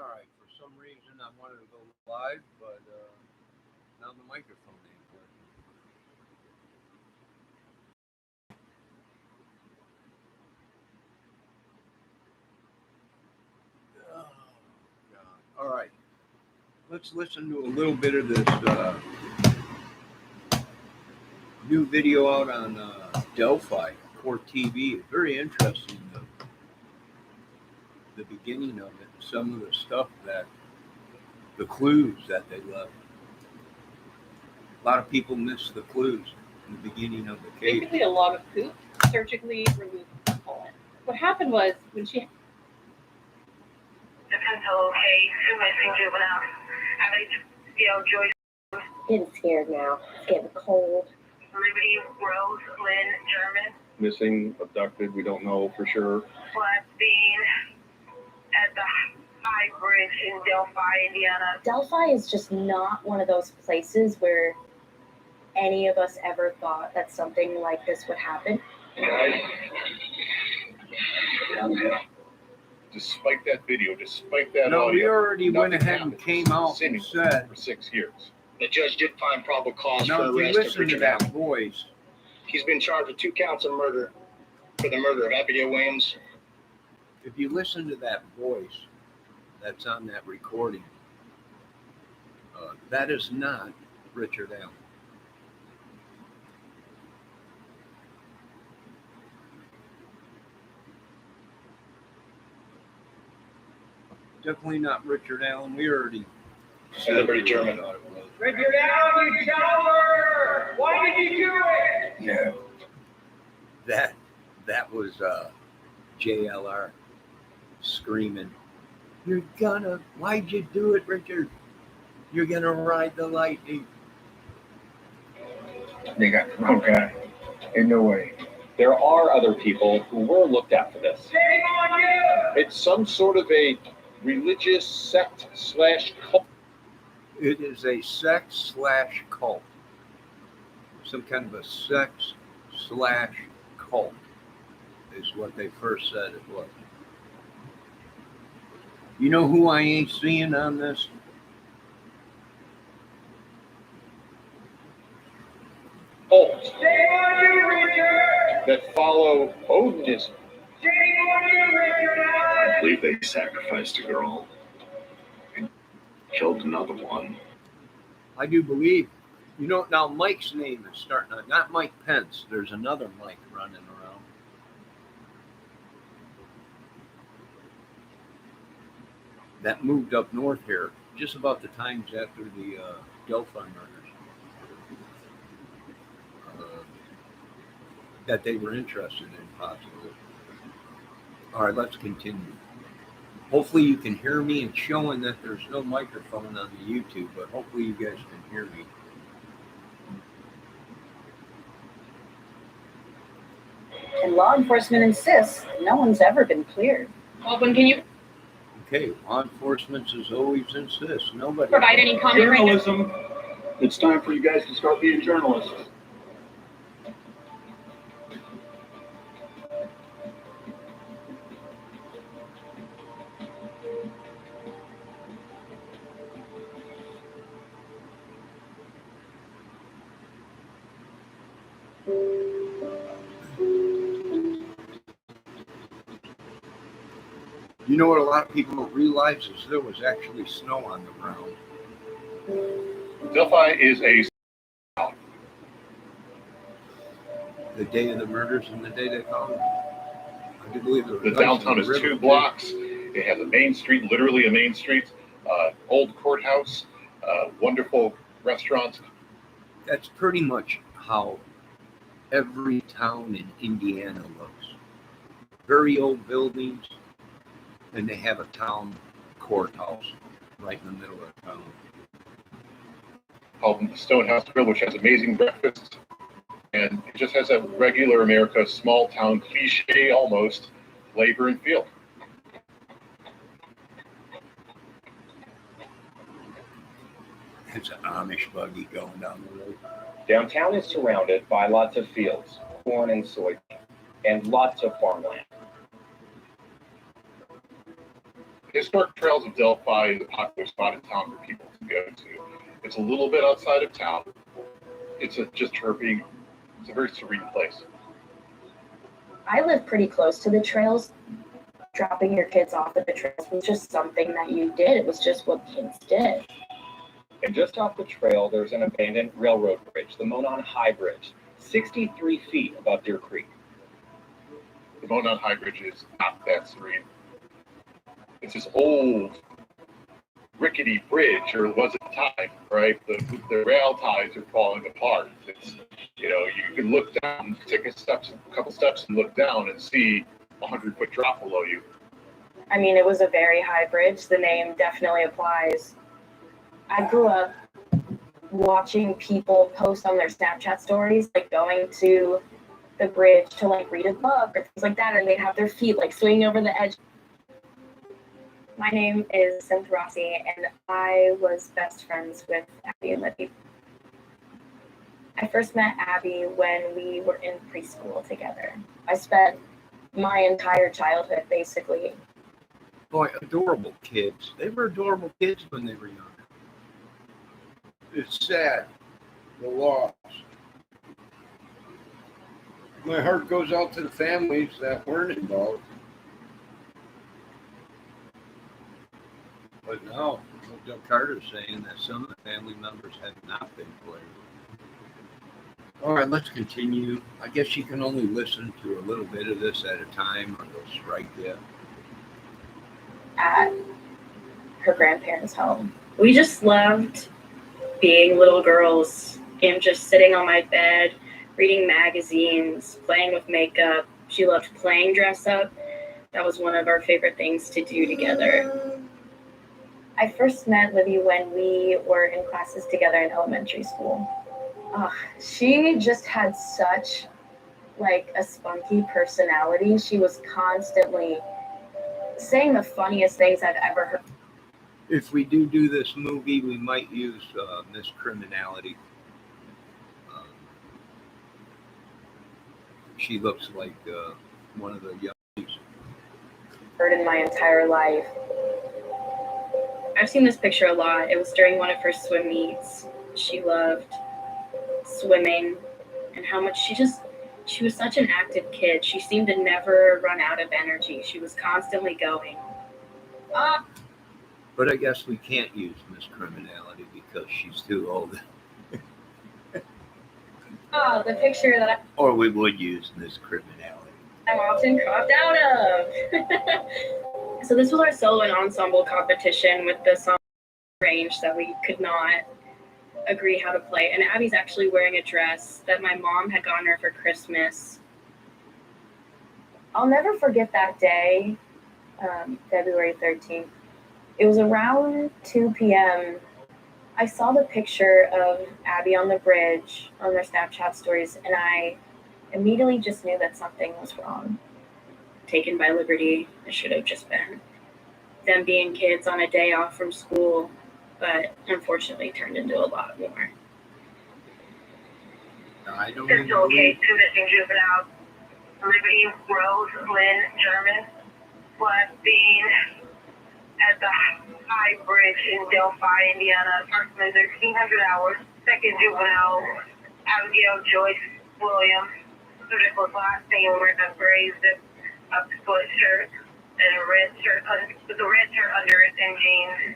All right, for some reason I wanted to go live, but now the microphone ain't working. Oh, God. All right, let's listen to a little bit of this new video out on Delphi Core TV. Very interesting, the beginning of it, some of the stuff the clues that they left. A lot of people miss the clues in the beginning of the case. Basically, a log of poop surgically removed from the colon. What happened was when she. The pencil case, two missing juveniles. Joyce. Getting scared now. It's getting cold. Liberty, Rose, Lynn, German. Missing, abducted, we don't know for sure. Flat Bean at the High Bridge in Delphi, Indiana. Delphi is just not one of those places where any of us ever thought that something like this would happen. Despite that video, despite that No, audio, we already went ahead and came out and said for 6 years. The judge did find probable cause now for if you arrest of listen to Richard that Allen. voice, He's been charged with 2 counts of murder for the murder of Abigail Williams. if you listen to that voice that's on that recording, that is not Richard Allen. Definitely not Richard Allen. We already said Liberty we German. thought it was. Richard Allen, you coward! Why did you do it? Yeah. That was JLR screaming, "You're gonna, why'd you do it, Richard? You're gonna ride the lightning." They got the wrong guy. Ain't no way. There are other people who were looked at for this. Shame on you! It's some sort of a religious sect/cult. It is a sex/cult. Some kind of a sex/cult is what they first said it was. You know who I ain't seeing on this? Cults Shame on you, Richard! that follow Odinism. Shame on you, Richard Allen! I believe they sacrificed a girl and killed another one. I do believe. You know, now Mike's name is starting on, not Mike Pence. There's another Mike running around. That moved up north here just about the times after the Delphi murders. That they were interested in, possibly. All right, let's continue. Hopefully you can hear me, and showing that there's no microphone on the YouTube, but hopefully you guys can hear me. And law enforcement insists no one's ever been cleared. Well, when can you Okay, law enforcement is always insist. Nobody provide any comment right now? Journalism. It's time for you guys to start being journalists. You know what a lot of people don't realize is there was actually snow on the ground. Delphi is a The day of the murders and the day they found them. I do believe there was the ice downtown in is the river, 2 too. blocks. It has a main street, literally a main street, old courthouse, wonderful restaurants. That's pretty much how every town in Indiana looks. Very old buildings, and they have a town courthouse right in the middle of town. Called the Stonehouse Grill, which has amazing breakfast. And it just has a regular America small town cliche almost labor and field. It's an Amish buggy going down the road. Downtown is surrounded by lots of fields, corn and soybean, and lots of farmland. Historic Trails of Delphi is a popular spot in town for people to go to. It's a little bit outside of town. It's just chirping. It's a very serene place. I live pretty close to the trails. Dropping your kids off at the trails was just something that you did. It was just what kids did. And just off the trail, there's an abandoned railroad bridge, the Monon High Bridge, 63 feet above Deer Creek. The Monon High Bridge is not that serene. It's this old, rickety bridge, or was at the time, right? The rail ties are falling apart. It's, you can look down, take a couple steps and look down and see a 100-foot drop below you. I mean, it was a very high bridge. The name definitely applies. I grew up watching people post on their Snapchat stories, like going to the bridge to like read a book or things like that, and they'd have their feet like swinging over the edge. My name is Cynthia Rossi, and I was best friends with Abby and Libby. I first met Abby when we were in preschool together. I spent my entire childhood basically. Boy, adorable kids. They were adorable kids when they were young. It's sad, the loss. My heart goes out to the families that weren't involved. But now, Joe Carter's saying that some of the family members have not been played. All right, let's continue. I guess you can only listen to a little bit of this at a time, or they'll strike you. At her grandparents' home. We just loved being little girls and just sitting on my bed, reading magazines, playing with makeup. She loved playing dress up. That was one of our favorite things to do together. I first met Libby when we were in classes together in elementary school. She just had such like a spunky personality. She was constantly saying the funniest things I've ever heard. If we do this movie, we might use Miss Criminality. She looks like one of the youngies. Heard in my entire life. I've seen this picture a lot. It was during one of her swim meets. She loved swimming and how much she was such an active kid. She seemed to never run out of energy. She was constantly going. But I guess we can't use Miss Criminality because she's too old. The picture that Or we would use Miss Criminality. I'm often cropped out of. So this was our solo and ensemble competition with the song range that we could not agree how to play. And Abby's actually wearing a dress that my mom had gotten her for Christmas. I'll never forget that day, February 13th. It was around 2 p.m. I saw the picture of Abby on the bridge on their Snapchat stories, and I immediately just knew that something was wrong. Taken by liberty, it should have just been them being kids on a day off from school, but unfortunately turned into a lot more. I don't Central case, 2 missing juveniles. Liberty Rose Lynn German was seen at the High Bridge in Delphi, Indiana, approximately 1300 hours. Second juvenile, Abigail Joyce Williams, Surgical last name, wearing a gray zip up split shirt and a red shirt with a red shirt under it and jeans.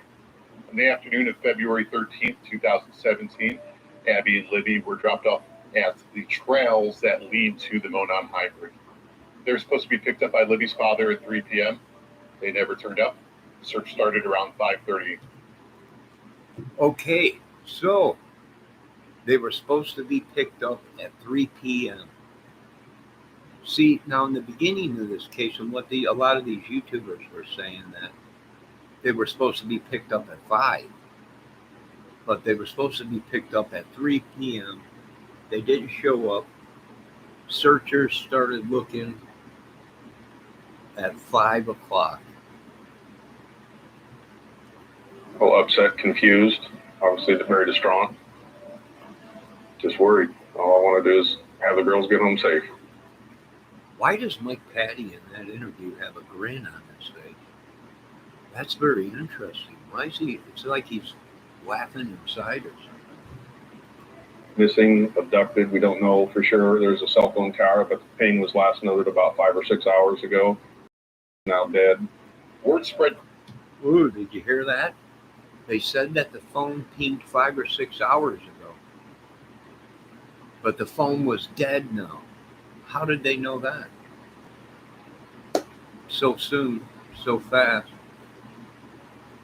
On the afternoon of February 13th, 2017, Abby and Libby were dropped off at the trails that lead to the Monon High Bridge. They were supposed to be picked up by Libby's father at 3 p.m. They never turned up. The search started around 5:30. Okay, so they were supposed to be picked up at 3 p.m. See, now in the beginning of this case, and what a lot of these YouTubers were saying that they were supposed to be picked up at 5, but they were supposed to be picked up at 3 p.m. They didn't show up. Searchers started looking at 5 o'clock. Well, upset, confused, obviously very distraught. Just worried. All I want to do is have the girls get home safe. Why does Mike Patty in that interview have a grin on his face? That's very interesting. Why is he? It's like he's laughing inside us. Missing, abducted, we don't know for sure. There's a cell phone tower, but the ping was last noted about 5 or 6 hours ago. Now dead. Word spread. Ooh, did you hear that? They said that the phone pinged 5 or 6 hours ago, but the phone was dead now. How did they know that? So soon, so fast.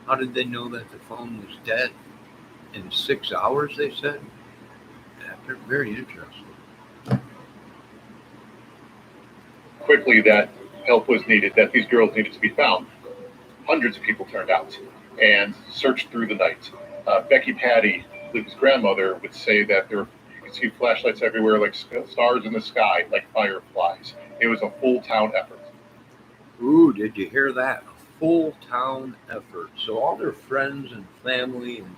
How did they know that the phone was dead? In 6 hours, they said? Yeah, they're very interesting. Quickly that help was needed, that these girls needed to be found. Hundreds of people turned out and searched through the night. Becky Patty, Luke's grandmother, would say that you could see flashlights everywhere like stars in the sky, like fireflies. It was a full town effort. Ooh, did you hear that? A full town effort. So all their friends and family and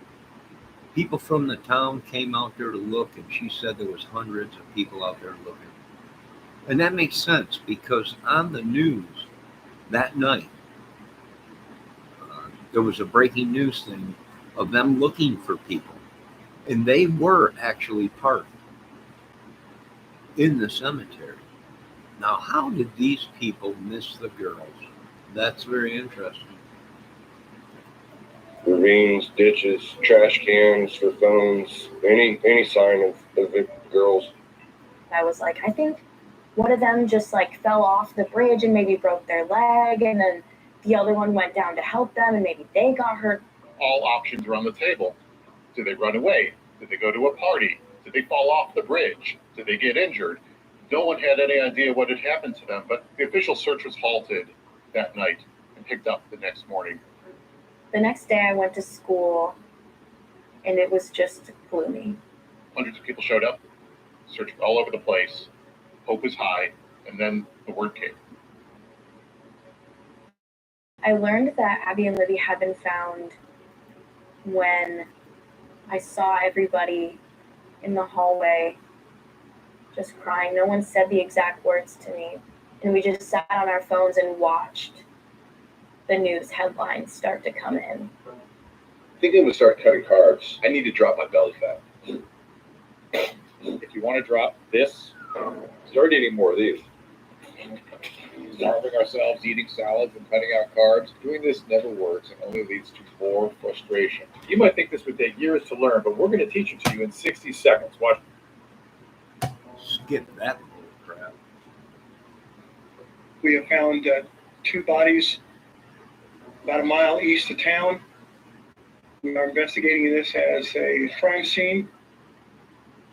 people from the town came out there to look, and she said there was hundreds of people out there looking. And that makes sense because on the news that night, there was a breaking news thing of them looking for people. And they were actually parked in the cemetery. Now, how did these people miss the girls? That's very interesting. Ravines, ditches, trash cans for phones, any sign of the girls. I was like, I think one of them just like fell off the bridge and maybe broke their leg, and then the other one went down to help them and maybe they got hurt. All options are on the table. Did they run away? Did they go to a party? Did they fall off the bridge? Did they get injured? No one had any idea what had happened to them, but the official search was halted that night and picked up the next morning. The next day I went to school and it was just gloomy. Hundreds of people showed up, searched all over the place. Hope was high, and then the word came. I learned that Abby and Libby had been found when I saw everybody in the hallway just crying. No one said the exact words to me. And we just sat on our phones and watched the news headlines start to come in. I think I'm gonna start cutting carbs. I need to drop my belly fat. If you want to drop this, Start eating more of these. Starving ourselves, eating salads, and cutting out carbs. Doing this never works and only leads to more frustration. you might think this would take years to learn, but we're going to teach it to you in 60 seconds. Watch. Skip that bull crap. We have found 2 bodies about a mile east of town. We are investigating this as a crime scene.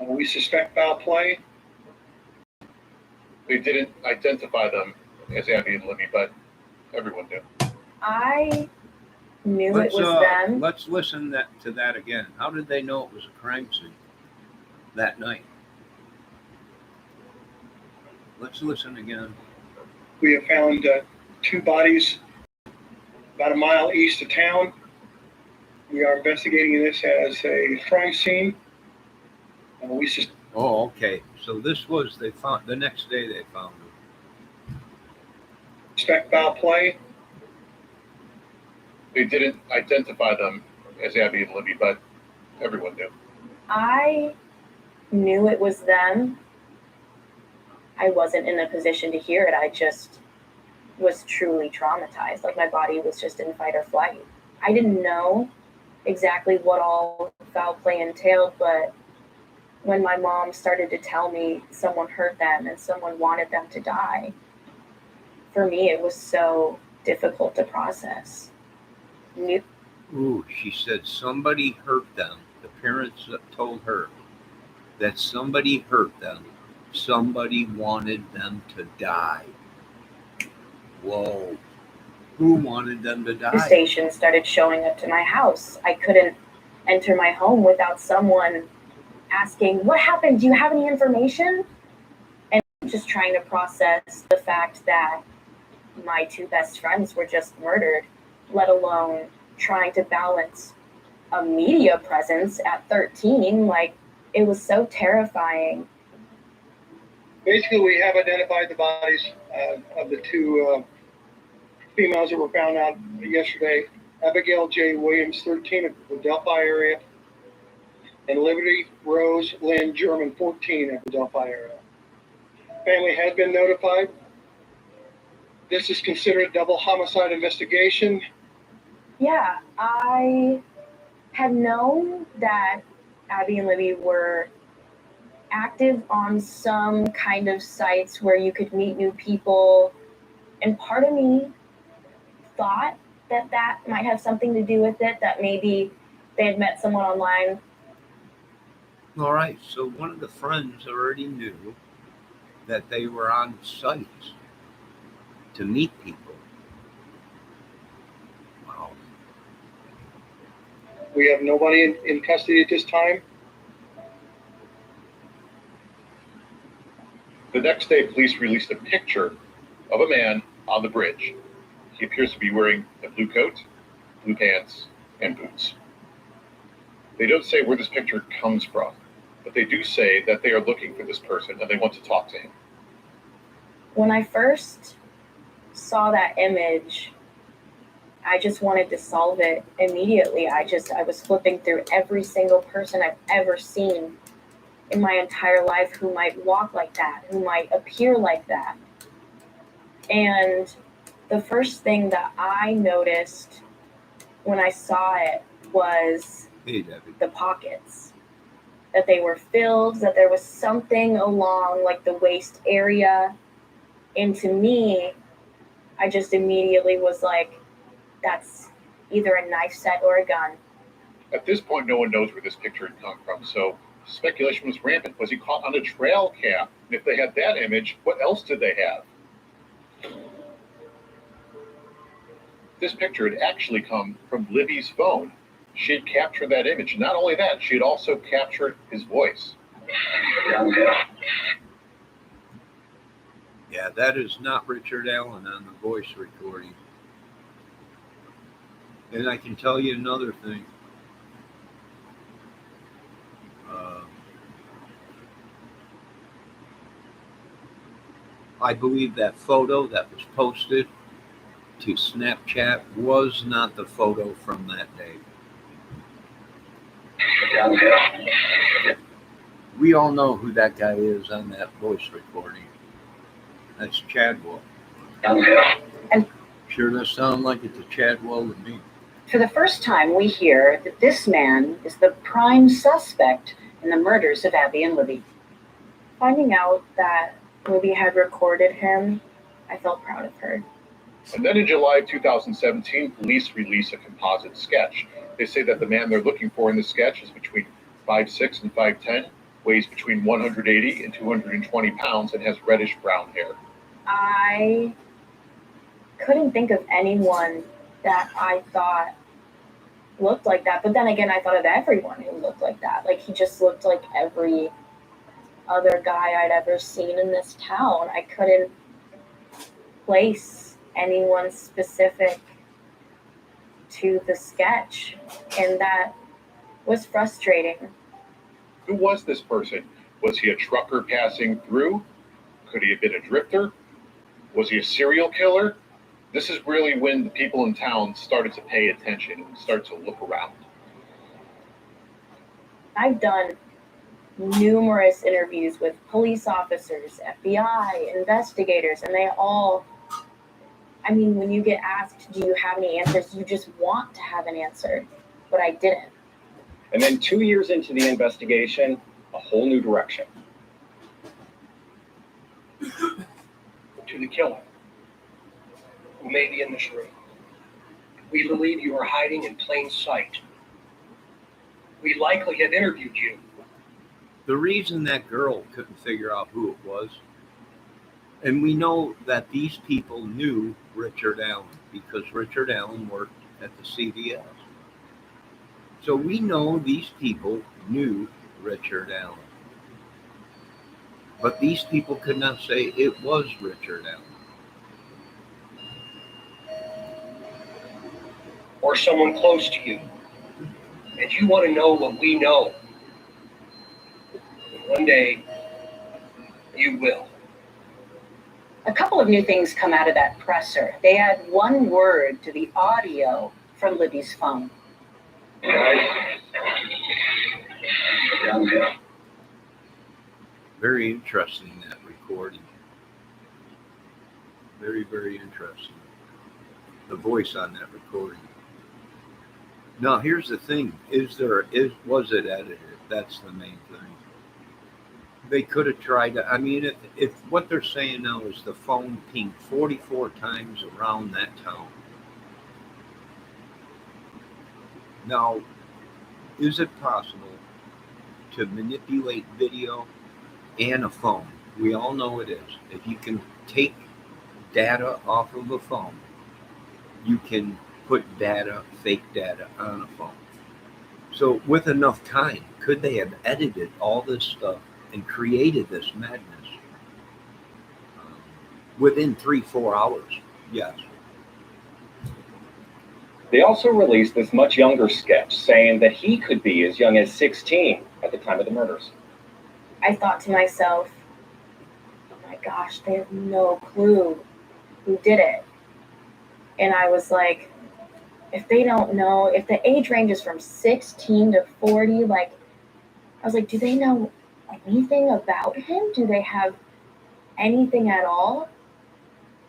We suspect foul play. They didn't identify them as Abby and Libby, but everyone knew. I knew it was them. Let's listen to that again. How did they know it was a crime scene that night? Let's listen again. We have found 2 bodies about a mile east of town. We are investigating this as a crime scene. Oh, okay. So this was, they found, the next day they found them. Suspect foul play. They didn't identify them as Abby and Libby, but everyone knew. I knew it was them. I wasn't in a position to hear it. I just was truly traumatized. Like my body was just in fight or flight. I didn't know exactly what all foul play entailed, but when my mom started to tell me someone hurt them and someone wanted them to die, for me it was so difficult to process. Ooh, she said somebody hurt them. The parents told her that somebody hurt them. Somebody wanted them to die. Whoa. Who wanted them to die? The station started showing up to my house. I couldn't enter my home without someone asking, what happened? Do you have any information? And just trying to process the fact that my 2 best friends were just murdered, let alone trying to balance a media presence at 13. Like, it was so terrifying. Basically, we have identified the bodies of the 2 females that were found out yesterday. Abigail J. Williams, 13, of the Delphi area, and Liberty Rose Lynn German, 14, of the Delphi area. Family has been notified. This is considered a double homicide investigation. Yeah, I had known that Abby and Libby were active on some kind of sites where you could meet new people, and part of me thought that that might have something to do with it, that maybe they had met someone online. All right, so one of the friends already knew that they were on sites to meet people. Wow. We have nobody in custody at this time. The next day, police released a picture of a man on the bridge. He appears to be wearing a blue coat, blue pants, and boots. They don't say where this picture comes from, but they do say that they are looking for this person and they want to talk to him. When I first saw that image, I just wanted to solve it immediately. I was flipping through every single person I've ever seen in my entire life who might walk like that, who might appear like that. And the first thing that I noticed when I saw it was the pockets. That they were filled, that there was something along like the waist area. And to me, I just immediately was like, that's either a knife set or a gun. At this point, no one knows where this picture had come from, so speculation was rampant. Was he caught on a trail cam? And if they had that image, what else did they have? This picture had actually come from Libby's phone. She had captured that image. Not only that, she had also captured his voice. Yeah, that is not Richard Allen on the voice recording. And I can tell you another thing. I believe that photo that was posted to Snapchat was not the photo from that day. We all know who that guy is on that voice recording. That's Chadwell. And Sure does sound like it's a Chadwell to me. for the first time, we hear that this man is the prime suspect in the murders of Abby and Libby. Finding out that Libby had recorded him, I felt proud of her. And then in July of 2017, police release a composite sketch. They say that the man they're looking for in the sketch is between 5'6" and 5'10", weighs between 180 and 220 pounds, and has reddish brown hair. I couldn't think of anyone that I thought looked like that, but then again, I thought of everyone who looked like that. Like, he just looked like every other guy I'd ever seen in this town. I couldn't place anyone specific to the sketch, and that was frustrating. Who was this person? Was he a trucker passing through? Could he have been a drifter? Was he a serial killer? This is really when the people in town started to pay attention and start to look around. I've done numerous interviews with police officers, FBI, investigators, and they all, I mean, when you get asked, do you have any answers, you just want to have an answer, but I didn't. And then 2 years into the investigation, a whole new direction. To the killer, who may be in this room. We believe you are hiding in plain sight. We likely have interviewed you. The reason that girl couldn't figure out who it was, and we know that these people knew Richard Allen because Richard Allen worked at the CVS. So we know these people knew Richard Allen. But these people could not say it was Richard Allen. Or someone close to you. And you want to know what we know. And one day, you will. A couple of new things come out of that presser. They add one word to the audio from Libby's phone. Very interesting, that recording. Very, very interesting. The voice on that recording. Now, here's the thing. Was it edited? That's the main thing. They could have tried to, I mean, if what they're saying now is the phone pinged 44 times around that town. Now, is it possible to manipulate video and a phone? We all know it is. If you can take data off of a phone, you can put fake data on a phone. So with enough time, could they have edited all this stuff and created this madness within 3-4 hours? Yes. They also released this much younger sketch saying that he could be as young as 16 at the time of the murders. I thought to myself, oh my gosh, they have no clue who did it. And I was like, if they don't know, if the age range is from 16 to 40, like, I was like, do they know anything about him? Do they have anything at all?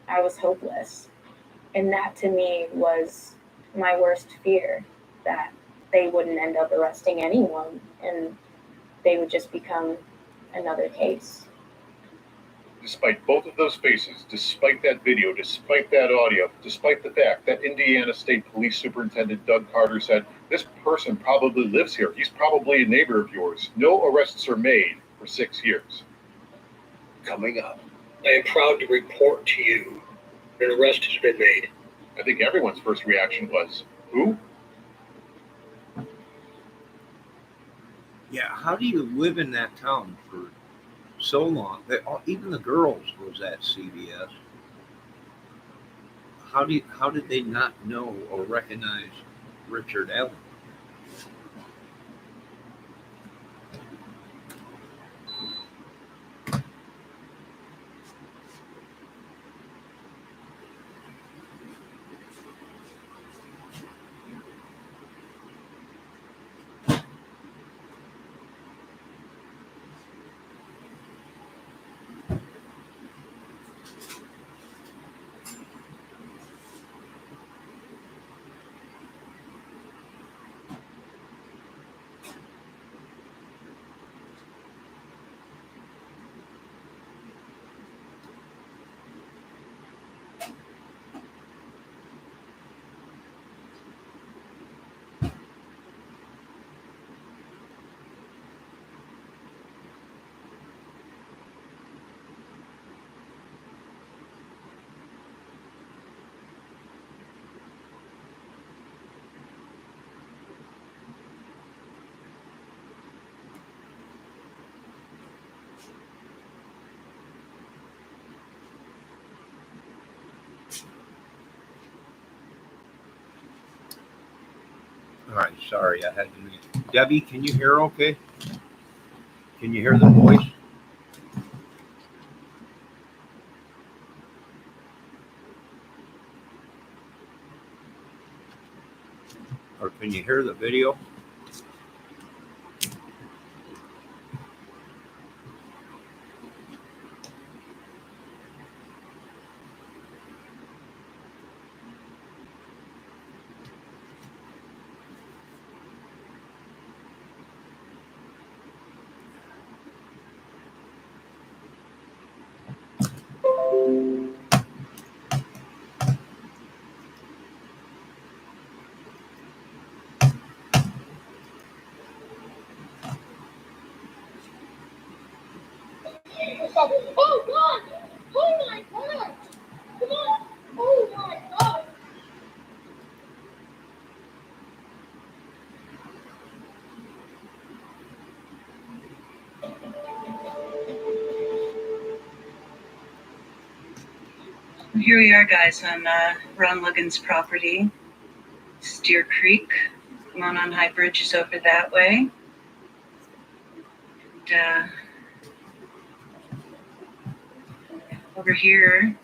I was hopeless. And that to me was my worst fear, that they wouldn't end up arresting anyone and they would just become another case. Despite both of those faces, despite that video, despite that audio, despite the fact that Indiana State Police Superintendent Doug Carter said, this person probably lives here. He's probably a neighbor of yours. No arrests are made for 6 years. Coming up, I am proud to report to you an arrest has been made. I think everyone's first reaction was, who? Yeah, how do you live in that town for so long? Even the girls was at CBS. How did they not know or recognize Richard Allen? All right, sorry, I had to mute. Debbie, can you hear okay? Can you hear the voice? Or can you hear the video? Oh God! Oh my God! Come on! Oh my God! Here we are, guys, on Ron Logan's property, Steer Creek. Monon High Bridge is over that way. And, Over here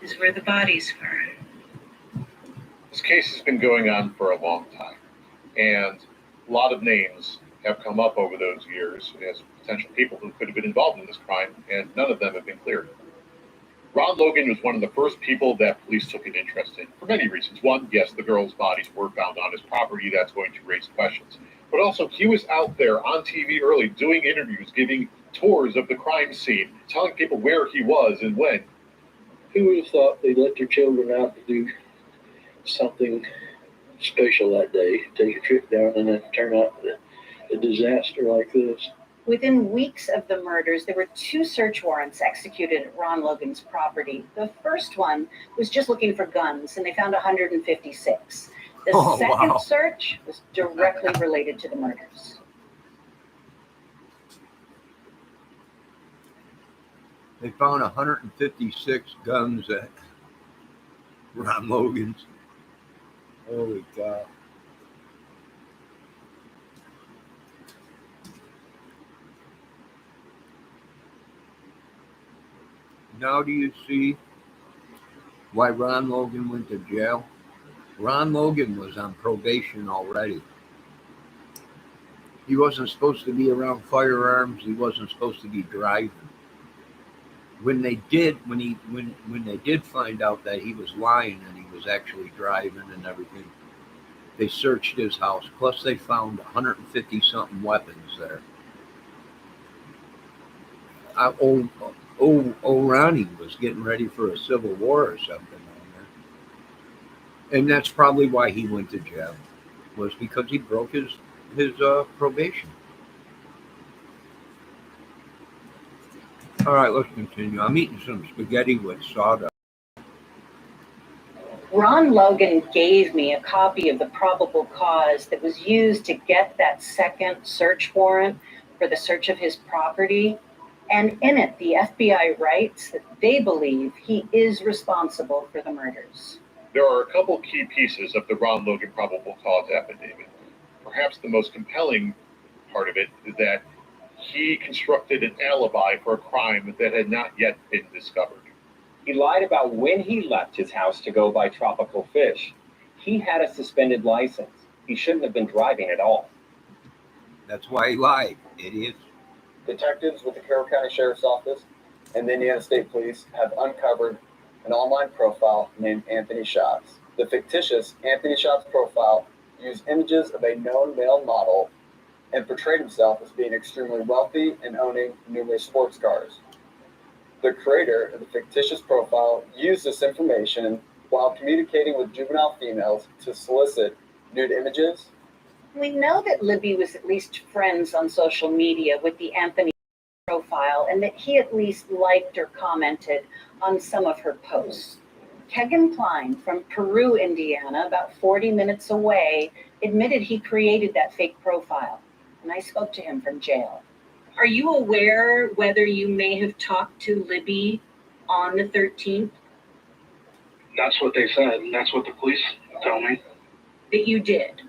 is where the bodies were. This case has been going on for a long time, and a lot of names have come up over those years as potential people who could have been involved in this crime, and none of them have been cleared. Ron Logan was one of the first people that police took an interest in for many reasons. One, yes, the girls' bodies were found on his property. That's going to raise questions. But also, he was out there on TV early doing interviews, giving tours of the crime scene, telling people where he was and when. Who would have thought they'd let their children out to do something special that day, take a trip down, and then turn out a disaster like this? Within weeks of the murders, there were 2 search warrants executed at Ron Logan's property. The first one was just looking for guns, and they found 156. The second search was directly related to the murders. They found 156 guns at Ron Logan's. Holy cow. Now do you see why Ron Logan went to jail? Ron Logan was on probation already. He wasn't supposed to be around firearms. He wasn't supposed to be driving. When they did find out that he was lying and he was actually driving and everything, they searched his house. Plus, they found 150 something weapons there. Old Ronnie was getting ready for a civil war or something on there, and that's probably why he went to jail. Was because he broke his probation. All right, let's continue. I'm eating some spaghetti with sawdust. Ron Logan gave me a copy of the probable cause that was used to get that second search warrant for the search of his property. And in it, the FBI writes that they believe he is responsible for the murders. There are a couple key pieces of the Ron Logan probable cause affidavit. Perhaps the most compelling part of it is that he constructed an alibi for a crime that had not yet been discovered. He lied about when he left his house to go buy tropical fish. He had a suspended license. He shouldn't have been driving at all. That's why he lied, idiot. Detectives with the Carroll County Sheriff's Office and the Indiana State Police have uncovered an online profile named Anthony Schatz. The fictitious Anthony Schatz profile used images of a known male model and portrayed himself as being extremely wealthy and owning numerous sports cars. The creator of the fictitious profile used this information while communicating with juvenile females to solicit nude images. We know that Libby was at least friends on social media with the Anthony profile and that he at least liked or commented on some of her posts. Kegan Klein from Peru, Indiana, about 40 minutes away, admitted he created that fake profile, and I spoke to him from jail. Are you aware whether you may have talked to Libby on the 13th? That's what they said, and that's what the police told me. That you did?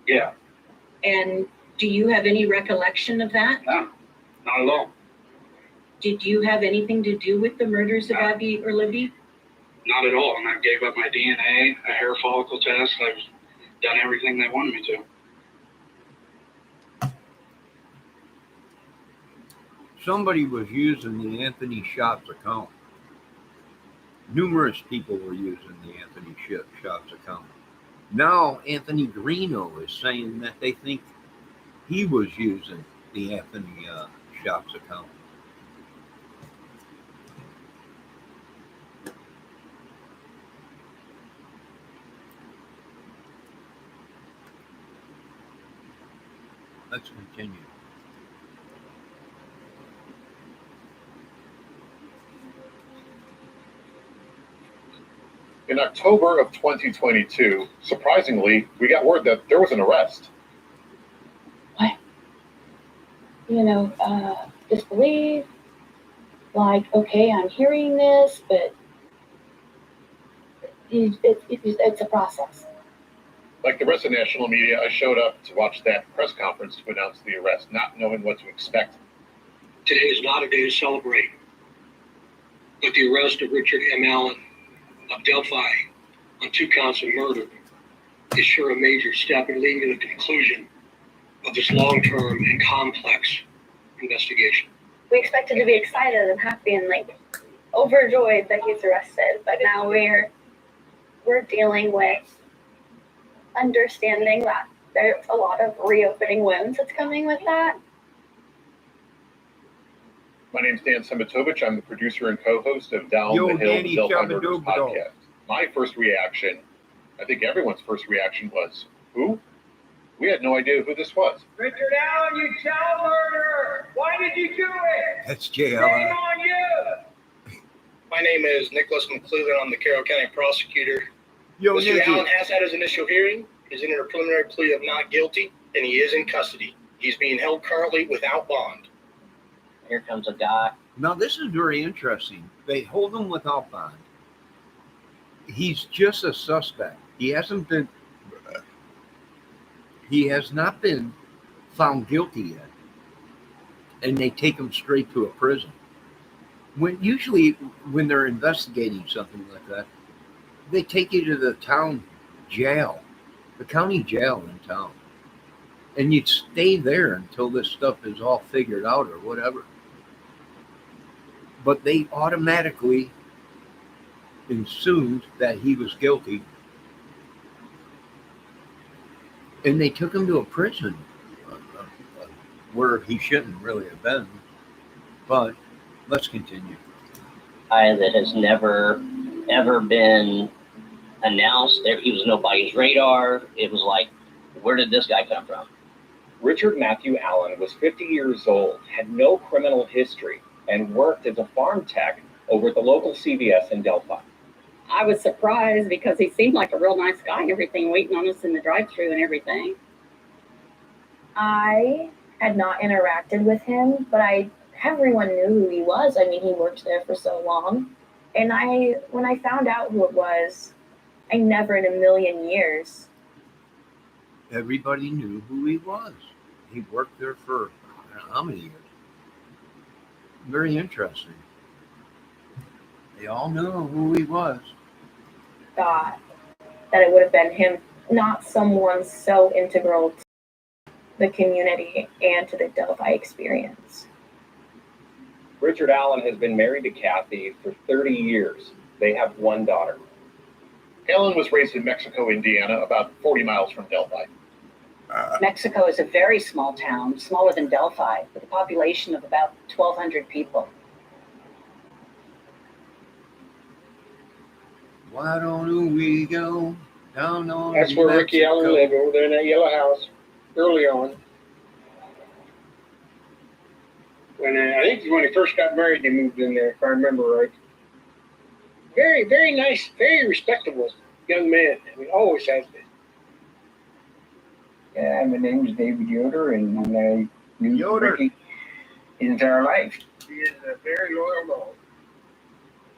Yeah. And do you have any recollection of that? No, not at all. Did you have anything to do with the murders of Abby or Libby? Not at all, and I gave up my DNA, a hair follicle test. I've done everything they wanted me to. Somebody was using the Anthony Schatz account. Numerous people were using the Anthony Schatz account. Now Anthony Greeno is saying that they think he was using the Anthony Schatz account. Let's continue. In October of 2022, surprisingly, we got word that there was an arrest. Disbelief, like, okay, I'm hearing this, but it's a process. Like the rest of the national media, I showed up to watch that press conference to announce the arrest, not knowing what to expect. Today is not a day to celebrate, but the arrest of Richard M. Allen of Delphi on 2 counts of murder is sure a major step in leading to the conclusion of this long-term and complex investigation. We expected to be excited and happy and like overjoyed that he's arrested, but now we're dealing with understanding that there's a lot of reopening wounds that's coming with that. My name's Dan Semitovich. I'm the producer and co-host of Down the Hill, the Delphi Murders podcast. My first reaction, I think everyone's first reaction was, who? We had no idea who this was. Richard Allen, you child murderer! Why did you do it? That's Jay Shame Allen. on you! My name is Nicholas McClellan. I'm the Carroll County prosecutor. Yo, Mr. Nicky. Allen has had his initial hearing. He's entered a preliminary plea of not guilty, and he is in custody. He's being held currently without bond. Here comes a guy. Now, this is very interesting. They hold him without bond. He's just a suspect. He has not been found guilty yet. And they take him straight to a prison. Usually when they're investigating something like that, they take you to the town jail, the county jail in town. And you'd stay there until this stuff is all figured out or whatever. But they automatically assumed that he was guilty. And they took him to a prison where he shouldn't really have been. But let's continue. That has never, ever been announced. He was nobody's radar. It was like, where did this guy come from? Richard Matthew Allen was 50 years old, had no criminal history, and worked as a farm tech over at the local CVS in Delphi. I was surprised because he seemed like a real nice guy and everything, waiting on us in the drive-thru and everything. I had not interacted with him, but everyone knew who he was. I mean, he worked there for so long. And when I found out who it was, I never in a million years. Everybody knew who he was. He worked there for I don't know how many years. Very interesting. They all knew who he was. Thought that it would have been him, not someone so integral to the community and to the Delphi experience. Richard Allen has been married to Kathy for 30 years. They have one daughter. Allen was raised in Mexico, Indiana, about 40 miles from Delphi. Mexico is a very small town, smaller than Delphi, with a population of about 1,200 people. Why don't we go down on That's where Ricky Mexico? Allen lived, over there in that yellow house, early on. I think when he first got married, they moved in there, if I remember right. Very, very nice, very respectable young man. I mean, always has been. Yeah, my name is David Yoder, and I knew Ricky his entire life. He is a very loyal dog.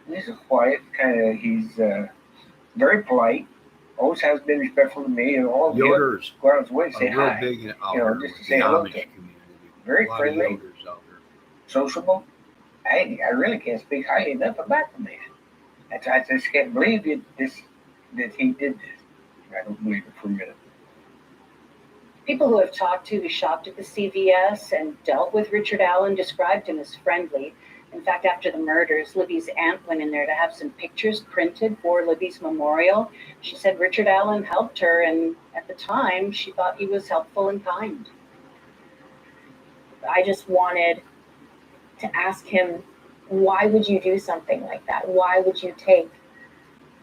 He's a quiet he's very polite, always has been respectful to me, and all of Yoder's go out of his way to say real hi. big in Just to say hello to him. Very a lot friendly, of Yoders out there. sociable. I really can't speak highly enough about the man. I just can't believe that he did this. I don't believe it for a minute. People who have talked to who shopped at the CVS and dealt with Richard Allen described him as friendly. In fact, after the murders, Libby's aunt went in there to have some pictures printed for Libby's memorial. She said Richard Allen helped her, and at the time, she thought he was helpful and kind. I just wanted to ask him, why would you do something like that? Why would you take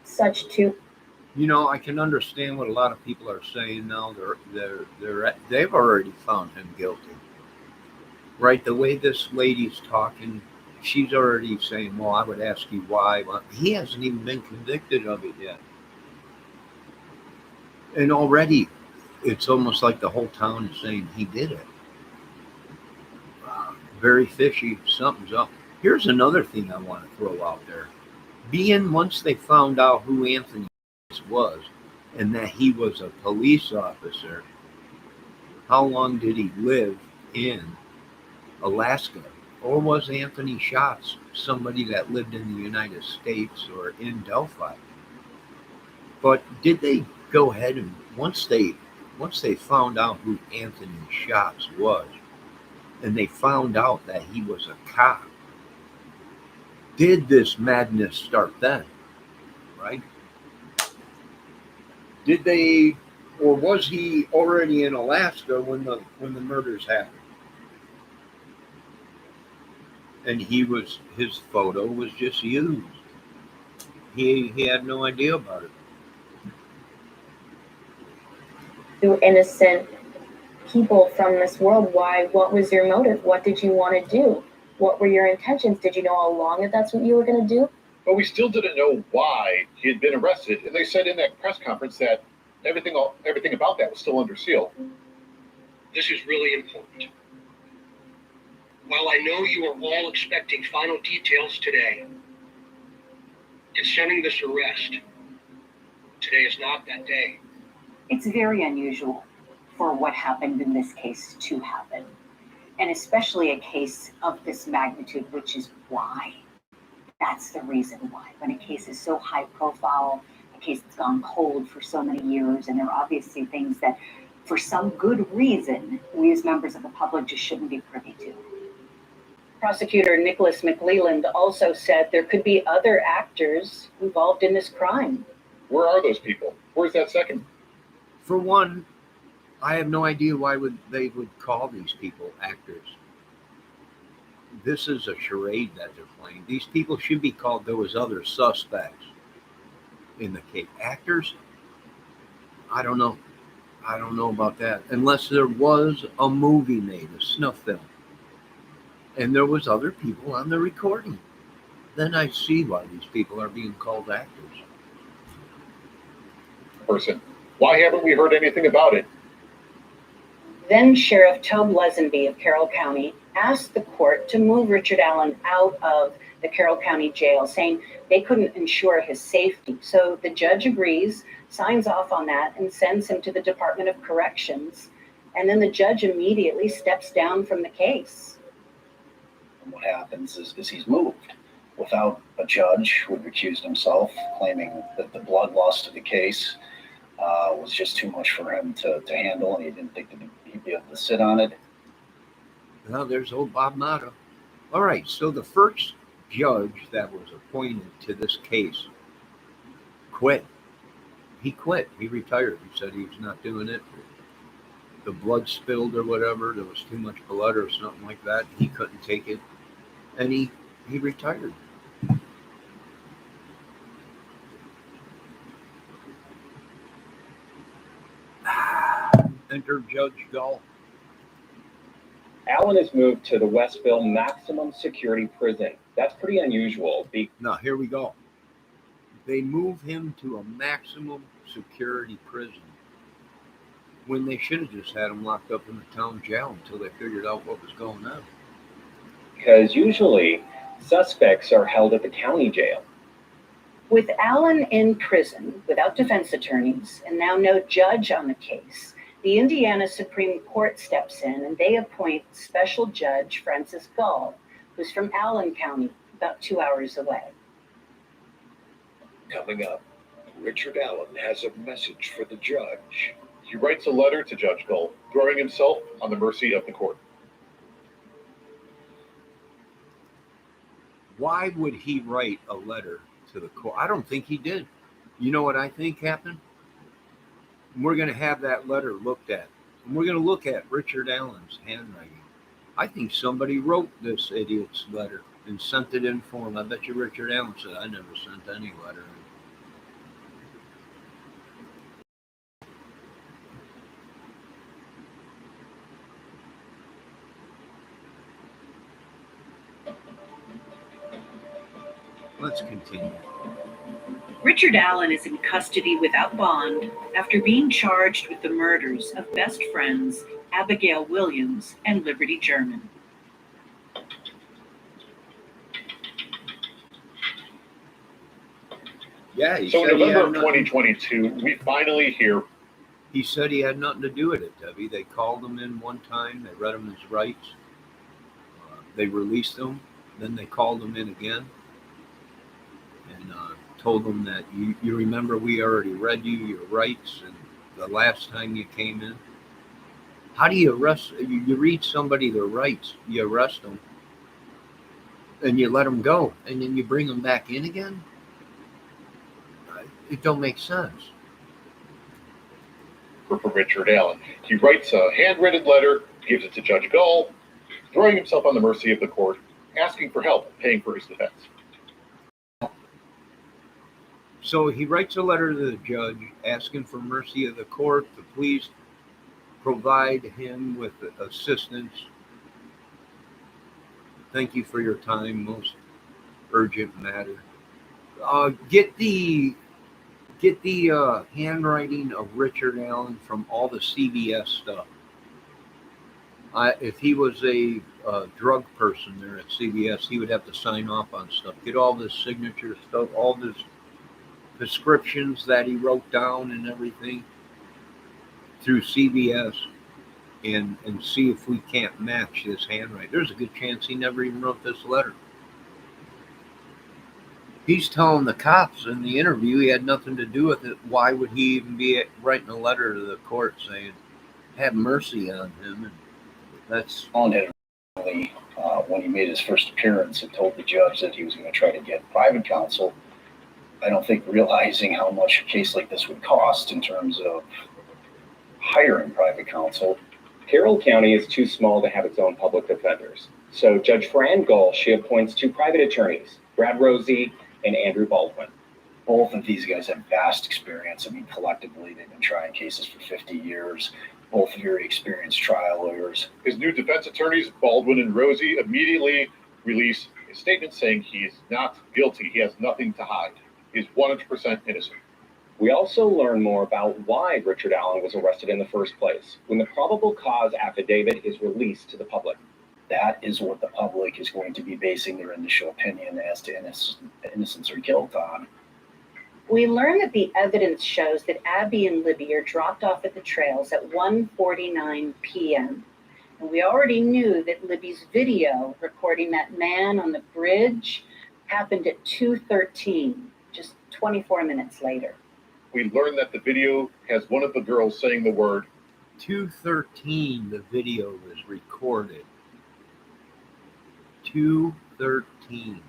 such two? You know, I can understand what a lot of people are saying now. They've already found him guilty, right? The way this lady's talking, she's already saying, "Well, I would ask you why." Well, he hasn't even been convicted of it yet, and already, it's almost like the whole town is saying he did it. Very fishy. Something's up. Here's another thing I want to throw out there. Once they found out who Anthony was and that he was a police officer, how long did he live in Alaska Or was Anthony Schatz somebody that lived in the United States or in Delphi? But did they go ahead and once they found out who Anthony Schatz was, and they found out that he was a cop, did this madness start then? Right? Did they, or was he already in Alaska when the murders happened? And his photo was just used. He had no idea about it. To innocent people from this world. Why? What was your motive? What did you want to do? What were your intentions? Did you know all along that that's what you were going to do? But we still didn't know why he had been arrested, and they said in that press conference that everything about that was still under seal. This is really important. While I know you are all expecting final details today concerning this arrest, today is not that day. It's very unusual for what happened in this case to happen, and especially a case of this magnitude, which is why. That's the reason why. When a case is so high profile, a case that's gone cold for so many years, and there are obviously things that, for some good reason, we as members of the public just shouldn't be privy to. Prosecutor Nicholas McLeland also said there could be other actors involved in this crime. Where are those people? Where's that second? For one, I have no idea why they would call these people actors. This is a charade that they're playing. These people should be called, there was other suspects in the case. Actors? I don't know. I don't know about that. Unless there was a movie made, a snuff film, and there was other people on the recording. Then I see why these people are being called actors. Person. Why haven't we heard anything about it? Then Sheriff Tobe Lesenby of Carroll County asked the court to move Richard Allen out of the Carroll County Jail, saying they couldn't ensure his safety. So the judge agrees, signs off on that, and sends him to the Department of Corrections. And then the judge immediately steps down from the case. And what happens is he's moved without a judge who had recused himself, claiming that the blood loss to the case was just too much for him to handle, and he didn't think that he'd be able to sit on it. Well, there's old Bob Mata. All right, so the first judge that was appointed to this case quit. He quit. He retired. He said he was not doing it. The blood spilled or whatever. There was too much blood or something like that. He couldn't take it. And he retired. Enter Judge Gull. Allen is moved to the Westville Maximum Security Prison. That's pretty unusual. Now, here we go. They move him to a maximum security prison when they should have just had him locked up in the town jail until they figured out what was going on. Because usually suspects are held at the county jail. With Allen in prison without defense attorneys and now no judge on the case, the Indiana Supreme Court steps in and they appoint Special Judge Francis Gull, who's from Allen County, about 2 hours away. Coming up, Richard Allen has a message for the judge. He writes a letter to Judge Gull, throwing himself on the mercy of the court. Why would he write a letter to the court? I don't think he did. You know what I think happened? We're going to have that letter looked at. And we're going to look at Richard Allen's handwriting. I think somebody wrote this idiot's letter and sent it in for him. I bet you Richard Allen said, I never sent any letter. Let's continue. Richard Allen is in custody without bond after being charged with the murders of best friends Abigail Williams and Liberty German. Yeah, so in November of 2022, we finally hear. He said he had nothing to do with it, Debbie. They called him in one time. They read him his rights. they released him. Then they called him in again and told him that you remember we already read you your rights and the last time you came in. How do you arrest? You read somebody their rights, you arrest them, and you let them go, and then you bring them back in again? It don't make sense. For Richard Allen, he writes a handwritten letter, gives it to Judge Gull, throwing himself on the mercy of the court, asking for help paying for his defense. So he writes a letter to the judge asking for mercy of the court to please provide him with assistance. Thank you for your time. Most urgent matter. Get the handwriting of Richard Allen from all the CBS stuff. If he was a drug person there at CBS, he would have to sign off on stuff. Get all this signature stuff, all this prescriptions that he wrote down and everything through CBS, and see if we can't match this handwriting. There's a good chance he never even wrote this letter. He's telling the cops in the interview he had nothing to do with it. Why would he even be writing a letter to the court saying, have mercy on him? And that's on it. When he made his first appearance and told the judge that he was going to try to get private counsel, I don't think realizing how much a case like this would cost in terms of hiring private counsel. Carroll County is too small to have its own public defenders. So Judge Fran Gull, she appoints 2 private attorneys, Brad Rosie and Andrew Baldwin. Both of these guys have vast experience. I mean, collectively, they've been trying cases for 50 years. Both very experienced trial lawyers. His new defense attorneys, Baldwin and Rosie, immediately release a statement saying he is not guilty. He has nothing to hide. He is 100% innocent. We also learn more about why Richard Allen was arrested in the first place when the probable cause affidavit is released to the public. That is what the public is going to be basing their initial opinion as to innocence or guilt on. We learn that the evidence shows that Abby and Libby are dropped off at the trails at 1:49 p.m. And we already knew that Libby's video recording that man on the bridge happened at 2:13, just 24 minutes later. We learn that the video has one of the girls saying the word 2:13. The video was recorded. 2:13.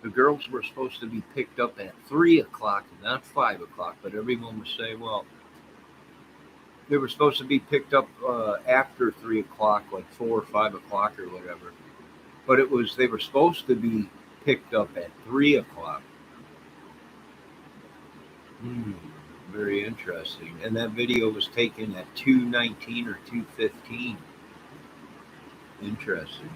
The girls were supposed to be picked up at 3 o'clock, not 5 o'clock, but everyone was saying, well, they were supposed to be picked up after 3 o'clock, like 4 or 5 o'clock or whatever. But they were supposed to be picked up at 3 o'clock. Very interesting. And that video was taken at 2:19 or 2:15. Interesting.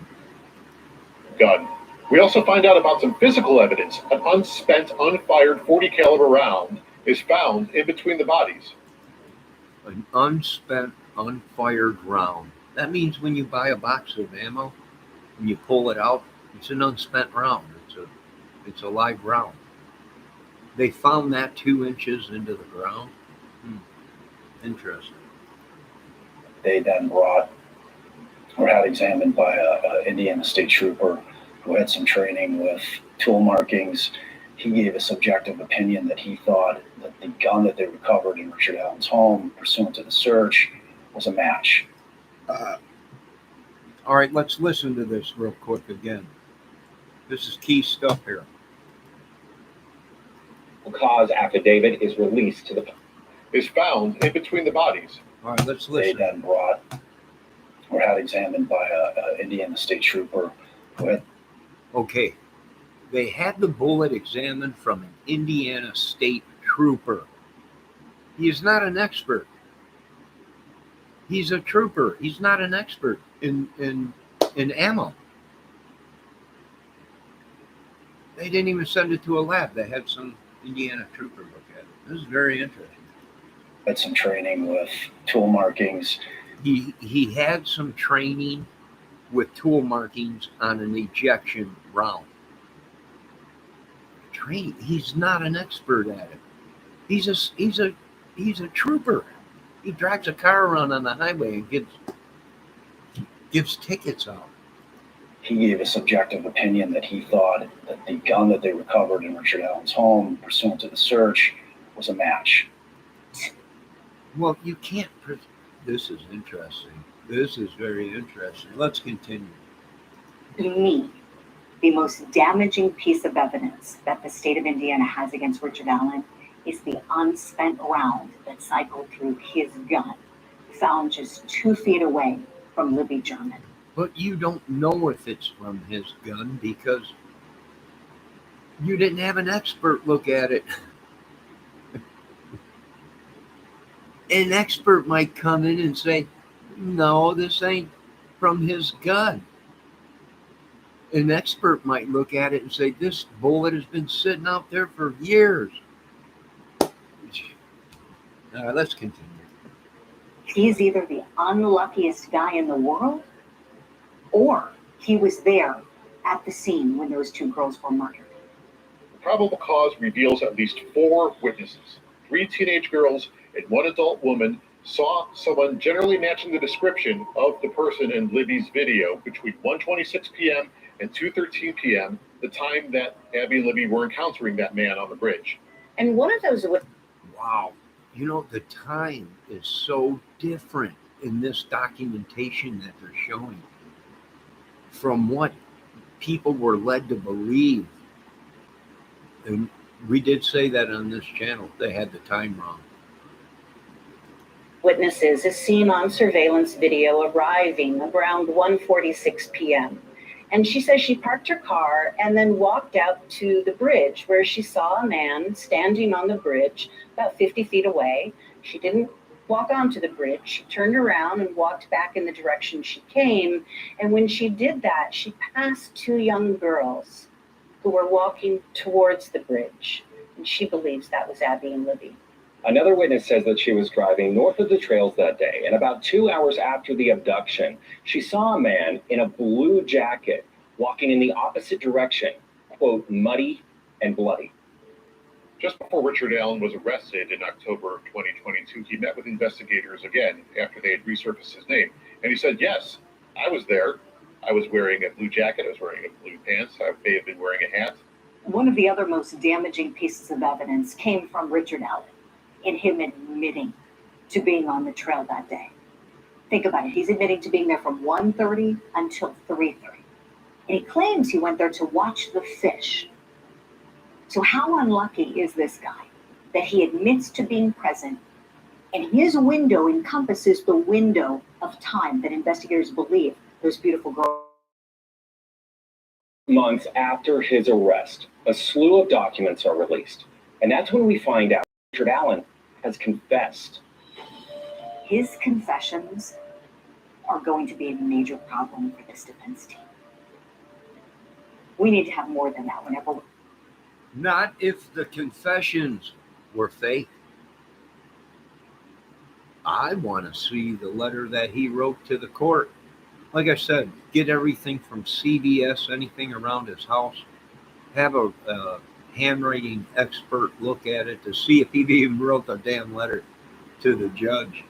gun. We also find out about some physical evidence. An unspent, unfired 40 caliber round is found in between the bodies. An unspent, unfired round. That means when you buy a box of ammo and you pull it out, it's an unspent round. It's a live round. They found that 2 inches into the ground. Interesting. They then were had examined by an Indiana state trooper who had some training with tool markings. He gave a subjective opinion that he thought that the gun that they recovered in Richard Allen's home, pursuant to the search, was a match. All right, let's listen to this real quick again. This is key stuff here. Cause affidavit is released to the is found in between the bodies. All right, let's listen. They then were had examined by an Indiana state trooper who had. Okay, they had the bullet examined from an Indiana state trooper. He is not an expert. He's a trooper. He's not an expert in ammo. They didn't even send it to a lab. They had some Indiana trooper look at it. This is very interesting. Had some training with tool markings. He had some training with tool markings on an ejection round. He's not an expert at it. He's a trooper. He drives a car around on the highway and gives tickets out. he gave a subjective opinion that he thought that the gun that they recovered in Richard Allen's home, pursuant to the search, was a match. Well, you can't. This is interesting. This is very interesting. Let's continue. To me, the most damaging piece of evidence that the state of Indiana has against Richard Allen is the unspent round that cycled through his gun, found just 2 feet away from Libby German. But you don't know if it's from his gun because you didn't have an expert look at it. An expert might come in and say, no, this ain't from his gun. An expert might look at it and say, this bullet has been sitting out there for years. Let's continue. He's either the unluckiest guy in the world, or he was there at the scene when those 2 girls were murdered. The probable cause reveals at least 4 witnesses. 3 teenage girls and 1 adult woman saw someone generally matching the description of the person in Libby's video between 1:26 p.m. and 2:13 p.m., the time that Abby and Libby were encountering that man on the bridge. And one of those... Wow. You know, the time is so different in this documentation that they're showing from what people were led to believe. And we did say that on this channel. They had the time wrong. Witnesses is seen on surveillance video arriving around 1:46 p.m. And she says she parked her car and then walked out to the bridge where she saw a man standing on the bridge about 50 feet away. She didn't walk onto the bridge. She turned around and walked back in the direction she came. And when she did that, she passed 2 young girls who were walking towards the bridge. And she believes that was Abby and Libby. Another witness says that she was driving north of the trails that day, and about 2 hours after the abduction, she saw a man in a blue jacket walking in the opposite direction, quote, muddy and bloody. Just before Richard Allen was arrested in October of 2022, he met with investigators again after they had resurfaced his name. And he said, yes, I was there. I was wearing a blue jacket. I was wearing a blue pants. I may have been wearing a hat. One of the other most damaging pieces of evidence came from Richard Allen, in him admitting to being on the trail that day. Think about it. He's admitting to being there from 1:30 until 3:30. And he claims he went there to watch the fish. So how unlucky is this guy that he admits to being present, and his window encompasses the window of time that investigators believe those beautiful girls. Months after his arrest, a slew of documents are released. And that's when we find out Richard Allen has confessed. His confessions are going to be a major problem for this defense team. We need to have more than that whenever. Not if the confessions were fake. I want to see the letter that he wrote to the court. Like I said, get everything from CBS, anything around his house. Have a handwriting expert look at it to see if he even wrote the damn letter to the judge.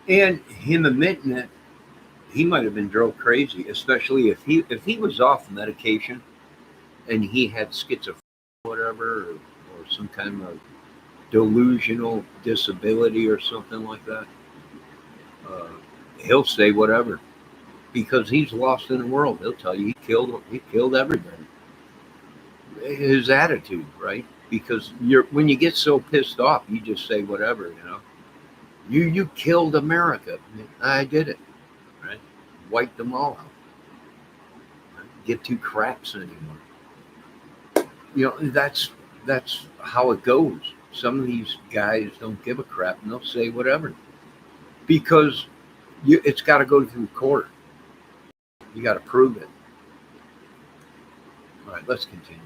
And him admitting it, he might have been drove crazy, especially if he was off medication and he had schizophrenia or whatever, or some kind of delusional disability or something like that. He'll say whatever because he's lost in the world. He'll tell you he killed everybody. His attitude, right? Because when you get so pissed off, you just say whatever, you know. You killed America. I did it, right? Wiped them all out. Give 2 craps anymore. You know, that's how it goes. Some of these guys don't give a crap and they'll say whatever because it's got to go through court. You got to prove it. All right, let's continue.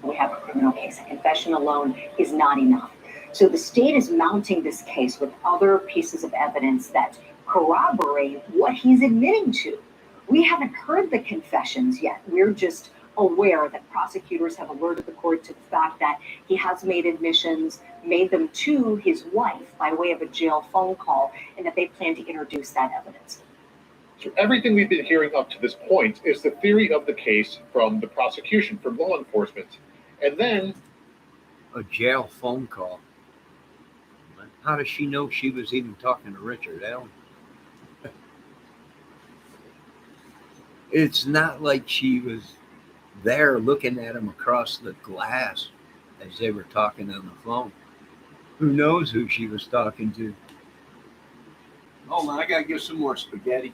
We have a criminal case. A confession alone is not enough. So the state is mounting this case with other pieces of evidence that corroborate what he's admitting to. We haven't heard the confessions yet. We're just aware that prosecutors have alerted the court to the fact that he has made admissions, made them to his wife by way of a jail phone call, and that they plan to introduce that evidence. So everything we've been hearing up to this point is the theory of the case from the prosecution, from law enforcement. And then a jail phone call. How does she know she was even talking to Richard Allen? It's not like she was there looking at him across the glass as they were talking on the phone. Who knows who she was talking to? Hold on, I gotta get some more spaghetti.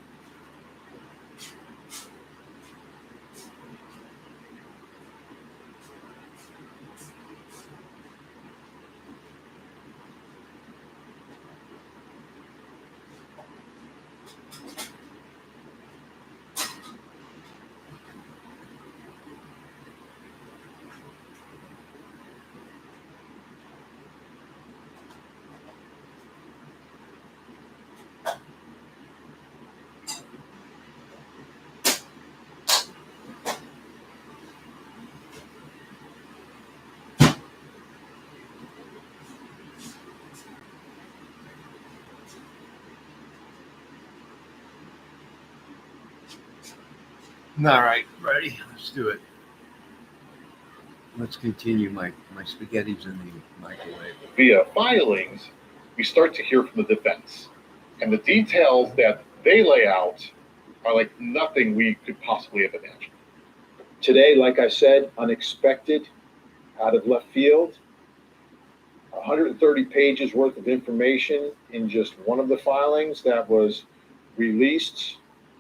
All right, ready? Let's do it. Let's continue. My spaghetti's in the microwave. Via filings, we start to hear from the defense. And the details that they lay out are like nothing we could possibly have imagined. Today, like I said, unexpected, out of left field, 130 pages worth of information in just one of the filings that was released.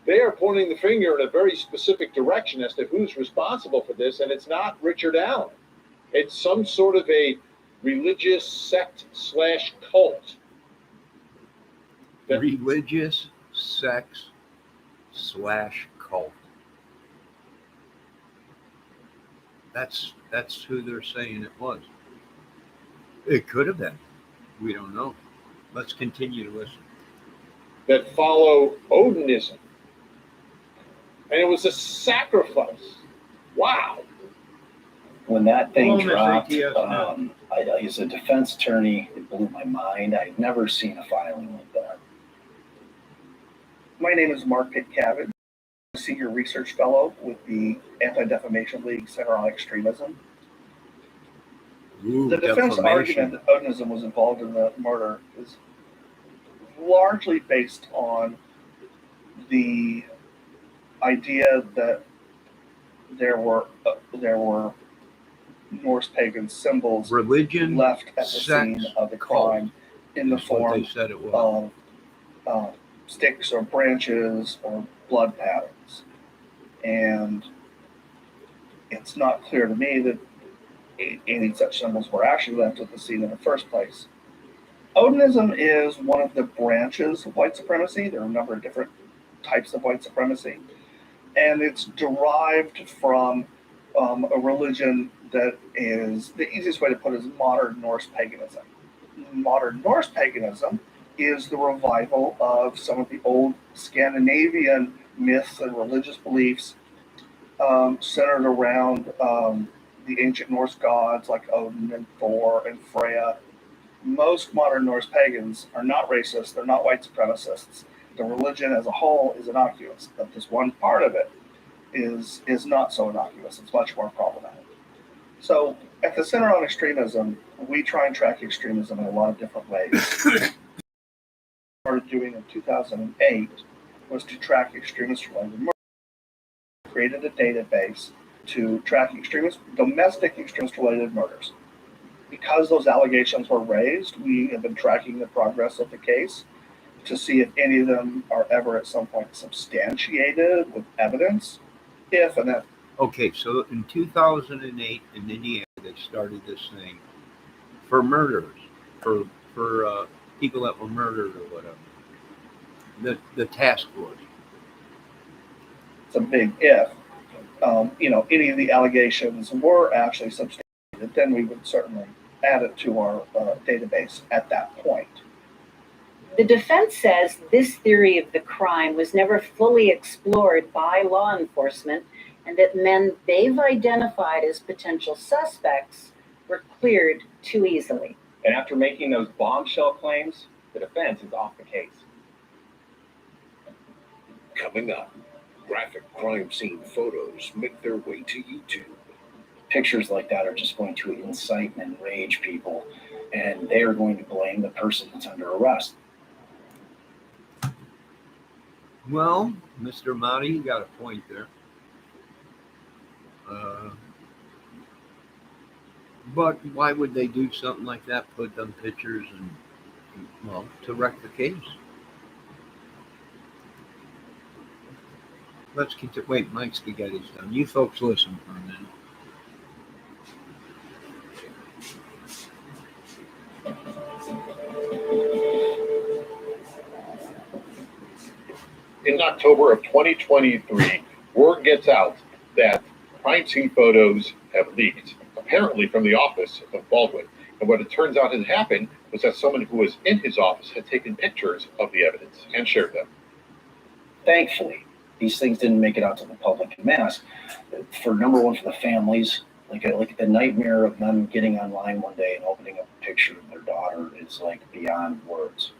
They are pointing the finger in a very specific direction as to who's responsible for this, and it's not Richard Allen. It's some sort of a religious sect / cult. Religious sex / cult. That's who they're saying it was. It could have been. We don't know. Let's continue to listen. That follow Odinism. And it was a sacrifice. Wow. When that thing Hello, Miss dropped, ATS. as a defense attorney, it blew my mind. I'd never seen a filing like that. My name is Mark Pitcavage, Senior Research Fellow with the Anti-Defamation League Center on Extremism. Ooh, The defense defamation. argument that Odinism was involved in the murder is largely based on the idea that there were Norse pagan symbols Religion, left at the sex, scene of the crime in the is what form they said it was. of sticks or branches or blood patterns. And it's not clear to me that any such symbols were actually left at the scene in the first place. Odinism is one of the branches of white supremacy. There are a number of different types of white supremacy. And it's derived from a religion that is, the easiest way to put it is modern Norse paganism. Modern Norse paganism is the revival of some of the old Scandinavian myths and religious beliefs centered around the ancient Norse gods like Odin and Thor and Freya. Most modern Norse pagans are not racist, they're not white supremacists. The religion as a whole is innocuous, but this one part of it is not so innocuous. It's much more problematic. So at the Center on Extremism, we try and track extremism in a lot of different ways. What we started doing in 2008 was to track extremist-related murder. We created a database to track domestic extremist-related murders. Because those allegations were raised, we have been tracking the progress of the case to see if any of them are ever at some point substantiated with evidence. If and then. Okay, so in 2008 in Indiana, they started this thing for murderers, for people that were murdered or whatever. The task force. It's a big if. Any of the allegations were actually substantiated, then we would certainly add it to our database at that point. The defense says this theory of the crime was never fully explored by law enforcement and that men they've identified as potential suspects were cleared too easily. And after making those bombshell claims, the defense is off the case. Coming up, graphic crime scene photos make their way to YouTube. Pictures like that are just going to incite and enrage people, and they are going to blame the person that's under arrest. Well, Mr. Motti, you got a point there. But why would they do something like that? Put them pictures and, well, to wreck the case. Let's wait, Mike Spaghetti's done. You folks listen for a minute. In October of 2023, word gets out that crime scene photos have leaked, apparently from the office of Baldwin. And what it turns out had happened was that someone who was in his office had taken pictures of the evidence and shared them. Thankfully, these things didn't make it out to the public en masse. For number one, for the families, like the nightmare of them getting online one day and opening up a picture of their daughter is like beyond words.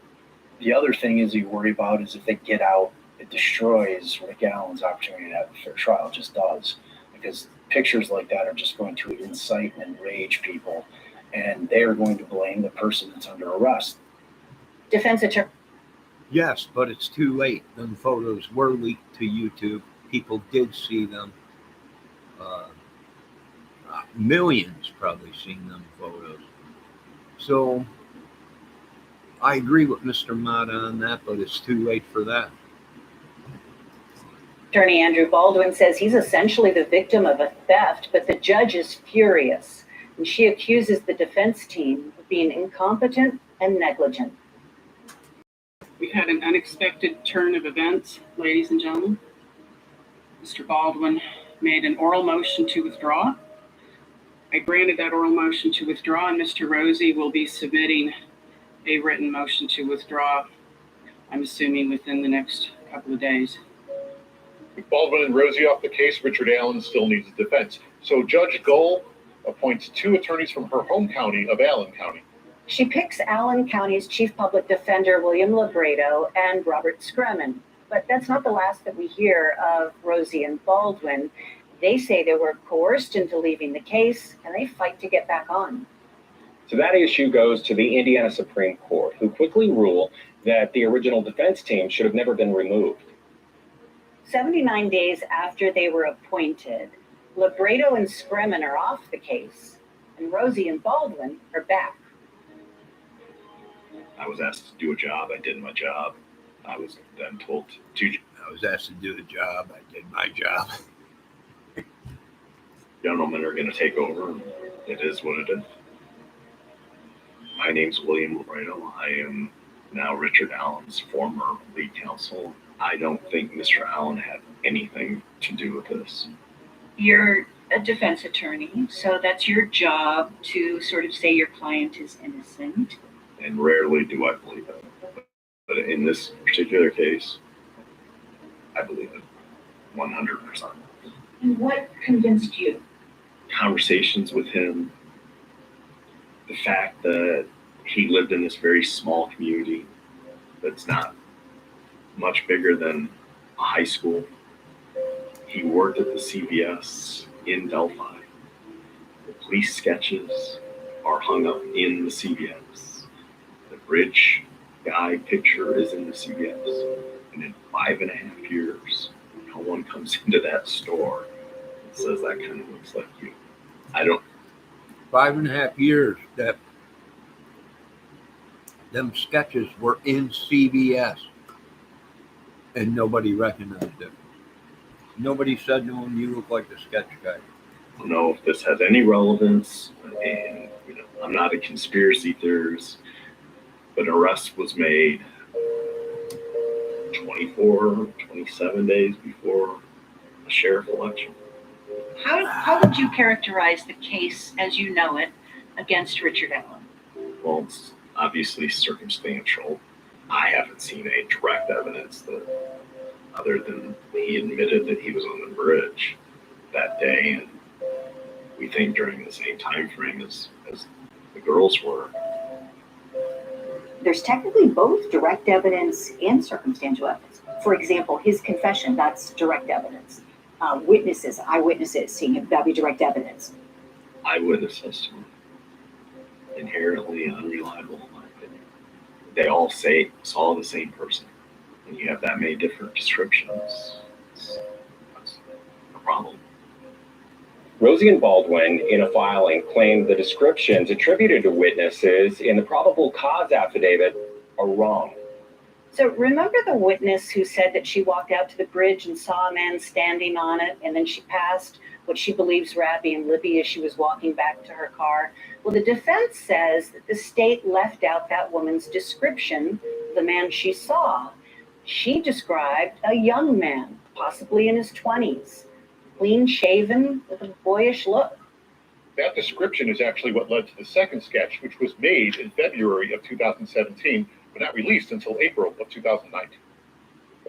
The other thing is you worry about is if they get out, it destroys Rick Allen's opportunity to have a fair trial. It just does, because pictures like that are just going to incite and enrage people, and they are going to blame the person that's under arrest. Defense attorney. Yes, but it's too late. Them photos were leaked to YouTube. People did see them. Millions probably seen them photos. So I agree with Mr. Mott on that, but it's too late for that. Attorney Andrew Baldwin says he's essentially the victim of a theft, but the judge is furious, and she accuses the defense team of being incompetent and negligent. We've had an unexpected turn of events, ladies and gentlemen. Mr. Baldwin made an oral motion to withdraw. I granted that oral motion to withdraw, and Mr. Rosie will be submitting a written motion to withdraw, I'm assuming within the next couple of days. With Baldwin and Rosie off the case, Richard Allen still needs a defense. So Judge Gull appoints 2 attorneys from her home county of Allen County. She picks Allen County's Chief Public Defender William Labredo and Robert Scremin. But that's not the last that we hear of Rosie and Baldwin. They say they were coerced into leaving the case, and they fight to get back on. So that issue goes to the Indiana Supreme Court, who quickly ruled that the original defense team should have never been removed. 79 days after they were appointed, Labredo and Scremin are off the case, and Rosie and Baldwin are back. I was asked to do a job. I did my job. I was then told to. I was asked to do a job. I did my job. Gentlemen are going to take over. It is what it is. My name's William Labredo. I am now Richard Allen's former lead counsel. I don't think Mr. Allen had anything to do with this. You're a defense attorney, so that's your job to sort of say your client is innocent. And rarely do I believe it. But in this particular case, I believe it 100%. And what convinced you? Conversations with him, the fact that he lived in this very small community that's not much bigger than a high school. He worked at the CVS in Delphi. The police sketches are hung up in the CVS. The bridge guy picture is in the CVS. And in 5.5 years, no one comes into that store and says that kind of looks like you. I don't. 5.5 years that them sketches were in CVS and nobody recognized it. Nobody said to him, "You look like the sketch guy." I don't know if this has any relevance, and I'm not a conspiracy theorist, but an arrest was made 24, 27 days before a sheriff election. How would you characterize the case as you know it against Richard Allen? Well, it's obviously circumstantial. I haven't seen any direct evidence that, other than he admitted that he was on the bridge. that day, and we think during the same time frame as the girls were. There's technically both direct evidence and circumstantial evidence. For example, his confession, that's direct evidence. Eyewitnesses seeing him, that'd be direct evidence. Eyewitness testimony, inherently unreliable in my opinion. They all say saw the same person, and you have that many different descriptions. That's a problem. Rosie and Baldwin, in a filing, claimed the descriptions attributed to witnesses in the probable cause affidavit are wrong. So remember the witness who said that she walked out to the bridge and saw a man standing on it, and then she passed what she believes were Abby and Libby as she was walking back to her car? Well, the defense says that the state left out that woman's description of the man she saw. She described a young man, possibly in his 20s, clean shaven with a boyish look. That description is actually what led to the second sketch, which was made in February of 2017, but not released until April of 2019.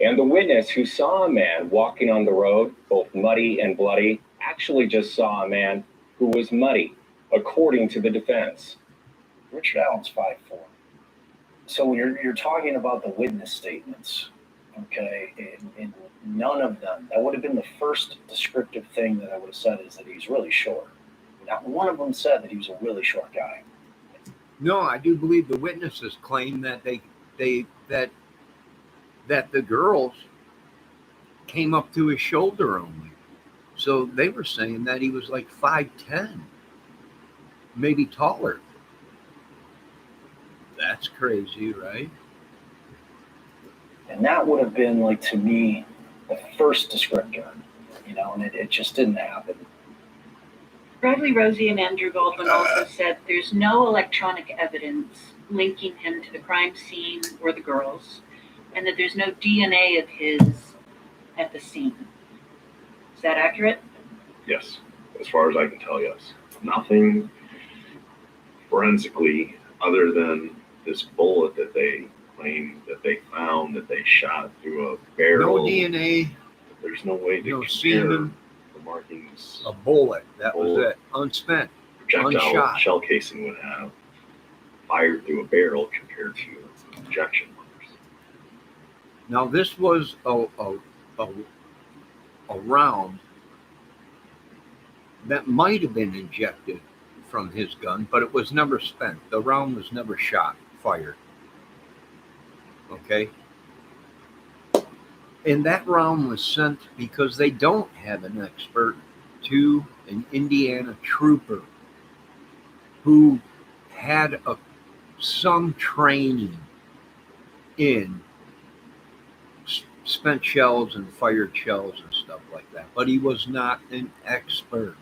And the witness who saw a man walking on the road, both muddy and bloody, actually just saw a man who was muddy, according to the defense. Richard Allen's 5'4". So you're talking about the witness statements, okay? And none of them, that would have been the first descriptive thing that I would have said, is that he's really short. Not one of them said that he was a really short guy. No, I do believe the witnesses claim that that the girls came up to his shoulder only. So they were saying that he was like 5'10", maybe taller. That's crazy, right? And that would have been, like, to me, the first descriptor, and it just didn't happen. Bradley, Rosie, and Andrew Baldwin also said there's no electronic evidence linking him to the crime scene or the girls, and that there's no DNA of his at the scene. Is that accurate? Yes, as far as I can tell, yes. Nothing forensically other than this bullet that they claim that they found, that they shot through a barrel. No DNA. There's no way to compare semen, the markings. a bullet. That was it. Unspent. Projectile unshot. shell casing would have fired through a barrel compared to injection marks. Now this was a round that might have been injected from his gun, but it was never spent. The round was never fired. Okay? And that round was sent because they don't have an expert to an Indiana trooper who had some training in spent shells and fired shells and stuff like that, but he was not an expert.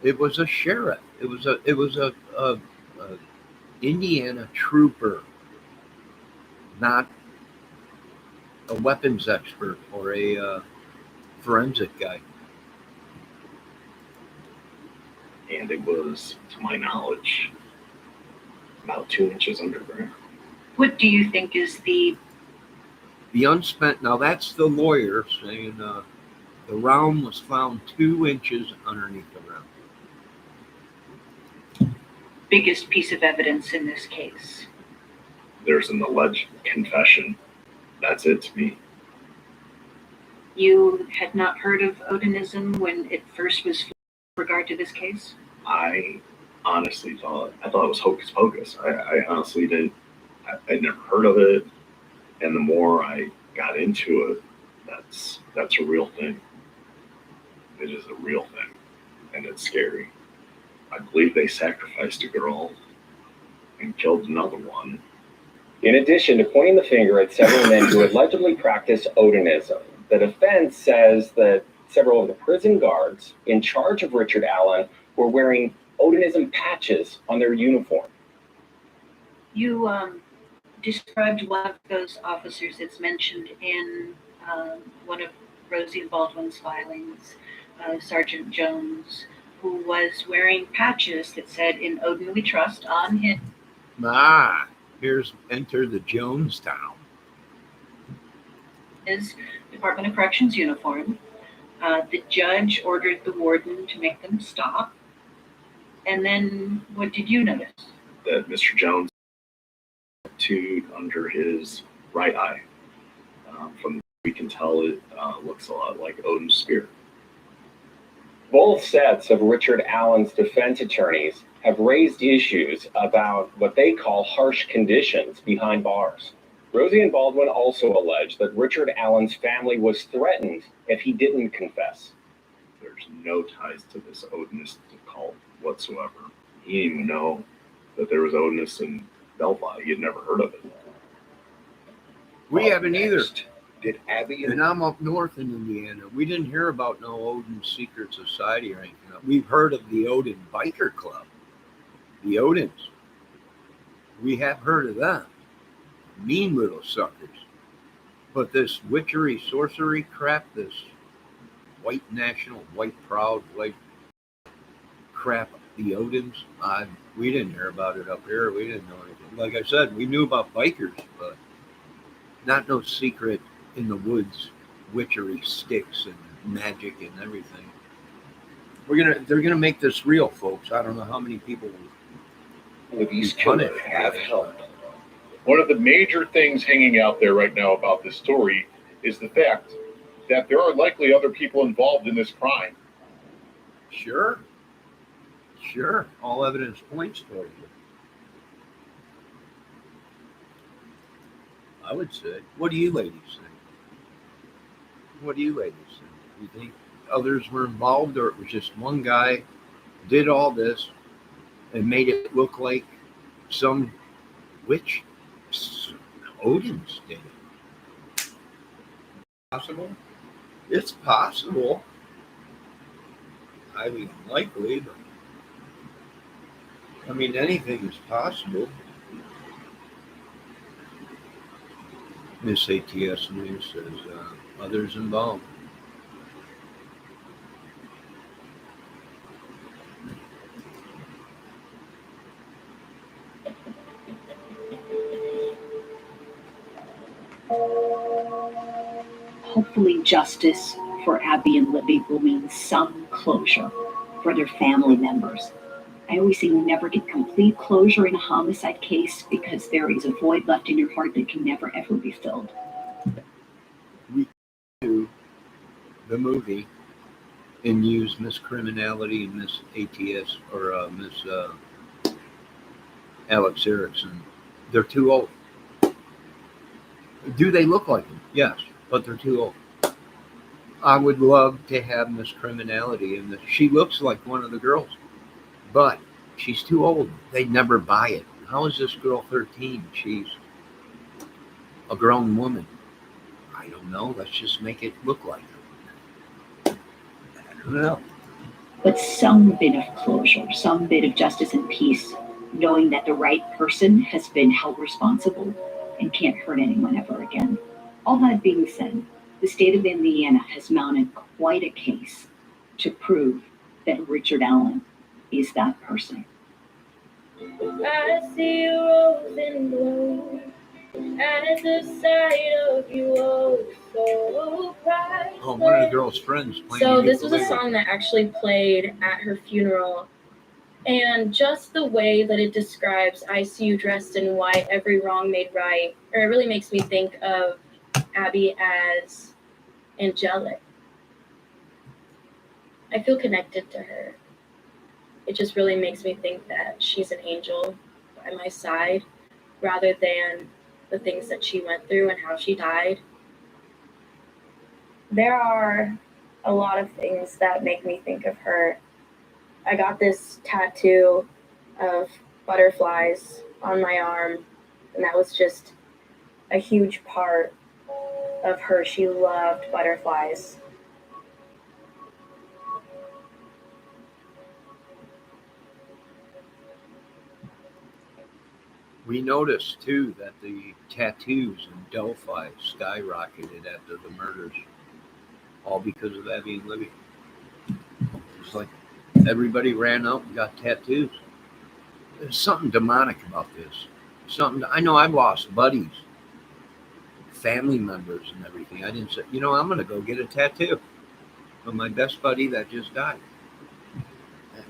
It was a sheriff. It was a Indiana trooper, not a weapons expert or a forensic guy. And it was, to my knowledge, about 2 inches underground. What do you think is the unspent? Now that's the lawyer saying the round was found 2 inches underneath the round. biggest piece of evidence in this case? There's an alleged confession. That's it to me. You had not heard of Odinism when it first was with regard to this case? I honestly thought it was hocus pocus. I honestly didn't. I'd never heard of it, and the more I got into it, that's a real thing. It is a real thing, and it's scary. I believe they sacrificed a girl and killed another one. In addition to pointing the finger at several men who allegedly practiced Odinism, the defense says that several of the prison guards in charge of Richard Allen were wearing Odinism patches on their uniform. You described one of those officers that's mentioned in one of Rosie and Baldwin's filings, Sergeant Jones, who was wearing patches that said, "In Odin we trust," on his. Here's enter the Jonestown. His Department of Corrections uniform. The judge ordered the warden to make them stop. And then what did you notice? That Mr. Jones tattooed under his right eye. From we can tell it looks a lot like Odin's spear. Both sets of Richard Allen's defense attorneys have raised issues about what they call harsh conditions behind bars. Rosie and Baldwin also allege that Richard Allen's family was threatened if he didn't confess. There's no ties to this Odinist cult whatsoever. He didn't even know that there was Odinist in Delphi. He had never heard of it. We haven't either. Did Abby And I'm up north in Indiana. We didn't hear about no Odin Secret Society or anything. We've heard of the Odin Biker Club, the Odins. We have heard of them. Mean little suckers. But this witchery, sorcery crap, this white national, white proud, white crap, the Odins, we didn't hear about it up here. We didn't know anything. Like I said, we knew about bikers, but not no secret in the woods, witchery sticks and magic and everything. They're gonna make this real, folks. I don't know how many people Libby's killer have help. One of the major things hanging out there right now about this story is the fact that there are likely other people involved in this crime. Sure. All evidence points toward it. I would say. What do you ladies think? You think others were involved, or it was just one guy did all this and made it look like some witch? Odin's did it. Possible? It's possible. Highly unlikely, but I mean, anything is possible. Miss ATS News says others involved. Hopefully justice for Abby and Libby will mean some closure for their family members. I always say you never get complete closure in a homicide case because there is a void left in your heart that can never ever be filled. We do the movie and use Miss Criminality and Miss ATS or Miss Alex Erickson. They're too old. Do they look like them? Yes, but they're too old. I would love to have Miss Criminality in this. She looks like one of the girls, but she's too old. They'd never buy it. How is this girl 13? She's a grown woman. I don't know. Let's just make it look like her. I don't know. But some bit of closure, some bit of justice and peace, knowing that the right person has been held responsible and can't hurt anyone ever again. All that being said, the state of Indiana has mounted quite a case to prove that Richard Allen is that person. I see a rose in bloom at the sight of you, oh, so bright. Oh, one of the girl's friends playing. So this was a song that actually played at her funeral. And just the way that it describes, I see you dressed in white, every wrong made right, or it really makes me think of Abby as angelic. I feel connected to her. It just really makes me think that she's an angel by my side rather than the things that she went through and how she died. There are a lot of things that make me think of her. I got this tattoo of butterflies on my arm, and that was just a huge part of her. She loved butterflies. We noticed too that the tattoos in Delphi skyrocketed after the murders, all because of Abby and Libby. It's like everybody ran out and got tattoos. There's something demonic about this. I know I've lost buddies, family members, and everything. I didn't say, I'm going to go get a tattoo. of my best buddy that just died.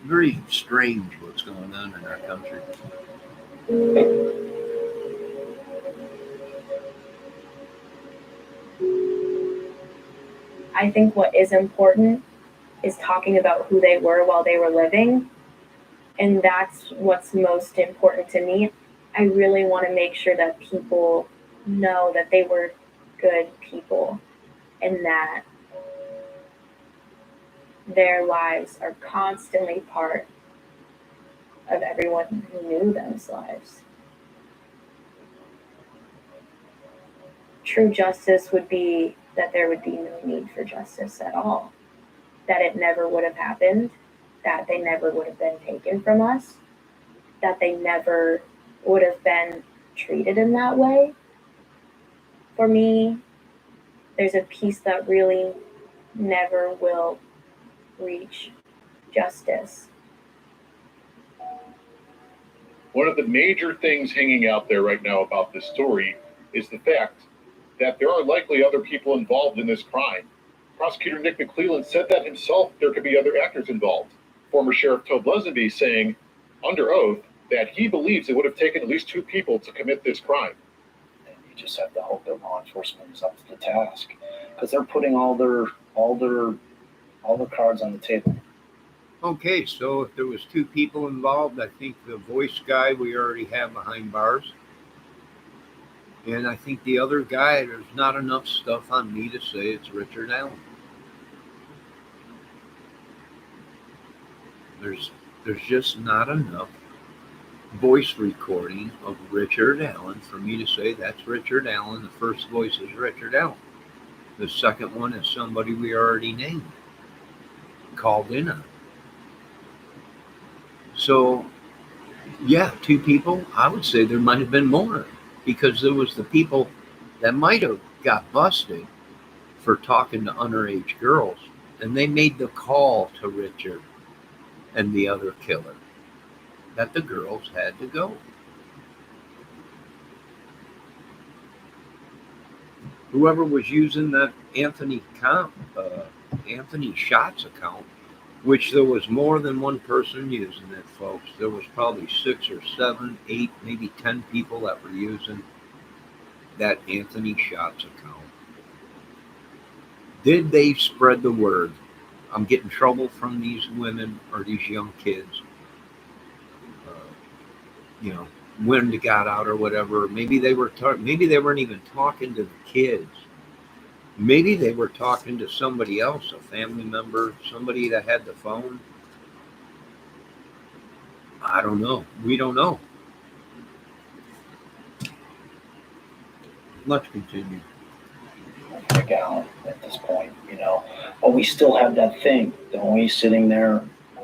Very strange what's going on in our country. I think what is important is talking about who they were while they were living. And that's what's most important to me. I really want to make sure that people know that they were good people and that their lives are constantly part of everyone who knew them's lives. True justice would be that there would be no need for justice at all, that it never would have happened, that they never would have been taken from us, that they never would have been treated in that way. For me, there's a piece that really never will reach justice. One of the major things hanging out there right now about this story is the fact that there are likely other people involved in this crime. Prosecutor Nick McClelland said that himself there could be other actors involved. Former Sheriff Tobe Lesenby saying under oath that he believes it would have taken at least 2 people to commit this crime. And you just have to hope that law enforcement is up to the task, because they're putting all their cards on the table. Okay, so if there was 2 people involved, I think the voice guy we already have behind bars. And I think the other guy, there's not enough stuff on me to say it's Richard Allen. There's just not enough voice recording of Richard Allen for me to say that's Richard Allen. The first voice is Richard Allen. The second one is somebody we already named, called in on. So, yeah, 2 people. I would say there might have been more, because there was the people that might have got busted for talking to underage girls, and they made the call to Richard and the other killer that the girls had to go. Whoever was using that Anthony Shots account, which there was more than one person using it, folks. There was probably 6 or 7, 8, maybe 10 people that were using that Anthony Shots account. Did they spread the word? I'm getting trouble from these women or these young kids. When they got out or whatever. Maybe they were maybe they weren't even talking to the kids. Maybe they were talking to somebody else, a family member, somebody that had the phone. I don't know. We don't know. Let's continue. Rick Allen at this point, but we still have that thing, don't we, sitting there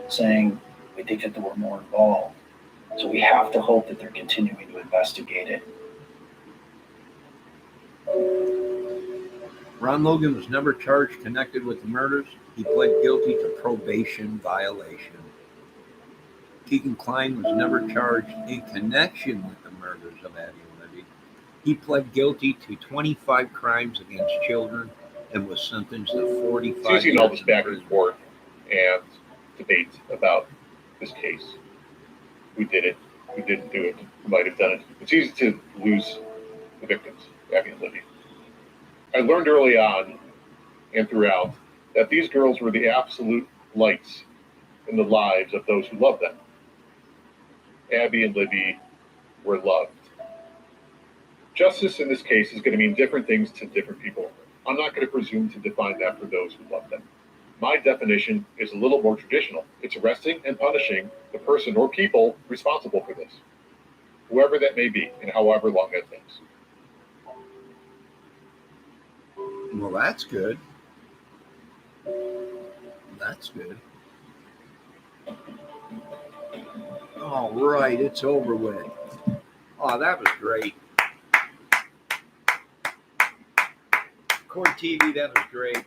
saying we think that there were more involved. So we have to hope that they're continuing to investigate it. Ron Logan was never charged connected with the murders. He pled guilty to probation violation. Keegan Kline was never charged in connection with the murders of Abby and Libby. He pled guilty to 25 crimes against children and was sentenced to 45 years. Seeing all this back and forth and debate about this case. Who did it? Who didn't do it? Who might have done it? It's easy to lose the victims, Abby and Libby. I learned early on and throughout that these girls were the absolute lights in the lives of those who loved them. Abby and Libby were loved. Justice in this case is going to mean different things to different people. I'm not going to presume to define that for those who love them. My definition is a little more traditional. It's arresting and punishing the person or people responsible for this, whoever that may be, and however long that takes. Well, that's good. That's good. All right, it's over with. Oh, that was great. Court TV, that was great.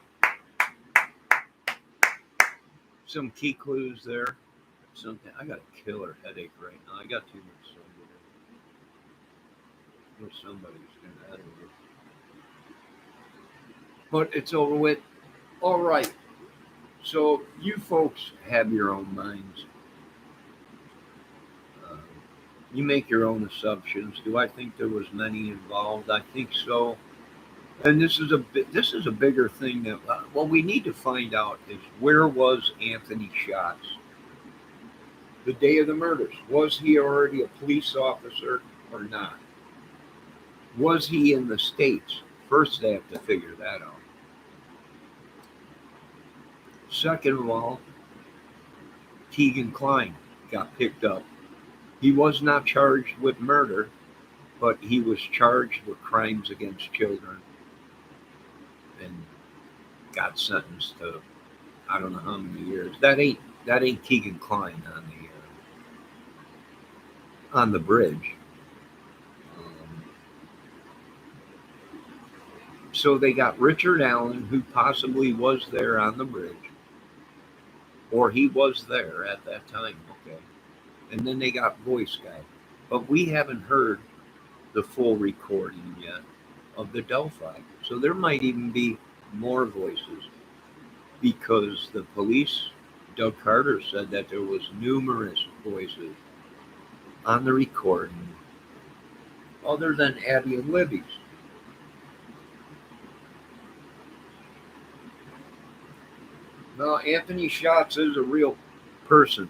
Some key clues there. Something. I got a killer headache right now. I got too much sun today. Or somebody's doing that over. But it's over with. All right. So you folks have your own minds. Uh, you make your own assumptions. Do I think there was many involved? I think so. And this is a bigger thing that what we need to find out is where was Anthony Schatz the day of the murders? Was he already a police officer or not? Was he in the States? First, they have to figure that out. Second of all, Keegan Klein got picked up. He was not charged with murder, but he was charged with crimes against children and got sentenced to I don't know how many years. That ain't Keegan Klein on the bridge. Um, so they got Richard Allen, who possibly was there on the bridge, or he was there at that time. Okay, and then they got Voice Guy, but we haven't heard the full recording yet of the Delphi. So there might even be more voices because the police, Doug Carter, said that there was numerous voices on the recording other than Abby and Libby's. Now, Anthony Schatz is a real person.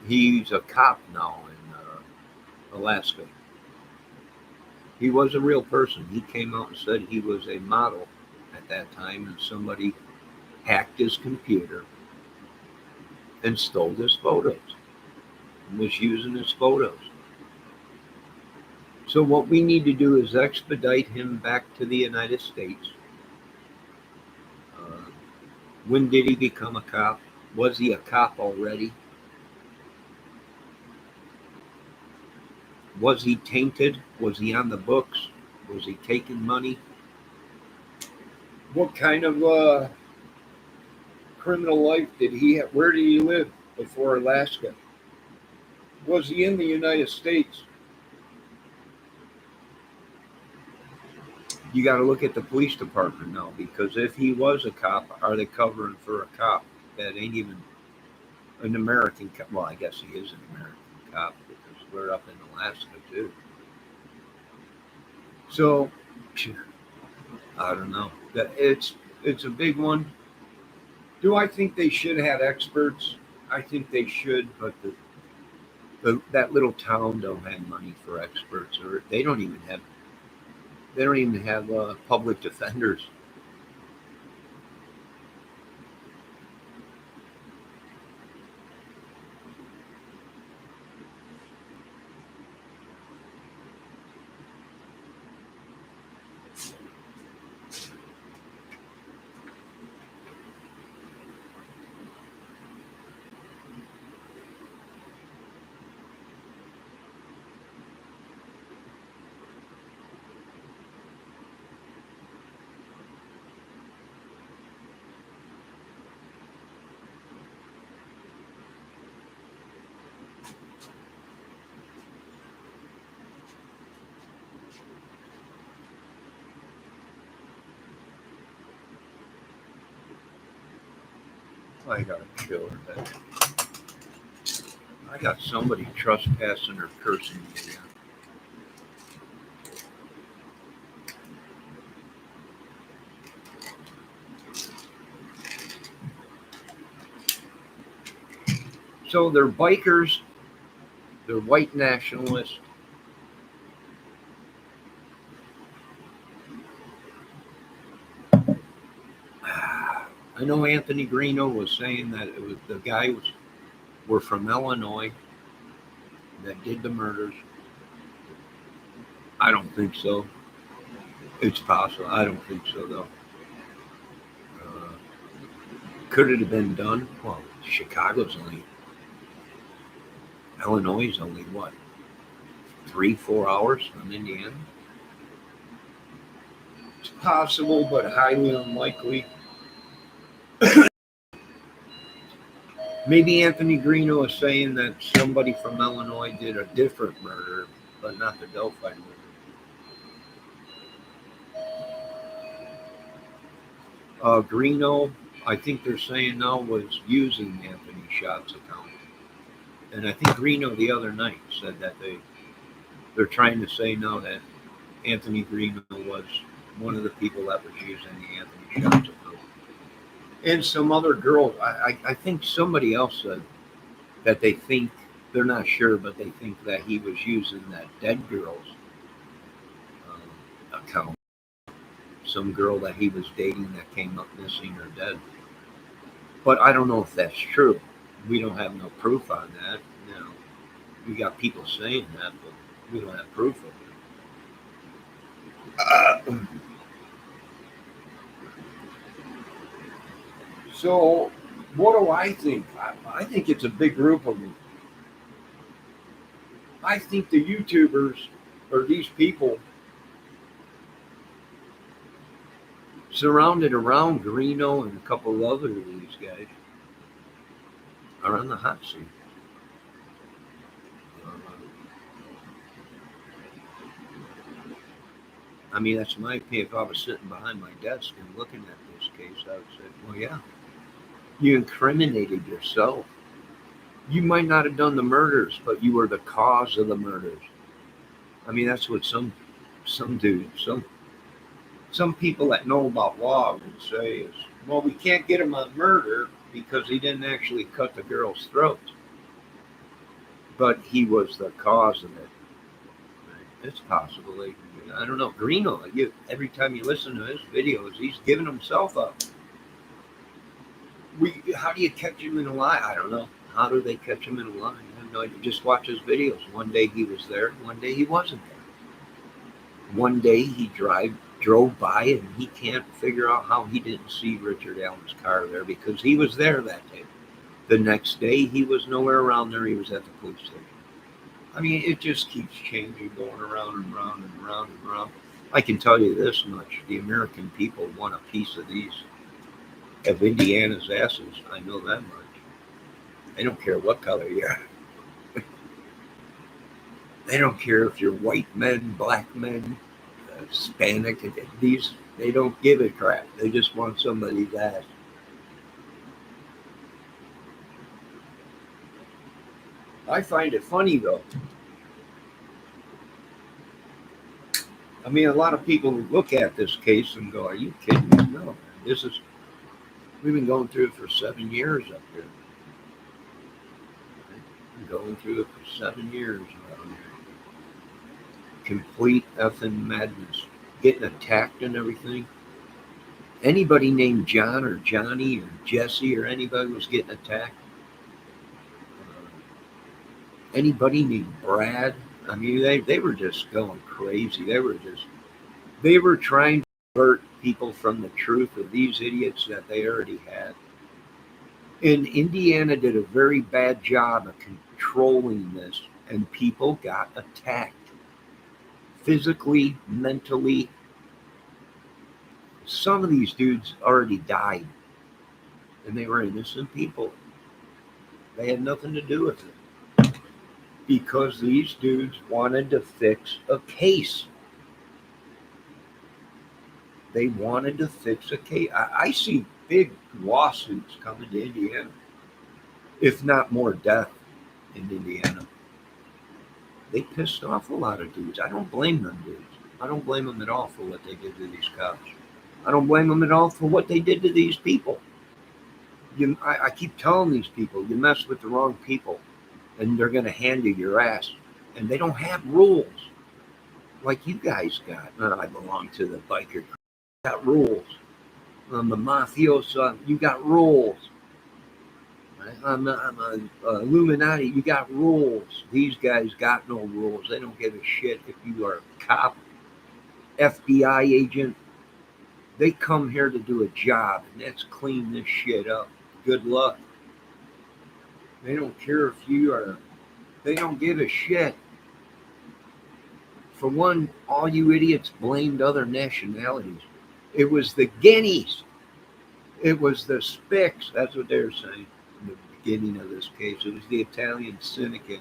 He's a cop now in Alaska. He was a real person. He came out and said he was a model at that time, and somebody hacked his computer and stole his photos and was using his photos. So what we need to do is expedite him back to the United States. When did he become a cop? Was he a cop already? Was he tainted? Was he on the books? Was he taking money? What kind of criminal life did he have? Where did he live before Alaska? Was he in the United States? You got to look at the police department now, because if he was a cop, are they covering for a cop that ain't even an American cop? Well, I guess he is an American cop because we're up in Alaska too. So, I don't know. It's a big one. Do I think they should have experts? I think they should, but that little town don't have money for experts, or they don't even have public defenders. I got a killer that. I got somebody trespassing or cursing me again. So they're bikers, they're white nationalists. I know Anthony Greeno was saying that it was the guy were from Illinois that did the murders. I don't think so. It's possible. I don't think so though. Could it have been done? Well, Illinois is only what, 3-4 hours from Indiana? It's possible, but highly unlikely. Maybe Anthony Greeno is saying that somebody from Illinois did a different murder, but not the Delphi murder. Greeno, I think they're saying now was using Anthony Schott's account. And I think Reno the other night said that they're trying to say now that Anthony Reno was one of the people that was using the Anthony Schott's account. And some other girl, I think somebody else said that they think, they're not sure, but they think that he was using that dead girl's account. Some girl that he was dating that came up missing or dead. But I don't know if that's true. We don't have no proof on that. You know, we got people saying that, but we don't have proof of it. So, what do I think? I think it's a big group of them. I think the YouTubers or these people surrounded around Reno and a couple of other of these guys are on the hot seat. I mean, that's my opinion. If I was sitting behind my desk and looking at this case, I would say, well, yeah, you incriminated yourself. You might not have done the murders, but you were the cause of the murders. I mean, that's what some dudes, some people that know about law would say is, well, we can't get him on murder because he didn't actually cut the girl's throat, but he was the cause of it. It's possible. I don't know. Greeno, every time you listen to his videos, he's giving himself up. How do you catch him in a lie? I don't know. How do they catch him in a lie? I have no idea. Just watch his videos. One day he was there, one day he wasn't there. One day he drove by and he can't figure out how he didn't see Richard Allen's car there because he was there that day. The next day he was nowhere around there. He was at the police station. I mean, it just keeps changing, going around and around and around and around. I can tell you this much. The American people want a piece of Indiana's asses. I know that much. They don't care what color you are. They don't care if you're white men, black men, Hispanic. They don't give a crap. They just want somebody's ass. I find it funny, though. I mean, a lot of people look at this case and go, are you kidding me? No. We've been going through it for 7 years up here. We've been going through it for 7 years around here. Complete effing madness. Getting attacked and everything. Anybody named John or Johnny or Jesse or anybody was getting attacked. Anybody named Brad. I mean, they were just going crazy. They were trying to divert people from the truth of these idiots that they already had. And Indiana did a very bad job of controlling this, and people got attacked. Physically, mentally. Some of these dudes already died, and they were innocent people. They had nothing to do with it. Because these dudes wanted to fix a case. They wanted to fix a case. I see big lawsuits coming to Indiana, if not more death in Indiana. They pissed off a lot of dudes. I don't blame them dudes. I don't blame them at all for what they did to these cops. I don't blame them at all for what they did to these people. I keep telling these people, you mess with the wrong people, and they're going to hand you your ass. And they don't have rules like you guys got. I belong to the biker crew. Got rules. I'm the mafioso. You got rules. I'm a Illuminati. You got rules. These guys got no rules. They don't give a shit if you are a cop, FBI agent. They come here to do a job, and that's clean this shit up. Good luck. They don't care if you are. They don't give a shit. For one, all you idiots blamed other nationalities. It was the Guineas. It was the Spics. That's what they're saying in the beginning of this case. It was the Italian syndicate.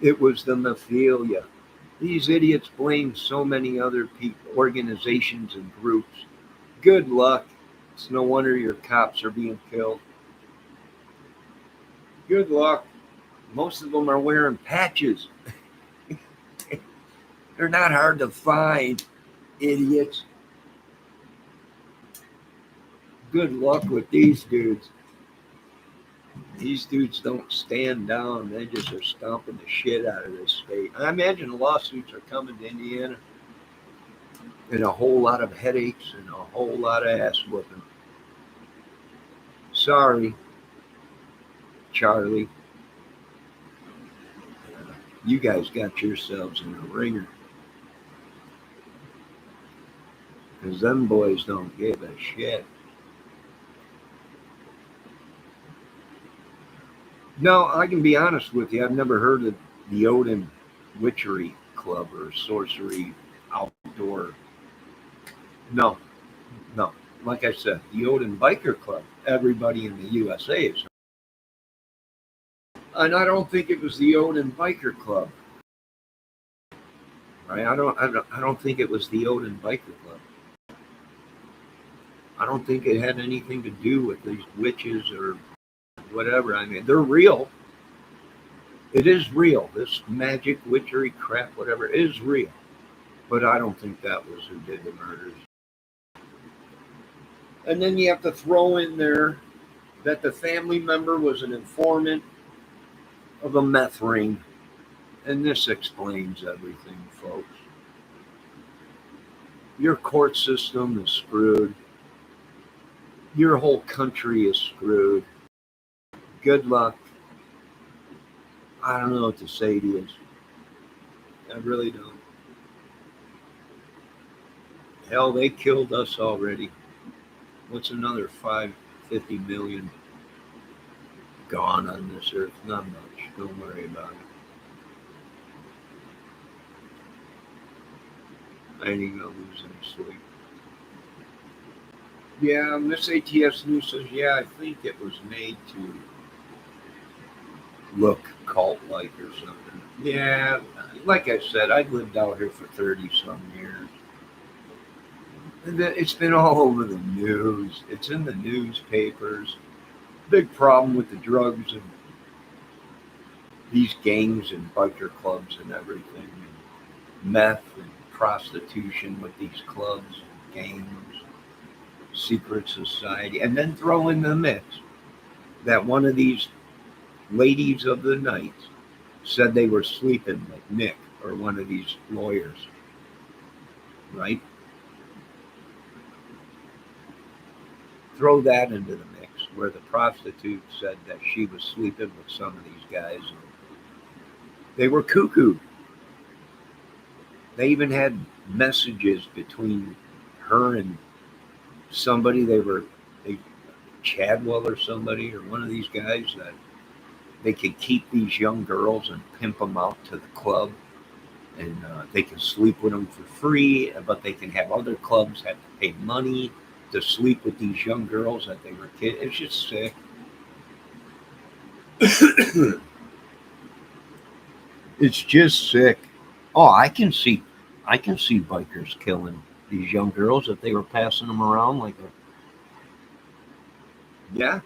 It was the mafia. These idiots blamed so many other people, organizations and groups. Good luck. It's no wonder your cops are being killed. Good luck. Most of them are wearing patches. They're not hard to find, idiots. Good luck with these dudes. These dudes don't stand down. They just are stomping the shit out of this state. I imagine lawsuits are coming to Indiana and a whole lot of headaches and a whole lot of ass whooping. Sorry, Charlie. You guys got yourselves in a ringer. Because them boys don't give a shit. No, I can be honest with you. I've never heard of the Odin Witchery Club or Sorcery Outdoor. No. Like I said, the Odin Biker Club. Everybody in the USA is. And I don't think it was the Odin Biker Club. Right? I don't think it was the Odin Biker Club. I don't think it had anything to do with these witches or whatever. I mean, they're real. It is real. This magic, witchery crap, whatever, is real. But I don't think that was who did the murders. And then you have to throw in there that the family member was an informant of a meth ring. And this explains everything, folks. Your court system is screwed. Your whole country is screwed. Good luck. I don't know what to say to you. I really don't. Hell, they killed us already. What's another 50 million gone on this earth? Not much. Don't worry about it. I ain't even gonna lose any sleep. Yeah, Miss ATS News says, yeah, I think it was made to look cult-like or something. Yeah, like I said, I've lived out here for 30-some years. And it's been all over the news. It's in the newspapers. Big problem with the drugs and these gangs and biker clubs and everything. And meth and prostitution with these clubs and gangs, secret society. And then throw in the mix that one of these ladies of the night said they were sleeping with Nick or one of these lawyers, right? Throw that into the mix where the prostitute said that she was sleeping with some of these guys. They were cuckoo. They even had messages between her and somebody. Chadwell or somebody or one of these guys that they could keep these young girls and pimp them out to the club, and they can sleep with them for free, but they can have other clubs have to pay money to sleep with these young girls that they were kids. It's just sick. It's just sick. Oh, I can see bikers killing these young girls if they were passing them around like a. Yeah.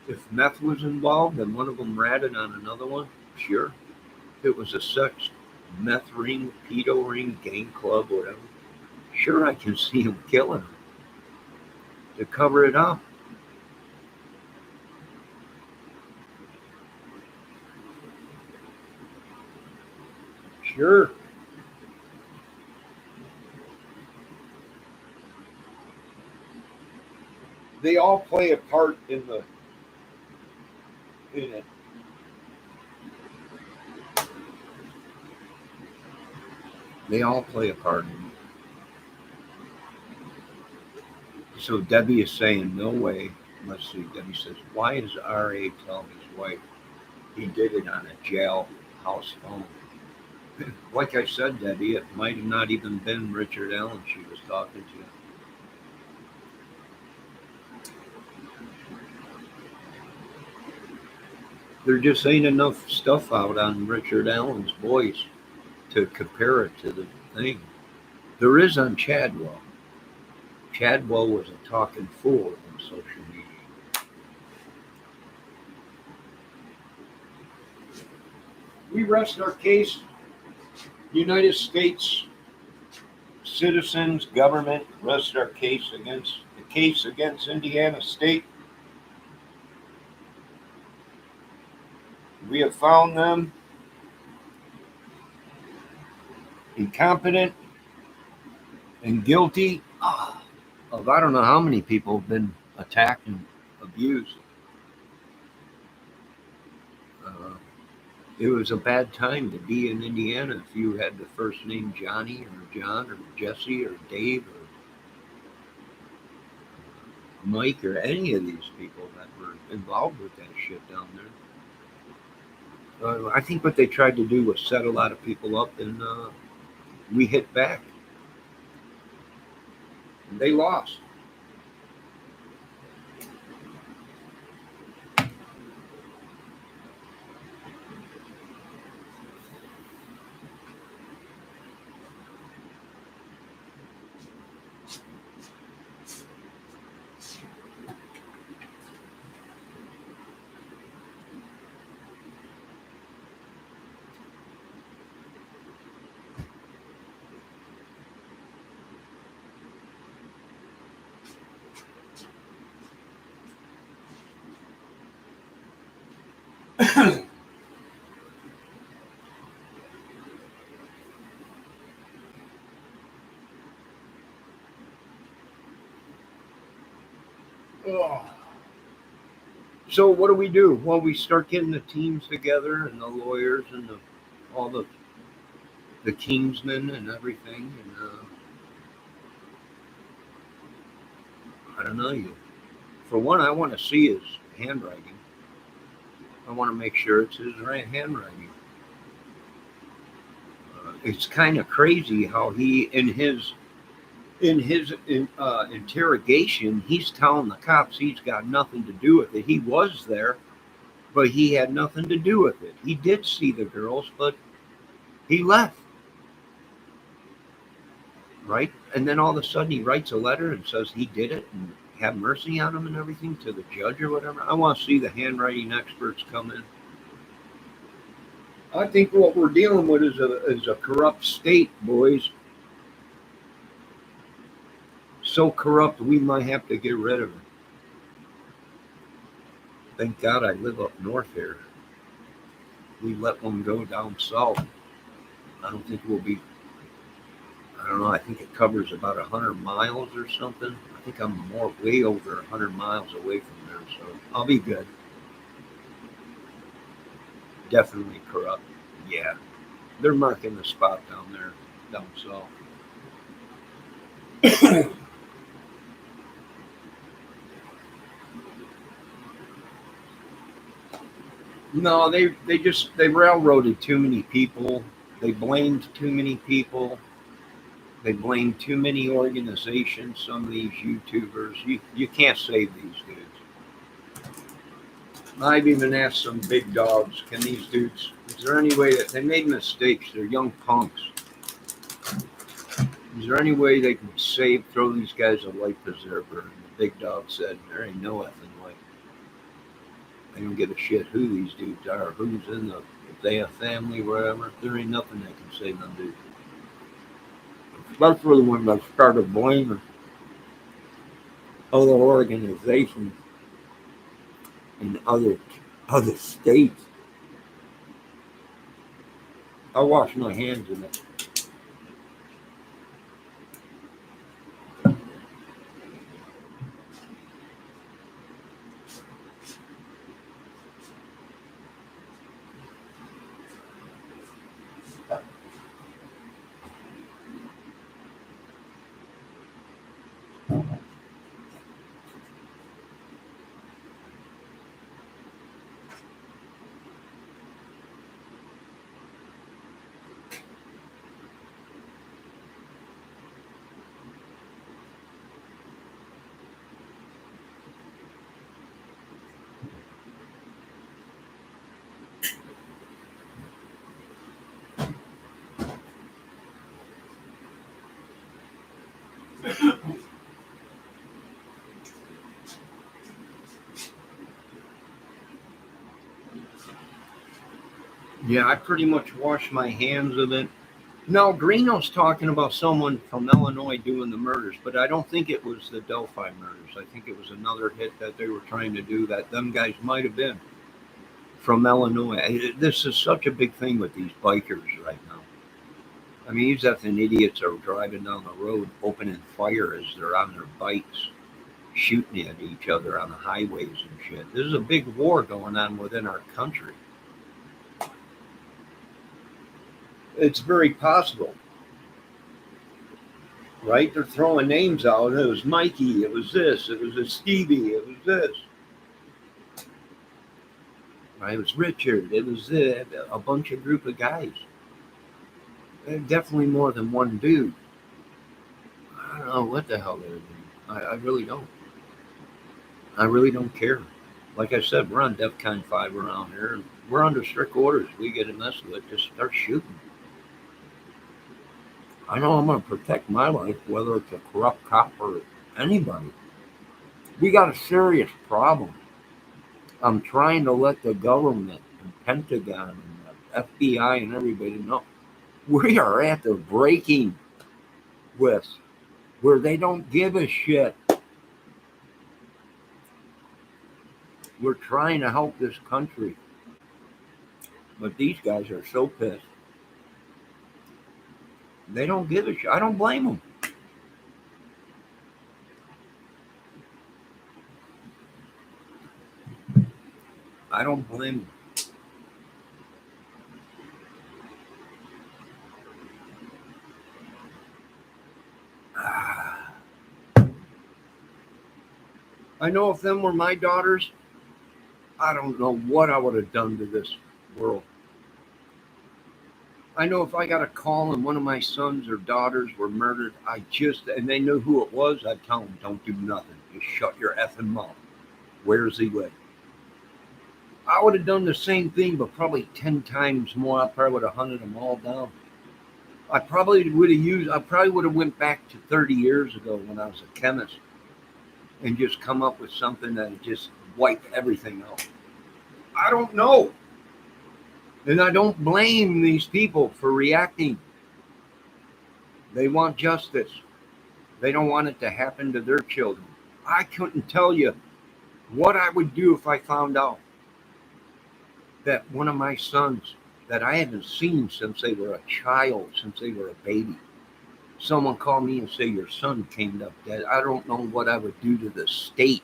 If meth was involved and one of them ratted on another one, sure. If it was a sex, meth ring, pedo ring, gang club, whatever, sure, I can see him killing them to cover it up. Sure. They all play a part in it. They all play a part in it. So Debbie is saying, no way. Let's see. Debbie says, why does R.A. tell his wife he did it on a jailhouse phone? Like I said, Debbie, it might have not even been Richard Allen she was talking to. There just ain't enough stuff out on Richard Allen's voice to compare it to the thing. There is on Chadwell. Chadwell was a talking fool on social media. We rest our case. United States citizens, government, rest our case against Indiana State. We have found them incompetent and guilty of I don't know how many people have been attacked and abused. It was a bad time to be in Indiana if you had the first name Johnny or John or Jesse or Dave or Mike or any of these people that were involved with that shit down there. I think what they tried to do was set a lot of people up, and we hit back. And they lost. So what do? Well, we start getting the teams together and the lawyers and all the kingsmen and everything. And I don't know. For one, I want to see his handwriting. I want to make sure it's his handwriting. It's kind of crazy how he, in his interrogation, he's telling the cops he's got nothing to do with it. He was there, but he had nothing to do with it. He did see the girls, but he left. Right? And then all of a sudden he writes a letter and says he did it and have mercy on him and everything to the judge or whatever. I want to see the handwriting experts come in. I think what we're dealing with is a corrupt state, boys. So corrupt we might have to get rid of it. Thank God I live up north here. We let one go down south. I don't think we'll be, I don't know, I think it covers about 100 miles or something. I think I'm way over 100 miles away from there, so I'll be good. Definitely corrupt. Yeah. They're marking the spot down there, down south. No, they railroaded too many people. They blamed too many people. They blamed too many organizations. Some of these YouTubers, you can't save these dudes. I've even asked some big dogs, can these dudes, is there any way that they made mistakes? They're young punks. Is there any way they can throw these guys a life preserver? And the big dog said, there ain't no effing way. They don't give a shit who these dudes are, who's in if they have family, whatever. There ain't nothing that can save them dudes. Especially when they started blaming other organizations in other states. I wash my hands in it. Yeah, I pretty much washed my hands of it. Now, Greeno's talking about someone from Illinois doing the murders, but I don't think it was the Delphi murders. I think it was another hit that they were trying to do that them guys might have been from Illinois. This is such a big thing with these bikers right now. I mean, these effing idiots are driving down the road, opening fire as they're on their bikes, shooting at each other on the highways and shit. This is a big war going on within our country. It's very possible, right? They're throwing names out. It was Mikey. It was this. It was a Stevie. It was this. Right? It was Richard. It was a bunch of group of guys. Definitely more than one dude. I don't know what the hell they're doing. I really don't. I really don't care. Like I said, we're on DEFCON 5 around here. We're under strict orders. We get a mess with it, just start shooting. I know I'm going to protect my life, whether it's a corrupt cop or anybody. We got a serious problem. I'm trying to let the government and Pentagon and the FBI and everybody know we are at the breaking with where they don't give a shit. We're trying to help this country. But these guys are so pissed. They don't give a shit. I don't blame them. I don't blame them. I know if them were my daughters, I don't know what I would have done to this world. I know if I got a call and one of my sons or daughters were murdered, and they knew who it was, I'd tell them, don't do nothing. Just shut your effing mouth. Where's he with? I would have done the same thing, but probably 10 times more. I probably would have hunted them all down. I probably would have went back to 30 years ago when I was a chemist and just come up with something that just wiped everything out. I don't know. And I don't blame these people for reacting. They want justice. They don't want it to happen to their children. I couldn't tell you what I would do if I found out that one of my sons that I haven't seen since they were a child, since they were a baby, someone called me and say your son came up dead. I don't know what I would do to the state.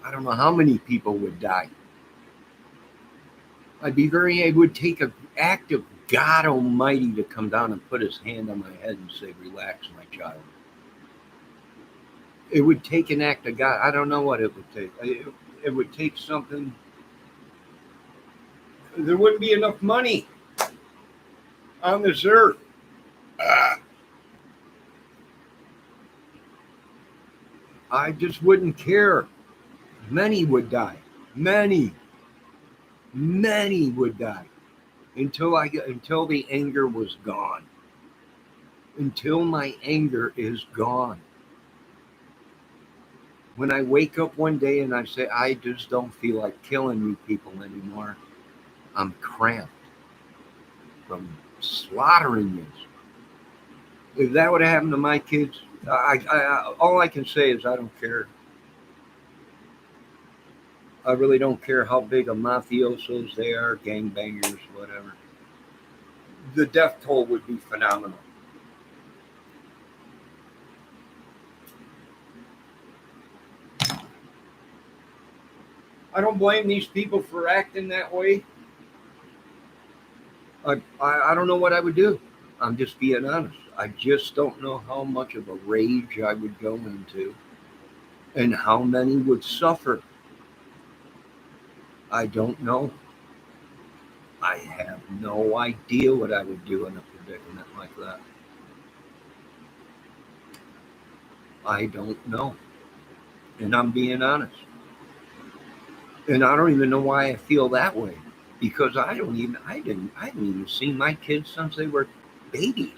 I don't know how many people would die. It would take an act of God Almighty to come down and put his hand on my head and say, relax, my child. It would take an act of God. I don't know what it would take. It would take something. There wouldn't be enough money on this earth. I just wouldn't care. Many would die. Many would die until the anger was gone. Until my anger is gone. When I wake up one day and I say, I just don't feel like killing you people anymore, I'm cramped from slaughtering you. If that would have happened to my kids, all I can say is I don't care. I really don't care how big of mafiosos they are, gangbangers, whatever. The death toll would be phenomenal. I don't blame these people for acting that way. I don't know what I would do. I'm just being honest. I just don't know how much of a rage I would go into and how many would suffer. I don't know. I have no idea what I would do in a predicament like that. I don't know. And I'm being honest. And I don't even know why I feel that way. Because I haven't even seen my kids since they were babies.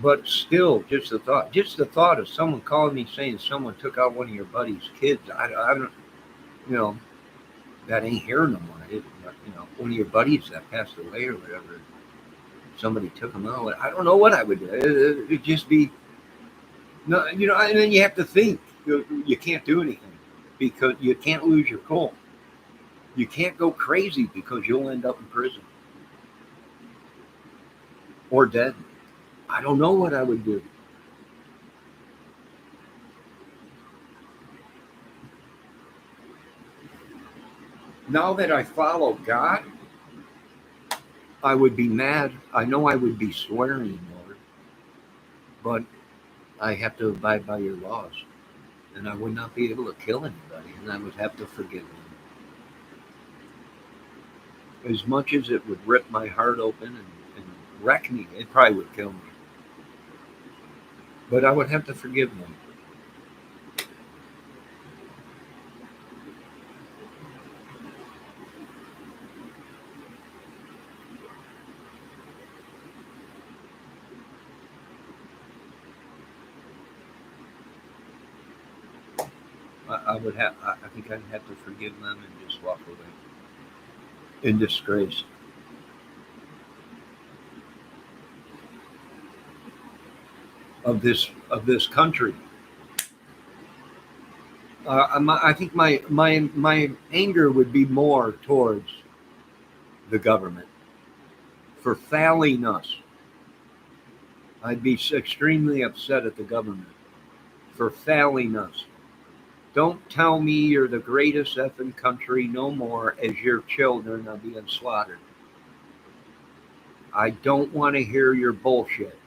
But still, just the thought of someone calling me saying someone took out one of your buddy's kids, I don't, that ain't here no more. One of your buddies that passed away or whatever, somebody took him out. I don't know what I would do. It'd just be no, and then you have to think. You can't do anything because you can't lose your cool. You can't go crazy because you'll end up in prison or dead. I don't know what I would do. Now that I follow God, I would be mad. I know I would be swearing more, but I have to abide by your laws. And I would not be able to kill anybody, and I would have to forgive them. As much as it would rip my heart open and wreck me, it probably would kill me. But I would have to forgive them. I would have. I think I'd have to forgive them and just walk away in disgrace. Of this country. I think my anger would be more towards the government for failing us. I'd be extremely upset at the government for failing us. Don't tell me you're the greatest effing country no more as your children are being slaughtered. I don't want to hear your bullshit.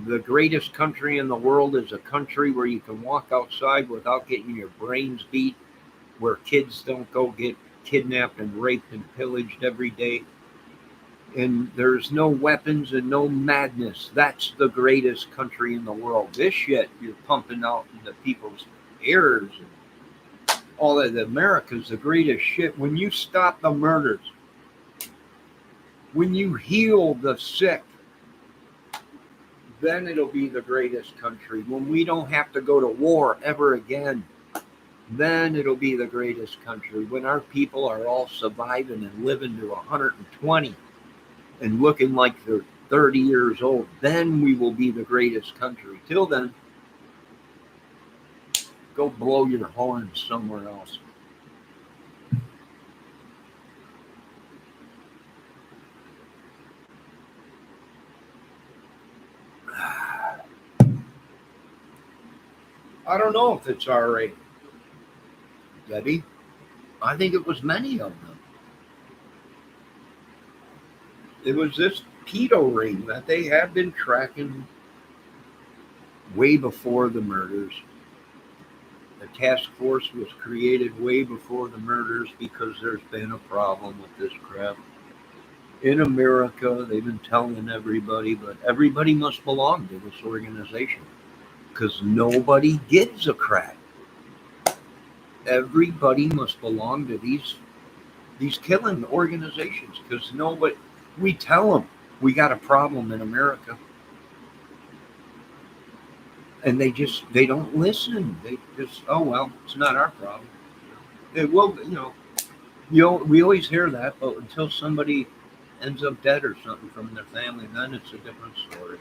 The greatest country in the world is a country where you can walk outside without getting your brains beat, where kids don't go get kidnapped and raped and pillaged every day. And there's no weapons and no madness. That's the greatest country in the world. This shit you're pumping out into people's ears and all that. America's the greatest shit. When you stop the murders, when you heal the sick, then it'll be the greatest country. When we don't have to go to war ever again, then it'll be the greatest country. When our people are all surviving and living to 120 and looking like they're 30 years old, then we will be the greatest country. Till then, go blow your horn somewhere else. I don't know if it's RA, Debbie. I think it was many of them. It was this pedo ring that they have been tracking way before the murders. The task force was created way before the murders because there's been a problem with this crap. In America, they've been telling everybody, but everybody must belong to this organization because nobody gives a crap. Everybody must belong to these killing organizations because nobody. We tell them we got a problem in America, and they don't listen. They just, oh well, it's not our problem. It will, we always hear that, but until somebody ends up dead or something from their family, then it's a different story.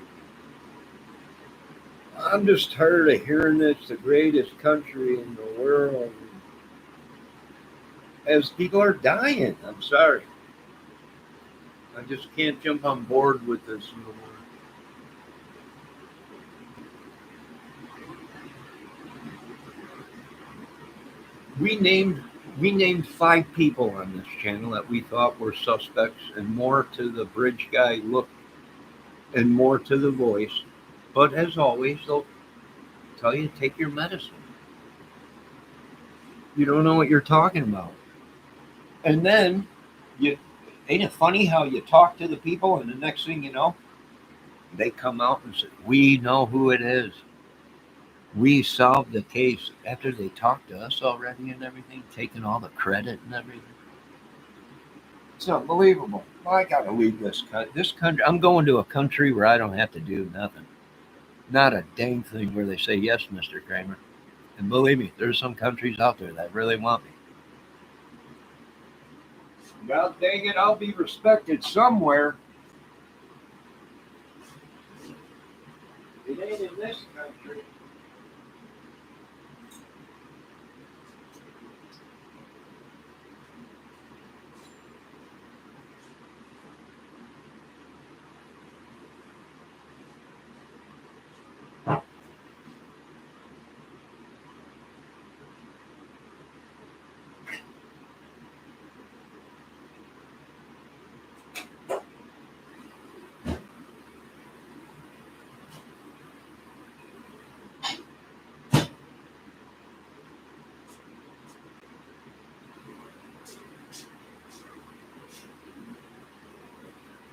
I'm just tired of hearing it's the greatest country in the world as people are dying. I'm sorry. I just can't jump on board with this no more. We named 5 people on this channel that we thought were suspects, and more to the bridge guy look and more to the voice. But as always, they'll tell you to take your medicine. You don't know what you're talking about. And then ain't it funny how you talk to the people and the next thing you know, they come out and say, we know who it is. We solved the case after they talked to us already and everything, taking all the credit and everything. It's unbelievable. I got to leave this country. I'm going to a country where I don't have to do nothing. Not a dang thing where they say, yes, Mr. Kramer. And believe me, there's some countries out there that really want me. God dang it, I'll be respected somewhere. It ain't in this country.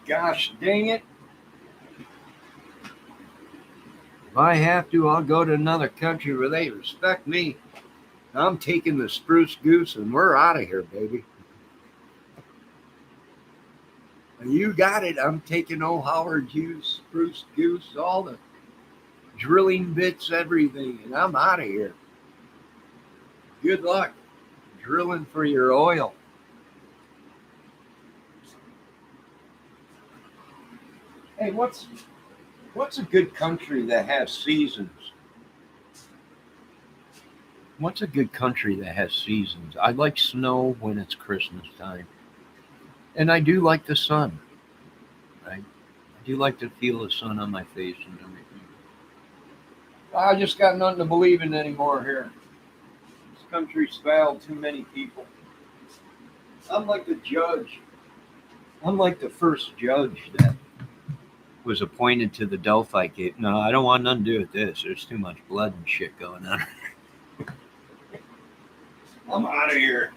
Gosh dang it. If I have to, I'll go to another country where they respect me. I'm taking the spruce goose and we're out of here, baby. You got it. I'm taking old Howard Hughes, spruce goose, all the drilling bits, everything, and I'm out of here. Good luck drilling for your oil. Hey, what's a good country that has seasons? What's a good country that has seasons? I like snow when it's Christmas time. And I do like the sun. Right? I do like to feel the sun on my face and everything. I just got nothing to believe in anymore here. This country's failed too many people. I'm like the judge. I'm like the first judge that was appointed to the Delphi case. No, I don't want nothing to do with this. There's too much blood and shit going on. I'm out of here.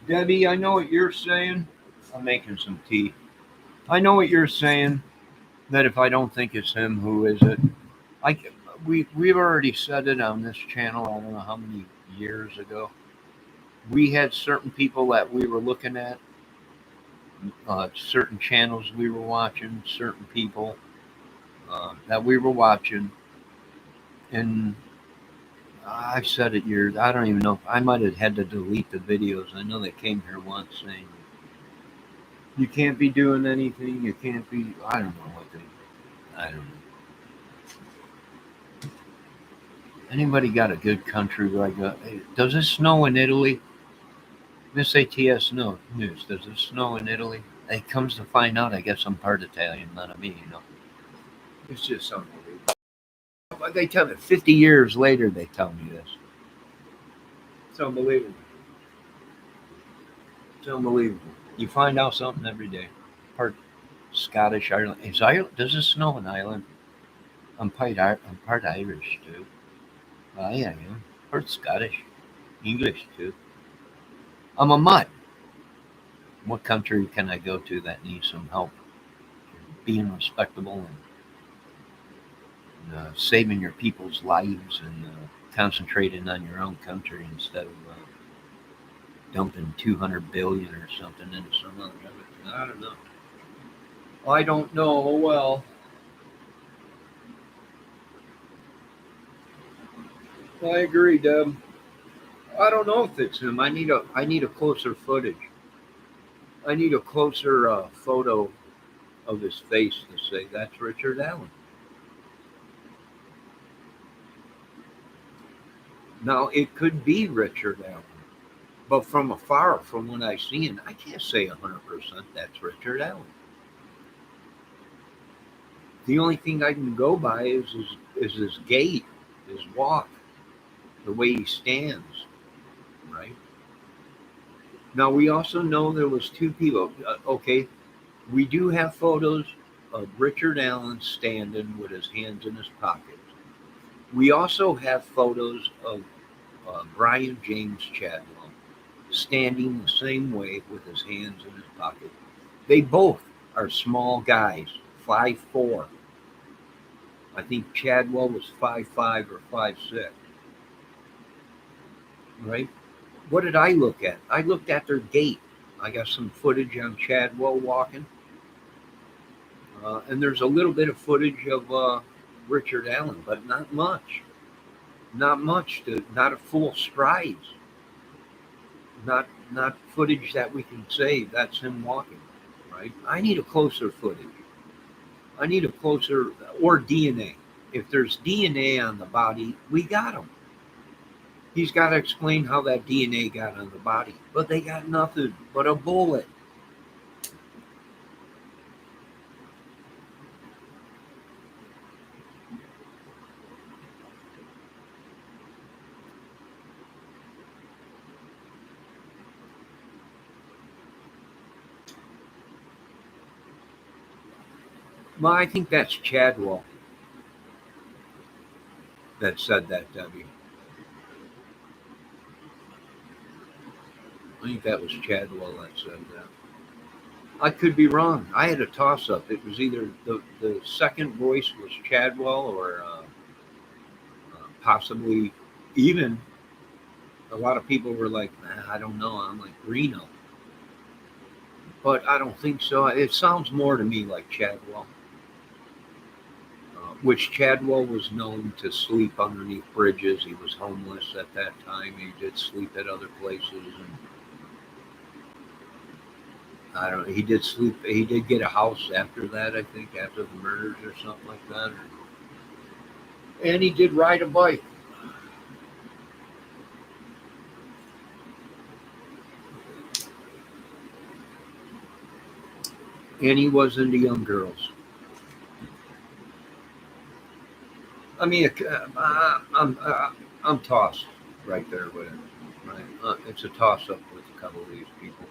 Debbie, I know what you're saying. I'm making some tea. I know what you're saying, that if I don't think it's him, who is it? We've already said it on this channel, I don't know how many years ago. We had certain people that we were looking at, certain channels we were watching, certain people that we were watching. And I've said it years. I don't even know. I might have had to delete the videos. I know they came here once saying, you can't be doing anything. You can't be. I don't know what they. I don't know. Anybody got a good country where I go? Hey, does it snow in Italy? Miss ATS News. Does it snow in Italy? It comes to find out, I guess I'm part Italian, not a me, you know. It's just unbelievable. But they tell me 50 years later, they tell me this. It's unbelievable. It's unbelievable. You find out something every day. Part Scottish, Ireland. Is Ireland? Does it snow in Ireland? I'm part Irish too. Yeah, I am. Part Scottish, English too. I'm a mutt. What country can I go to that needs some help being respectable and saving your people's lives and concentrating on your own country instead of dumping 200 billion or something into some other? I don't know. I don't know. Well, I agree, Deb. I don't know if it's him. I need a closer footage. I need a closer photo of his face to say that's Richard Allen. Now it could be Richard Allen, but from afar, from what I see, and I can't say 100% that's Richard Allen. The only thing I can go by is his gait, his walk, the way he stands, right? Now we also know there was two people. Okay, we do have photos of Richard Allen standing with his hands in his pockets. We also have photos of Brian James Chadwell standing the same way with his hands in his pocket. They both are small guys, 5'4". I think Chadwell was 5'5" or 5'6". Right? What did I look at? I looked at their gait. I got some footage on Chadwell walking. And there's a little bit of footage of Richard Allen, but not much. Not much. Not a full strides. Not footage that we can say that's him walking. Right? I need a closer footage. I need a closer, or DNA. If there's DNA on the body, we got him. He's got to explain how that DNA got on the body. But they got nothing but a bullet. Well, I think that's Chadwell that said that, Debbie. I think that was Chadwell that said that. I could be wrong. I had a toss-up. It was either the second voice was Chadwell or possibly even a lot of people were like, I don't know. I'm like, Reno. But I don't think so. It sounds more to me like Chadwell. Which Chadwell was known to sleep underneath bridges. He was homeless at that time. He did sleep at other places. And I don't know. He did sleep. He did get a house after that, I think, after the murders or something like that. And he did ride a bike. And he was into young girls. I mean, I'm tossed right there with it. Right? It's a toss-up with a couple of these people.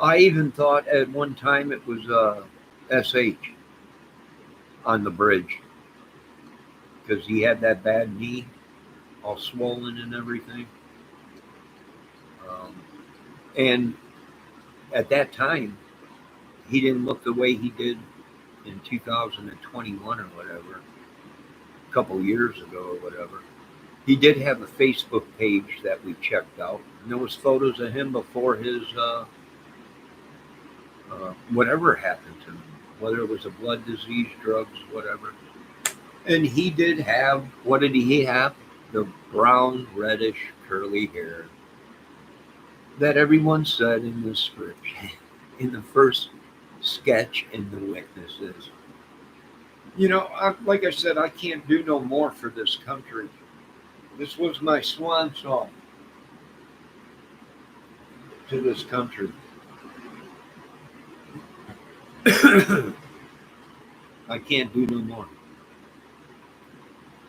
I even thought at one time it was SH on the bridge because he had that bad knee, all swollen and everything. And at that time, he didn't look the way he did in 2021 or whatever, a couple years ago or whatever. He did have a Facebook page that we checked out, and there was photos of him before his whatever happened to him, whether it was a blood disease, drugs, whatever. And he did have, what did he have? The brown, reddish, curly hair that everyone said in the script, in the first sketch and the witnesses. You know, like I said, I can't do no more for this country. This was my swan song to this country. I I can't do no more.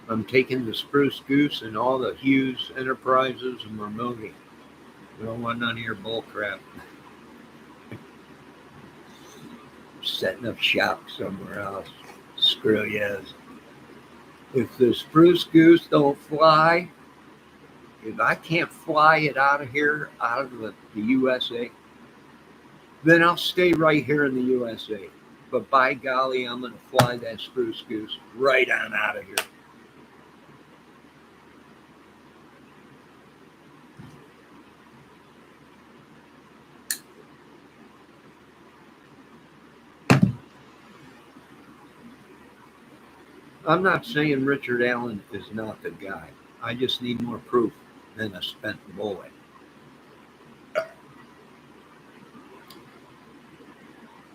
I'm taking the Spruce Goose and all the Hughes Enterprises and we're moving. We don't want none of your bull crap. Setting up shop somewhere else. Screw yes. If the Spruce Goose don't fly, if I can't fly it out of here, out of the USA, then I'll stay right here in the USA. But by golly, I'm going to fly that Spruce Goose right on out of here. I'm not saying Richard Allen is not the guy. I just need more proof than a spent bullet.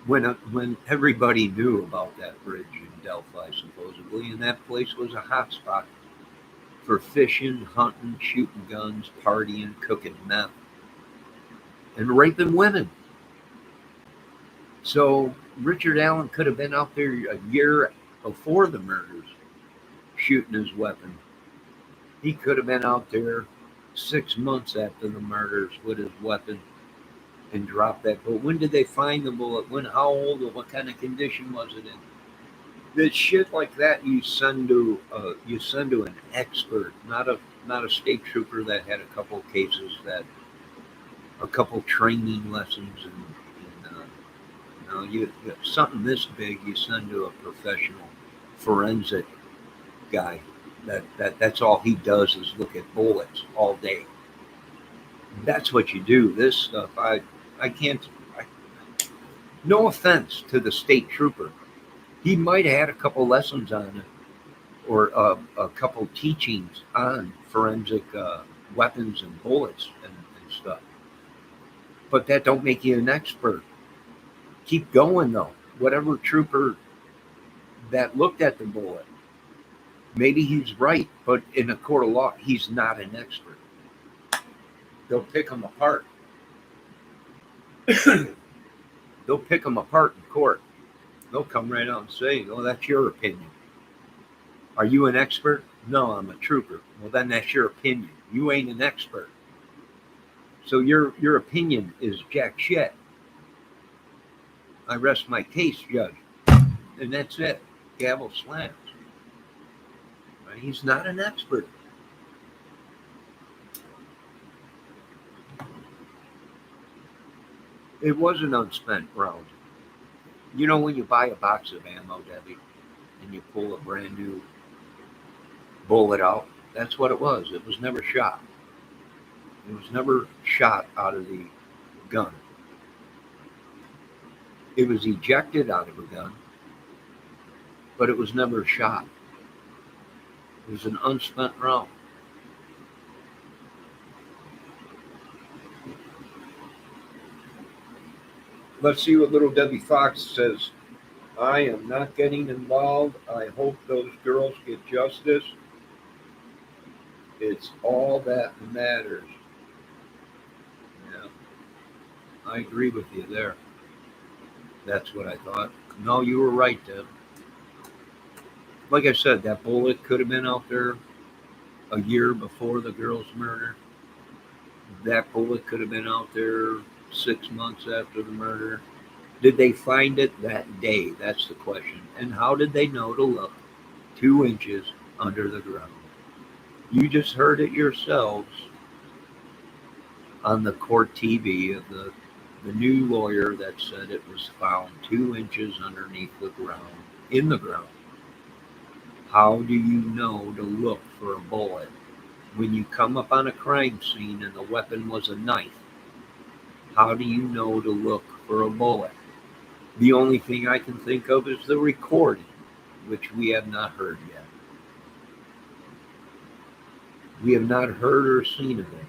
When everybody knew about that bridge in Delphi, supposedly, and that place was a hot spot for fishing, hunting, shooting guns, partying, cooking meth, and raping women. So Richard Allen could have been out there a year before the murders shooting his weapon. He could have been out there 6 months after the murders with his weapon and dropped that bullet. When did they find the bullet? When? How old? Or what kind of condition was it in? That shit like that you send to an expert, not a state trooper that had a couple cases a couple training lessons and you something this big you send to a professional forensic guy. That's all he does is look at bullets all day. That's what you do. This stuff, I can't. No offense to the state trooper, he might have had a couple lessons on it, or a couple teachings on forensic weapons and bullets and stuff. But that don't make you an expert. Keep going though. Whatever trooper that looked at the bullet, maybe he's right, but in a court of law, he's not an expert. They'll pick him apart. They'll pick him apart in court. They'll come right out and say, "Oh, that's your opinion. Are you an expert?" "No, I'm a trooper." "Well, then that's your opinion. You ain't an expert. So your opinion is jack shit. I rest my case, Judge." And that's it. Gavel slams. Right? He's not an expert. It was an unspent round. You know when you buy a box of ammo, Debbie, and you pull a brand new bullet out, that's what it was. It was never shot. It was never shot out of the gun. It was ejected out of a gun, but it was never shot. It was an unspent round. Let's see what little Debbie Fox says. "I am not getting involved. I hope those girls get justice. It's all that matters." Yeah, I agree with you there. That's what I thought. No, you were right, Deb. Like I said, that bullet could have been out there a year before the girl's murder. That bullet could have been out there 6 months after the murder. Did they find it that day? That's the question. And how did they know to look 2 inches under the ground? You just heard it yourselves on the court TV of the new lawyer that said it was found 2 inches underneath the ground, in the ground. How do you know to look for a bullet when you come up on a crime scene and the weapon was a knife? How do you know to look for a bullet? The only thing I can think of is the recording, which we have not heard yet. We have not heard or seen of it.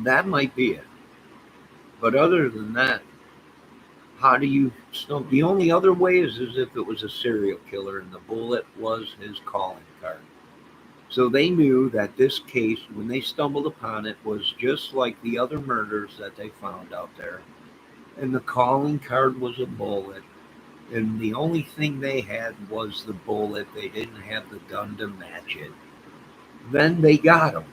That might be it. But other than that, how do you stump? The only other way is as if it was a serial killer and the bullet was his calling card. So they knew that this case, when they stumbled upon it, was just like the other murders that they found out there. And the calling card was a bullet. And the only thing they had was the bullet. They didn't have the gun to match it. Then they got him.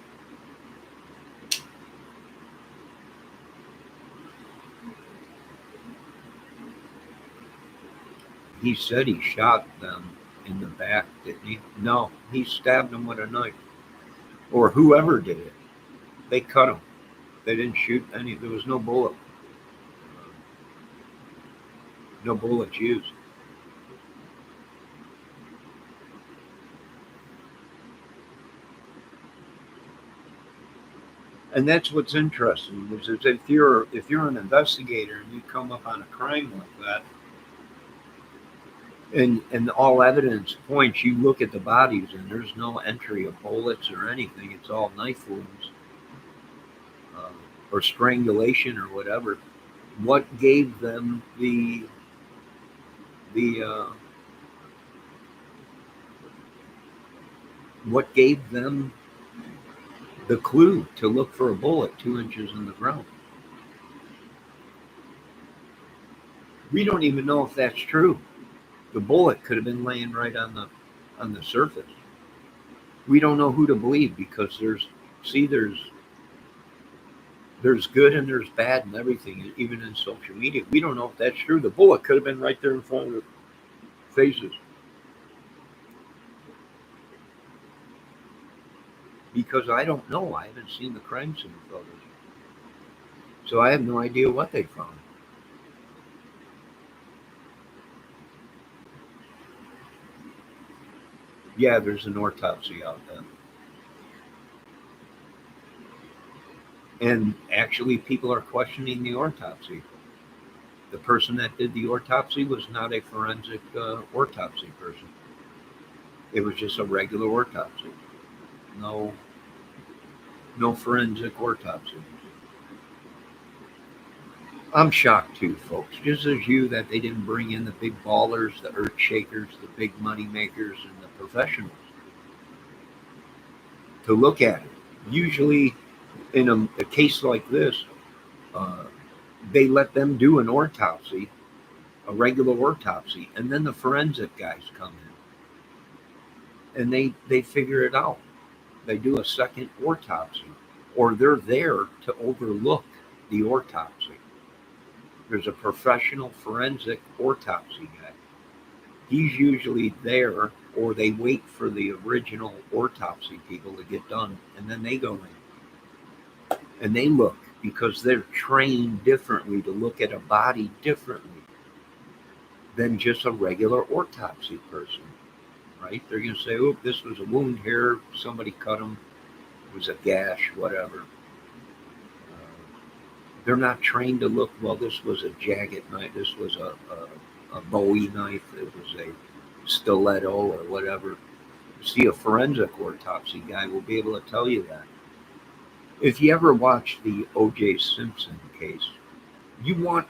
He said he shot them in the back, didn't he? No, he stabbed them with a knife. Or whoever did it. They cut him. They didn't shoot any. There was no bullet. No bullets used. And that's what's interesting is if you're an investigator and you come up on a crime like that, and all evidence points, you look at the bodies and there's no entry of bullets or anything. It's all knife wounds uh, or strangulation or whatever. What gave them the what gave them the clue to look for a bullet 2 inches in the ground? We don't even know if that's true. The bullet could have been laying right on the surface. We don't know who to believe because there's good and there's bad and everything, even in social media. We don't know if that's true. The bullet could have been right there in front of their faces. Because I don't know. I haven't seen the crime scene photos. So I have no idea what they found. Yeah, there's an autopsy out there. And actually, people are questioning the autopsy. The person that did the autopsy was not a forensic autopsy person. It was just a regular autopsy. No, no forensic autopsy. I'm shocked too, folks, just as you, that they didn't bring in the big ballers, the earth shakers, the big money makers, and the professionals to look at it. Usually, in a case like this, uh, they let them do an autopsy, a regular autopsy, and then the forensic guys come in and they figure it out. They do a second autopsy, or they're there to overlook the autopsy. There's a professional forensic autopsy guy. He's usually there, or they wait for the original autopsy people to get done, and then they go in and they look because they're trained differently to look at a body differently than just a regular autopsy person, right? They're going to say, oh, this was a wound here, somebody cut him, it was a gash, whatever. They're not trained to look, well, this was a jagged knife, this was a Bowie knife, it was a stiletto or whatever. See, a forensic autopsy guy will be able to tell you that. If you ever watch the O.J. Simpson case, you want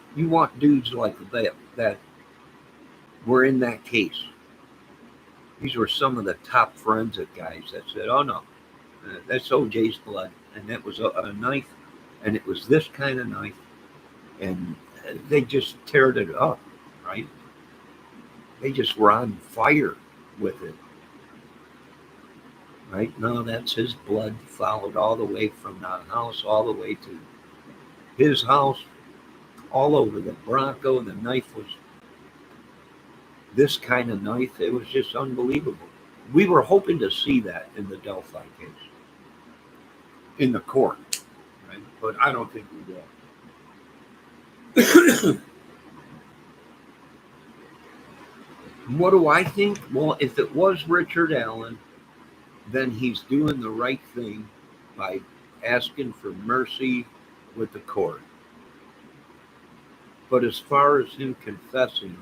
dudes like that were in that case. These were some of the top forensic guys that said, "Oh no, that's O.J.'s blood, and that was a knife, and it was this kind of knife," and they just teared it up, right? They just were on fire with it. Right? No, that's his blood followed all the way from the house all the way to his house, all over the Bronco. The knife was this kind of knife. It was just unbelievable. We were hoping to see that in the Delphi case, in the court, right? But I don't think we will. What do I think? Well, if it was Richard Allen, then he's doing the right thing by asking for mercy with the court. But as far as him confessing,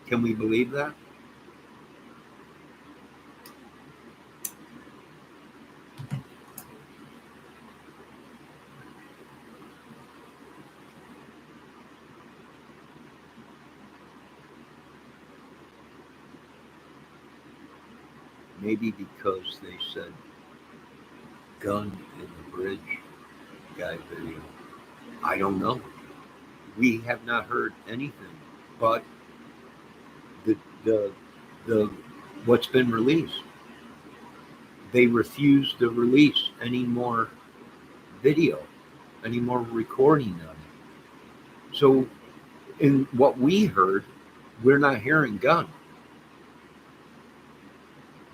can we believe that? Maybe because they said gun in the bridge guy video. I don't know. We have not heard anything, but the the what's been released. They refuse to release any more video, any more recording of it. So, in what we heard, we're not hearing gun.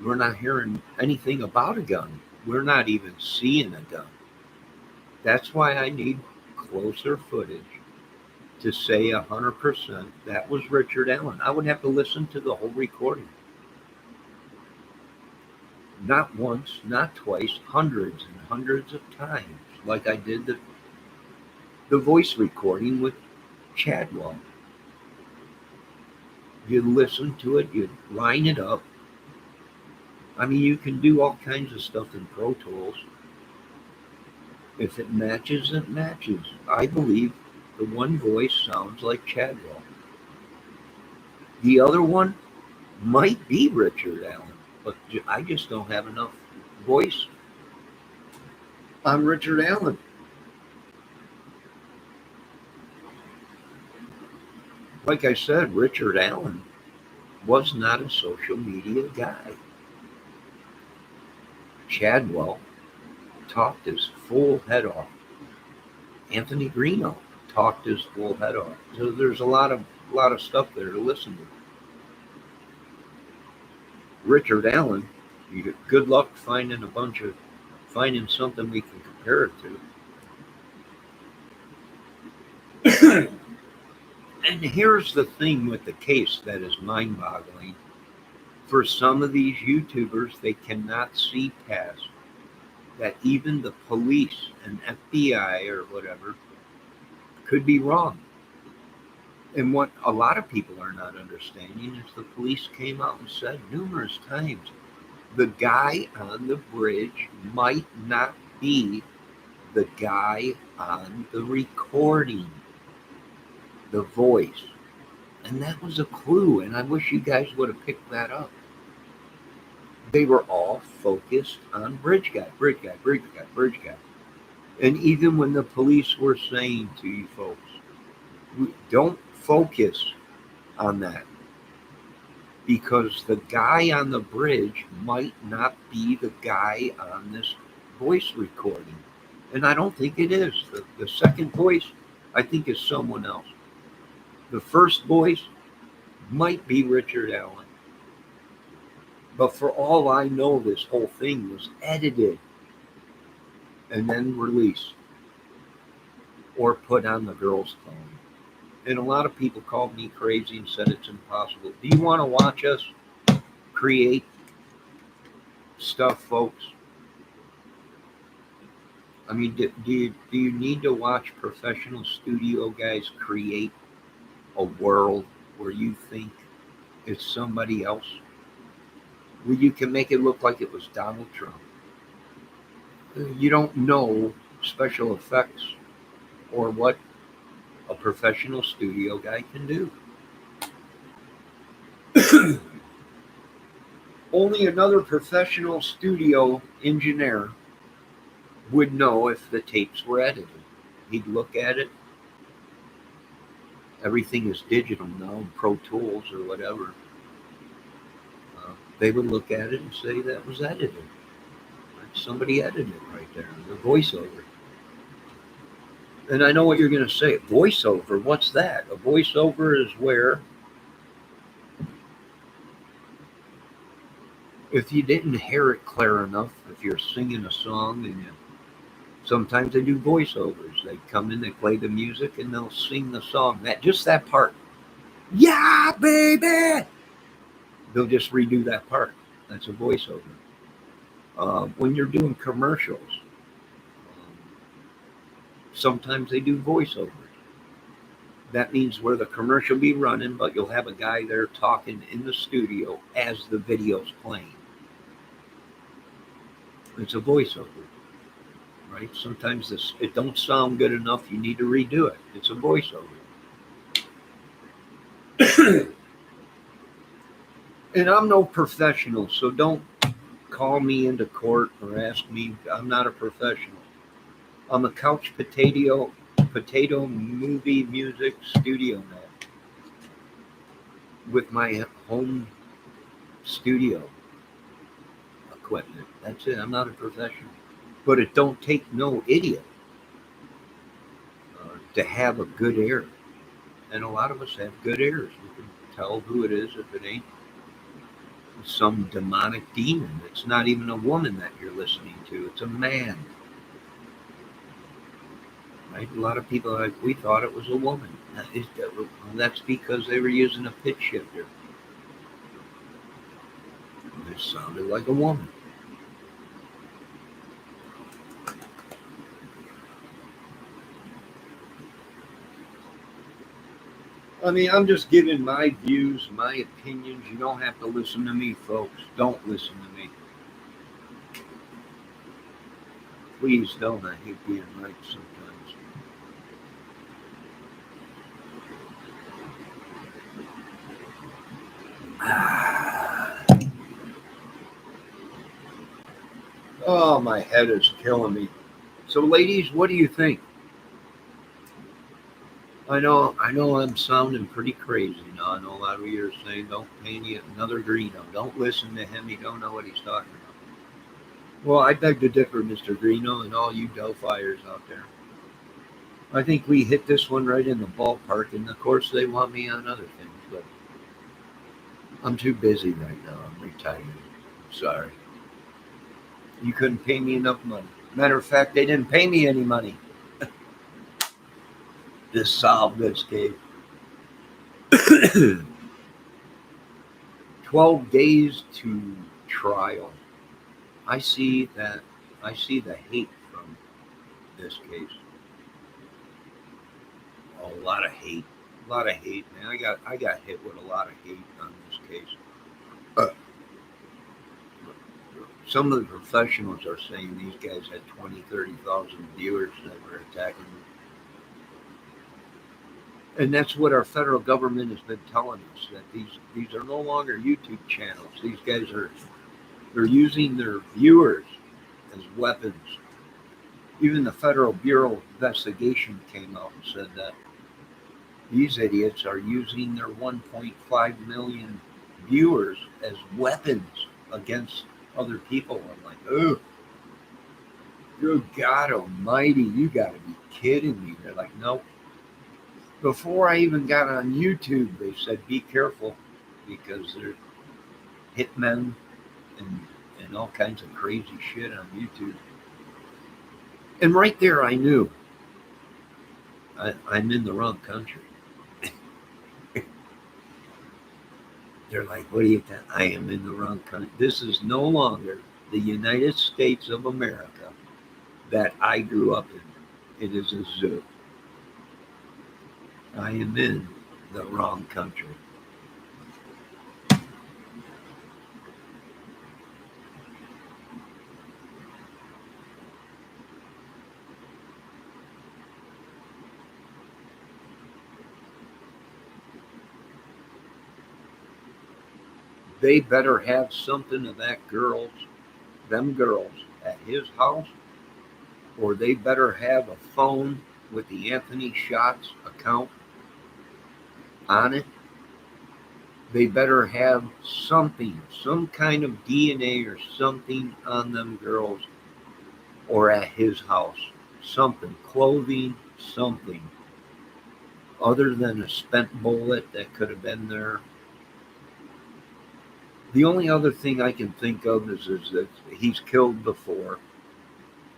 We're not hearing anything about a gun. We're not even seeing a gun. That's why I need closer footage to say 100% that was Richard Allen. I would have to listen to the whole recording. Not once, not twice, hundreds and hundreds of times, like I did the voice recording with Chadwell. You listen to it, you line it up. I mean, you can do all kinds of stuff in Pro Tools. If it matches, it matches. I believe the one voice sounds like Chadwell. The other one might be Richard Allen, but I just don't have enough voice on Richard Allen. Like I said, Richard Allen was not a social media guy. Chadwell talked his full head off. Anthony Greeno talked his full head off. So there's a lot of stuff there to listen to. Richard Allen, good luck finding something we can compare it to. And here's the thing with the case that is mind-boggling. For some of these YouTubers, they cannot see past that even the police and FBI or whatever could be wrong. And what a lot of people are not understanding is the police came out and said numerous times, the guy on the bridge might not be the guy on the recording, the voice. And that was a clue, and I wish you guys would have picked that up. They were all focused on bridge guy. And even when the police were saying to you folks, don't focus on that, because the guy on the bridge might not be the guy on this voice recording. And I don't think it is. The second voice, I think, is someone else. The first voice might be Richard Allen. But for all I know, this whole thing was edited and then released or put on the girl's phone. And a lot of people called me crazy and said it's impossible. Do you want to watch us create stuff, folks? I mean, do you need to watch professional studio guys create a world where you think it's somebody else? Where you can make it look like it was Donald Trump. You don't know special effects or what a professional studio guy can do. Only another professional studio engineer would know if the tapes were edited. He'd look at it. Everything is digital now, in Pro Tools or whatever. They would look at it and say that was edited. Somebody edited it right there, the voiceover. And I know what you're going to say. Voiceover, what's that? A voiceover is where, if you didn't hear it clear enough, if you're singing a song, and sometimes they do voiceovers. They come in, they play the music, and they'll sing the song. That part. Yeah, baby! They'll just redo that part. That's a voiceover. When you're doing commercials, sometimes they do voiceovers. That means where the commercial be running, but you'll have a guy there talking in the studio as the video's playing. It's a voiceover, right? Sometimes it don't sound good enough. You need to redo it. It's a voiceover. And I'm no professional, so don't call me into court or ask me. I'm not a professional. I'm a couch potato movie music studio man. with my home studio equipment. That's it. I'm not a professional. But it don't take no idiot to have a good ear. And a lot of us have good ears. We can tell who it is if it ain't some demonic demon. It's not even a woman that you're listening to. It's a man. Right? A lot of people, like, we thought it was a woman. That's because they were using a pitch shifter. It sounded like a woman. I mean, I'm just giving my views, my opinions. You don't have to listen to me, folks. Don't listen to me. Please don't. I hate being right sometimes. Oh, my head is killing me. So, ladies, what do you think? I know I'm sounding pretty crazy now. I know a lot of you are saying, don't pay me another Greeno. Don't listen to him. You don't know what he's talking about. Well, I beg to differ, Mr. Greeno, and all you Delphiers out there. I think we hit this one right in the ballpark, and of course they want me on other things, but I'm too busy right now. I'm retired. Sorry. You couldn't pay me enough money. Matter of fact, they didn't pay me any money to solve this case. 12 days to trial. I see the hate from this case. A lot of hate. A lot of hate, man. I got hit with a lot of hate on this case. Some of the professionals are saying these guys had 20, 30,000 viewers that were attacking them. And that's what our federal government has been telling us, that these are no longer YouTube channels. These guys they're using their viewers as weapons. Even the Federal Bureau of Investigation came out and said that these idiots are using their 1.5 million viewers as weapons against other people. I'm like, oh, good God almighty, you got to be kidding me. They're like, nope. Before I even got on YouTube, they said, be careful because they're hitmen and all kinds of crazy shit on YouTube. And right there, I knew I'm in the wrong country. They're like, what do you think? I am in the wrong country. This is no longer the United States of America that I grew up in. It is a zoo. I am in the wrong country. They better have something of them girls at his house, or they better have a phone with the Anthony Shots account on it. They better have something, some kind of DNA or something on them girls or at his house. Something, clothing, something. Other than a spent bullet that could have been there. The only other thing I can think of is that he's killed before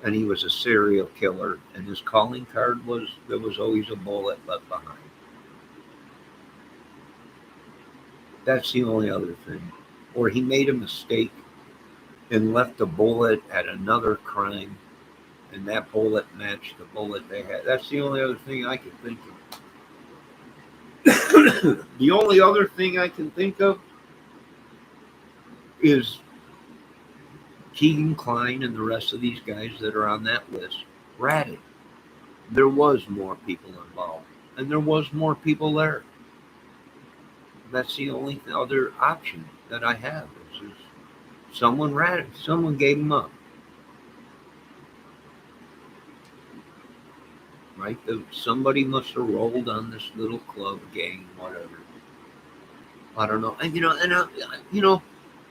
and he was a serial killer and his calling card was there was always a bullet left behind. That's the only other thing. Or he made a mistake and left a bullet at another crime and that bullet matched the bullet they had. That's the only other thing I can think of. The only other thing I can think of is Keegan Kline and the rest of these guys that are on that list ratted. There was more people involved, and there was more people there. That's the only other option that I have. Is someone ratted, someone gave them up. Right? Somebody must have rolled on this little club gang, whatever. I don't know. And,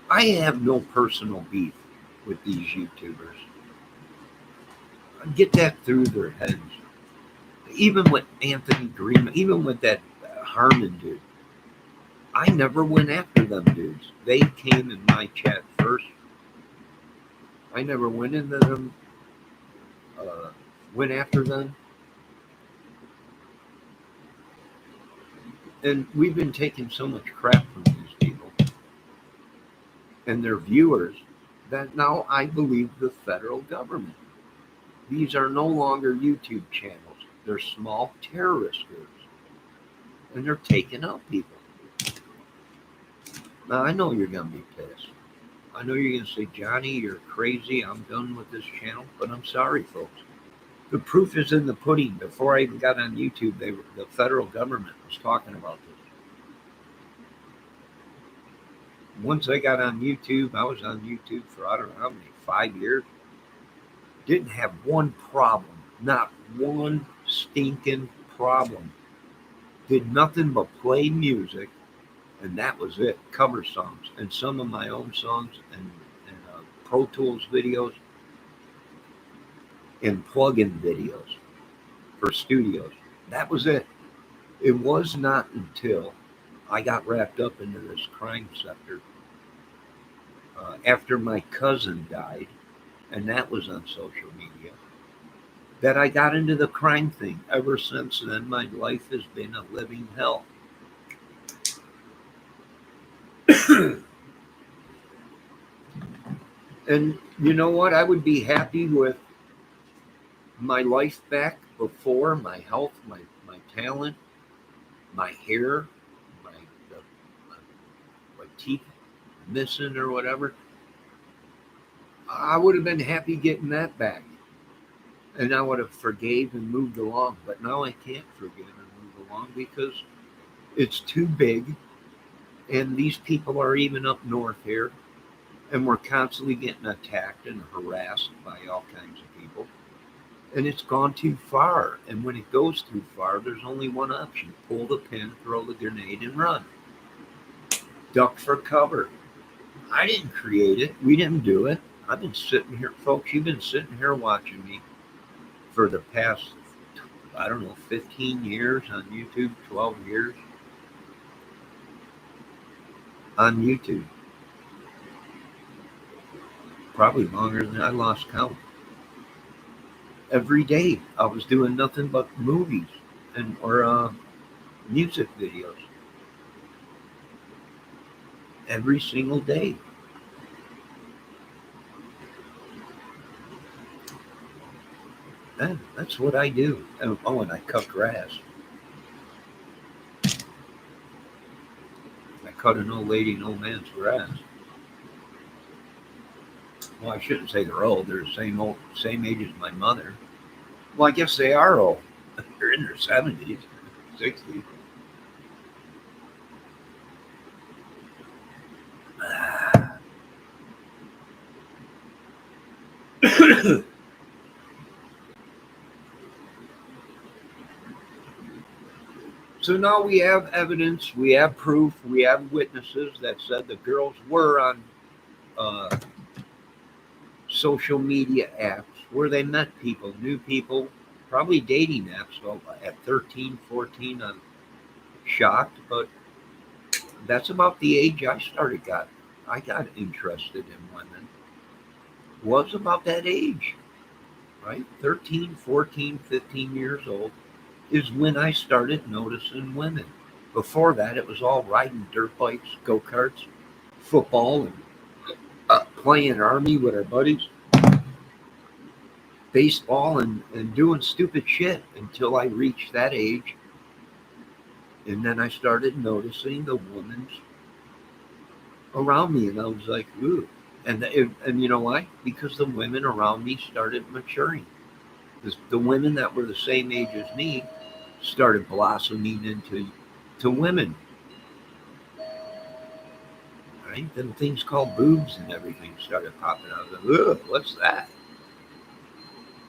I have no personal beef with these YouTubers. Get that through their heads. Even with Anthony Green, even with that Harmon dude, I never went after them dudes. They came in my chat first. I never went into them, went after them. And we've been taking so much crap from these people and their viewers that now I believe the federal government. These are no longer YouTube channels. They're small terrorist groups. And they're taking out people. Now, I know you're going to be pissed. I know you're going to say, Johnny, you're crazy. I'm done with this channel. But I'm sorry, folks. The proof is in the pudding. Before I even got on YouTube, the federal government was talking about this. Once I got on YouTube, I was on YouTube for, I don't know how many, 5 years. Didn't have one problem. Not one stinking problem. Did nothing but play music. And that was it. Cover songs and some of my own songs and Pro Tools videos and plug-in videos for studios. That was it. It was not until I got wrapped up into this crime sector after my cousin died, and that was on social media, that I got into the crime thing. Ever since then, my life has been a living hell. And you know what? I would be happy with my life back before, my health, my talent, my hair, my teeth missing or whatever. I would have been happy getting that back. And I would have forgave and moved along. But now I can't forgive and move along because it's too big. And these people are even up north here. And we're constantly getting attacked and harassed by all kinds of people. And it's gone too far. And when it goes too far, there's only one option. Pull the pin, throw the grenade, and run. Duck for cover. I didn't create it. We didn't do it. I've been sitting here, folks, you've been sitting here watching me for the past, 15 years on YouTube, 12 years on YouTube. Probably longer than I lost count. Every day I was doing nothing but movies or music videos. Every single day. That's what I do. And I cut grass. I cut an old lady and old man's grass. Well, I shouldn't say they're old. They're the same age as my mother. Well, I guess they are old. They're in their 70s, 60s. So now we have evidence, we have proof, we have witnesses that said the girls were on social media apps where they met people, new people, probably dating apps. Well, at 13, 14, I'm shocked, but that's about the age I got interested in women. Was about that age, right? 13, 14, 15 years old is when I started noticing women. Before that, it was all riding dirt bikes, go-karts, football, and playing army with our buddies, baseball, and doing stupid shit until I reached that age. And then I started noticing the women around me, and I was like, ooh. And you know why? Because the women around me started maturing. The women that were the same age as me started blossoming into women. Right? Then things called boobs and everything started popping out. I was like, ugh, what's that?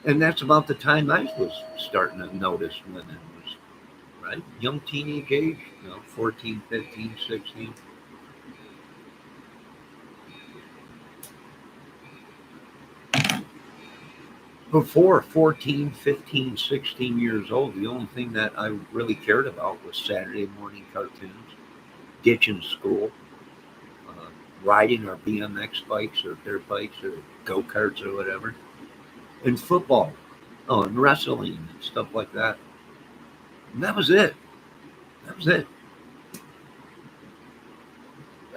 And that's about the time I was starting to notice women, right? Young teenage age, 14, 15, 16. Before 14, 15, 16 years old, the only thing that I really cared about was Saturday morning cartoons, ditching school, uh, riding our BMX bikes or dirt bikes or go karts or whatever, and football, oh, and wrestling and stuff like that. And that was it. That was it.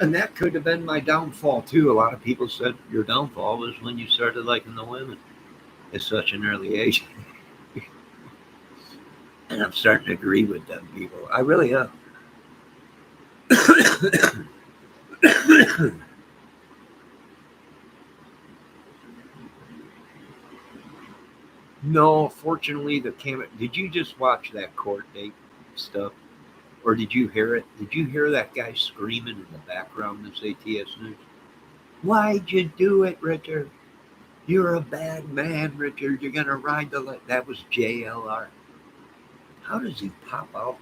And that could have been my downfall too. A lot of people said your downfall was when you started liking the women at such an early age. And I'm starting to agree with them people. I really am. No, fortunately, the camera. Did you just watch that court date stuff? Or did you hear it? Did you hear that guy screaming in the background of ATS News? Why'd you do it, Richard? You're a bad man, Richard. You're going to ride the. That was JLR. How does he pop out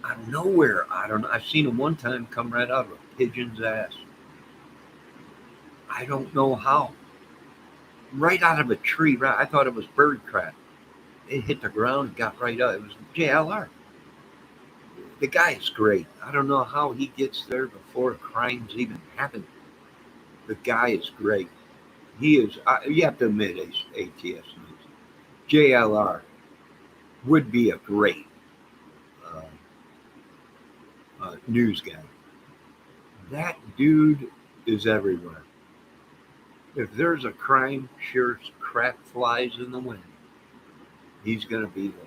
out of nowhere? I don't know. I've seen him one time come right out of a pigeon's ass. I don't know how. Right out of a tree. Right. I thought it was bird crap. It hit the ground and got right up. It was JLR. The guy is great. I don't know how he gets there before crimes even happen. The guy is great. He is. You have to admit, ATS News. JLR would be a great uh, news guy. That dude is everywhere. If there's a crime, sure crap flies in the wind. He's going to be there.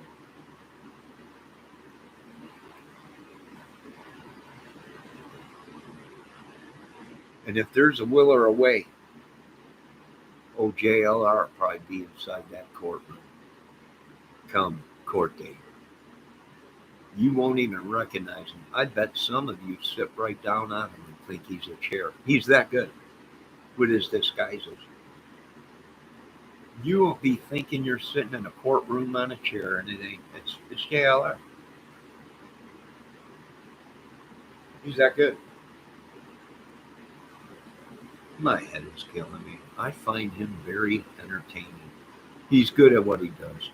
And if there's a will or a way, JLR will probably be inside that courtroom come court date. You won't even recognize him. I bet some of you sit right down on him and think he's a chair. He's that good with his disguises. You will be thinking you're sitting in a courtroom on a chair, and it ain't. It's JLR. He's that good. My head is killing me. I find him very entertaining. He's good at what he does.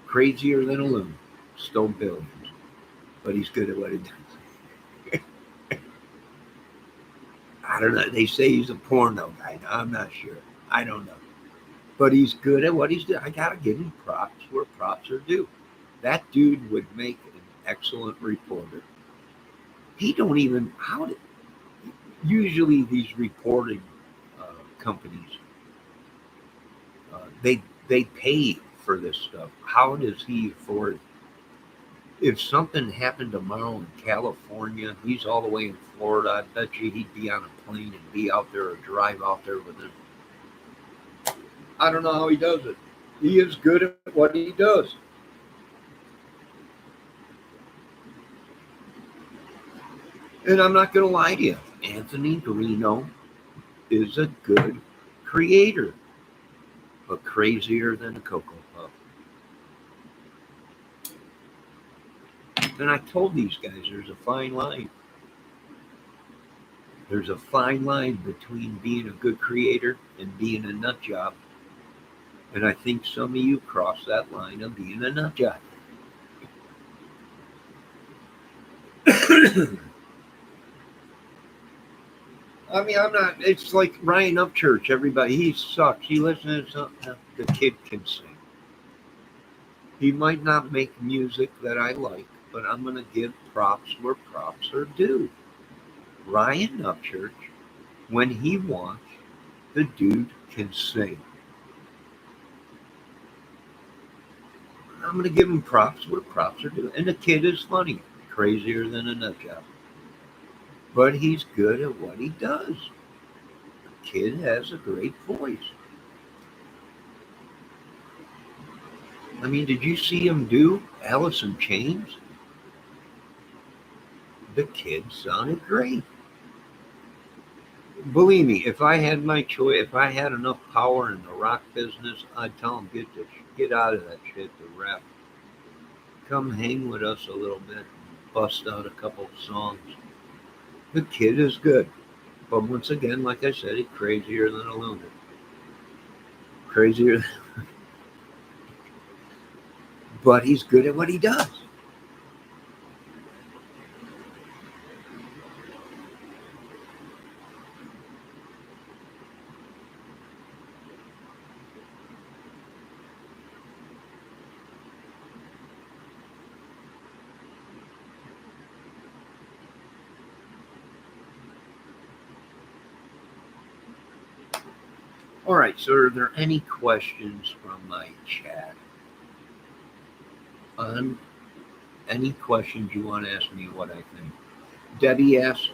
Crazier than a loon. Stole billions. But he's good at what he does. I don't know. They say he's a porno guy. I'm not sure. I don't know. But he's good at what he's doing. I got to give him props where props are due. That dude would make an excellent reporter. He don't even, usually these reporting companies, they pay for this stuff. How does he afford? If something happened tomorrow in California, he's all the way in Florida. I bet you he'd be on a plane and be out there or drive out there with him. I don't know how he does it. He is good at what he does. And I'm not going to lie to you. Anthony Garino is a good creator, but crazier than a Cocoa Puff. And I told these guys there's a fine line. There's a fine line between being a good creator and being a nut job. And I think some of you cross that line of being a nut job. I mean, I'm not, it's like Ryan Upchurch, everybody, he sucks. He listens to something, the kid can sing. He might not make music that I like, but I'm going to give props where props are due. Ryan Upchurch, when he wants, the dude can sing. I'm going to give him props where props are due. And the kid is funny, crazier than a nut job. But he's good at what he does. The kid has a great voice. I mean, did you see him do Alice in Chains? The kid sounded great. Believe me, if I had my choice, if I had enough power in the rock business, I'd tell him, get out of that shit to rap. Come hang with us a little bit and bust out a couple of songs. The kid is good. But once again, like I said, he's crazier than a lunatic. Crazier but he's good at what he does. All right, so are there any questions from my chat? Any questions you want to ask me what I think? Debbie asked,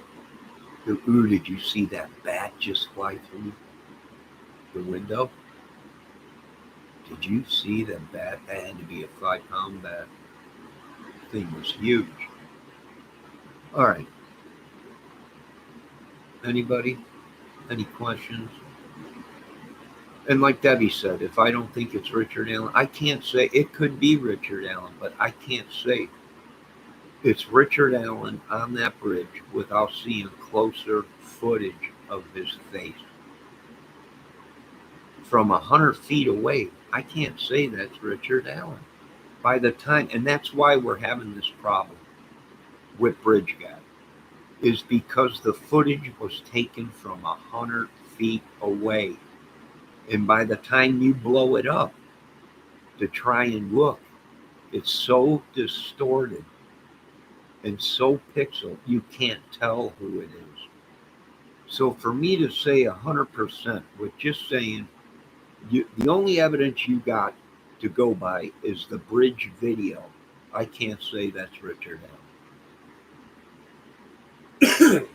ooh, did you see that bat just fly through the window? Did you see that bat? That had to be a 5-pound bat. Thing was huge. All right. Anybody? Any questions? And like Debbie said, if I don't think it's Richard Allen, I can't say it could be Richard Allen, but I can't say it's Richard Allen on that bridge without seeing closer footage of his face. From 100 feet away, I can't say that's Richard Allen. By the time, and that's why we're having this problem with Bridge Guy, is because the footage was taken from 100 feet away. And by the time you blow it up to try and look, it's so distorted and so pixel, you can't tell who it is. So for me to say 100% with just saying, the only evidence you got to go by is the bridge video. I can't say that's Richard Allen.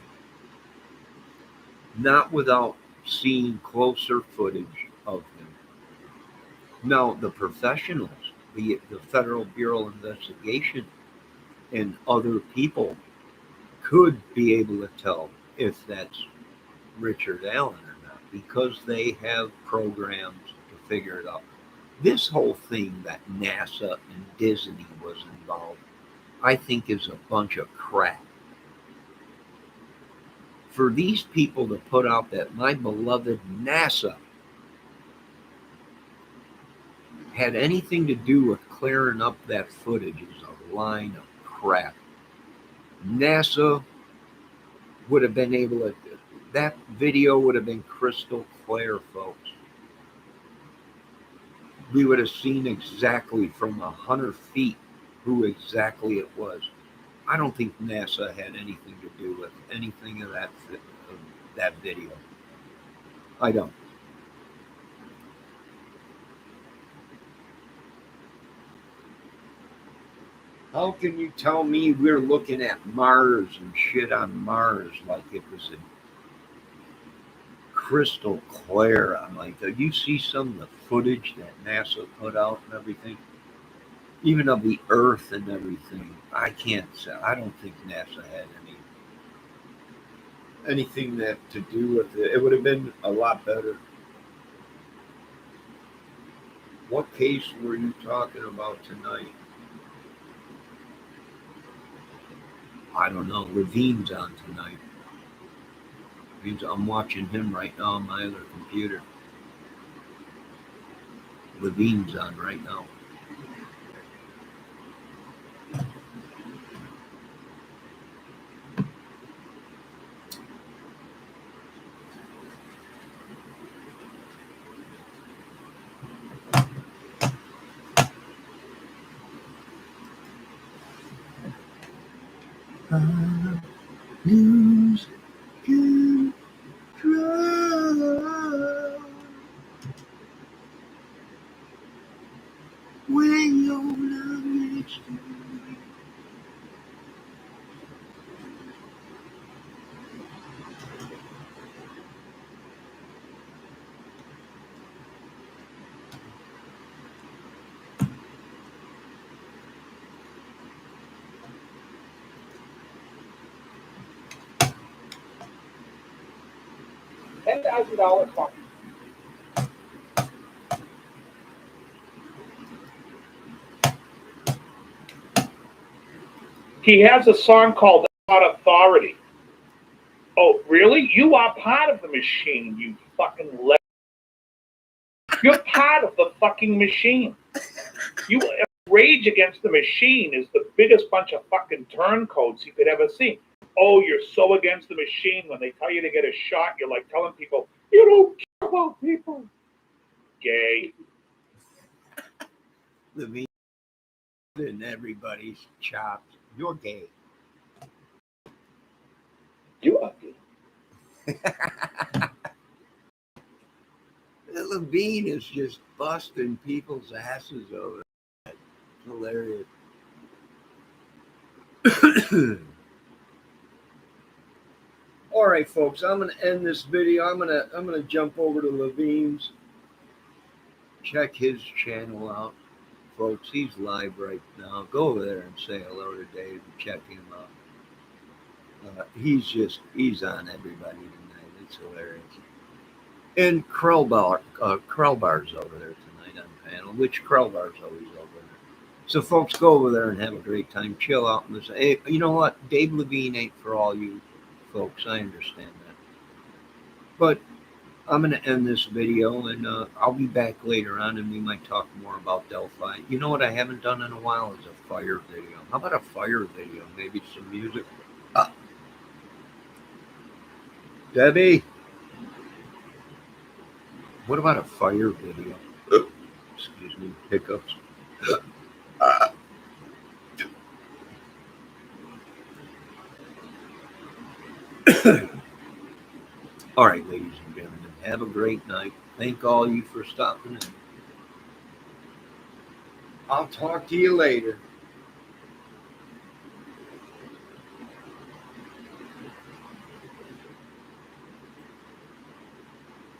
Not without seeing closer footage of him. Now, the professionals, the Federal Bureau of Investigation and other people could be able to tell if that's Richard Allen or not, because they have programs to figure it out. This whole thing that NASA and Disney was involved, I think is a bunch of crap. For these people to put out that my beloved NASA had anything to do with clearing up that footage is a line of crap. NASA would have been able to, that video would have been crystal clear, folks. We would have seen exactly from 100 feet who exactly it was. I don't think NASA had anything to do with anything of that video. I don't. How can you tell me we're looking at Mars and shit on Mars like it was a crystal clear? I'm like, do you see some of the footage that NASA put out and everything? Even of the Earth and everything. I can't say. I don't think NASA had anything that to do with it. It would have been a lot better. What case were you talking about tonight? I don't know. Levine's on tonight. I'm watching him right now on my other computer. Levine's on right now. Lose control when you're not next to me. $10,000 fine. He has a song called "About Authority." Oh, really? You are part of the machine, you fucking You're part of the fucking machine. You Rage Against the Machine is the biggest bunch of fucking turncoats you could ever see. Oh, you're so against the machine. When they tell you to get a shot, you're like telling people, you don't care about people. Gay. Levine and everybody's chopped. You're gay. You ugly. Levine is just busting people's asses over. Hilarious. All right, folks, I'm going to end this video. I'm going to jump over to Levine's. Check his channel out, folks. He's live right now. Go over there and say hello to Dave and check him out. He's on everybody tonight. It's hilarious. And Krellbar's over there tonight on panel, which Krellbar's always over there. So, folks, go over there and have a great time. Chill out. And listen. Hey, you know what? Dave Levine ain't for all you folks. I understand that. But I'm going to end this video, and I'll be back later on, and we might talk more about Delphi. You know what I haven't done in a while is a fire video. How about a fire video? Maybe some music. Debbie, what about a fire video? Excuse me, hiccups. All right, ladies and gentlemen, have a great night. Thank all you for stopping in. I'll talk to you later.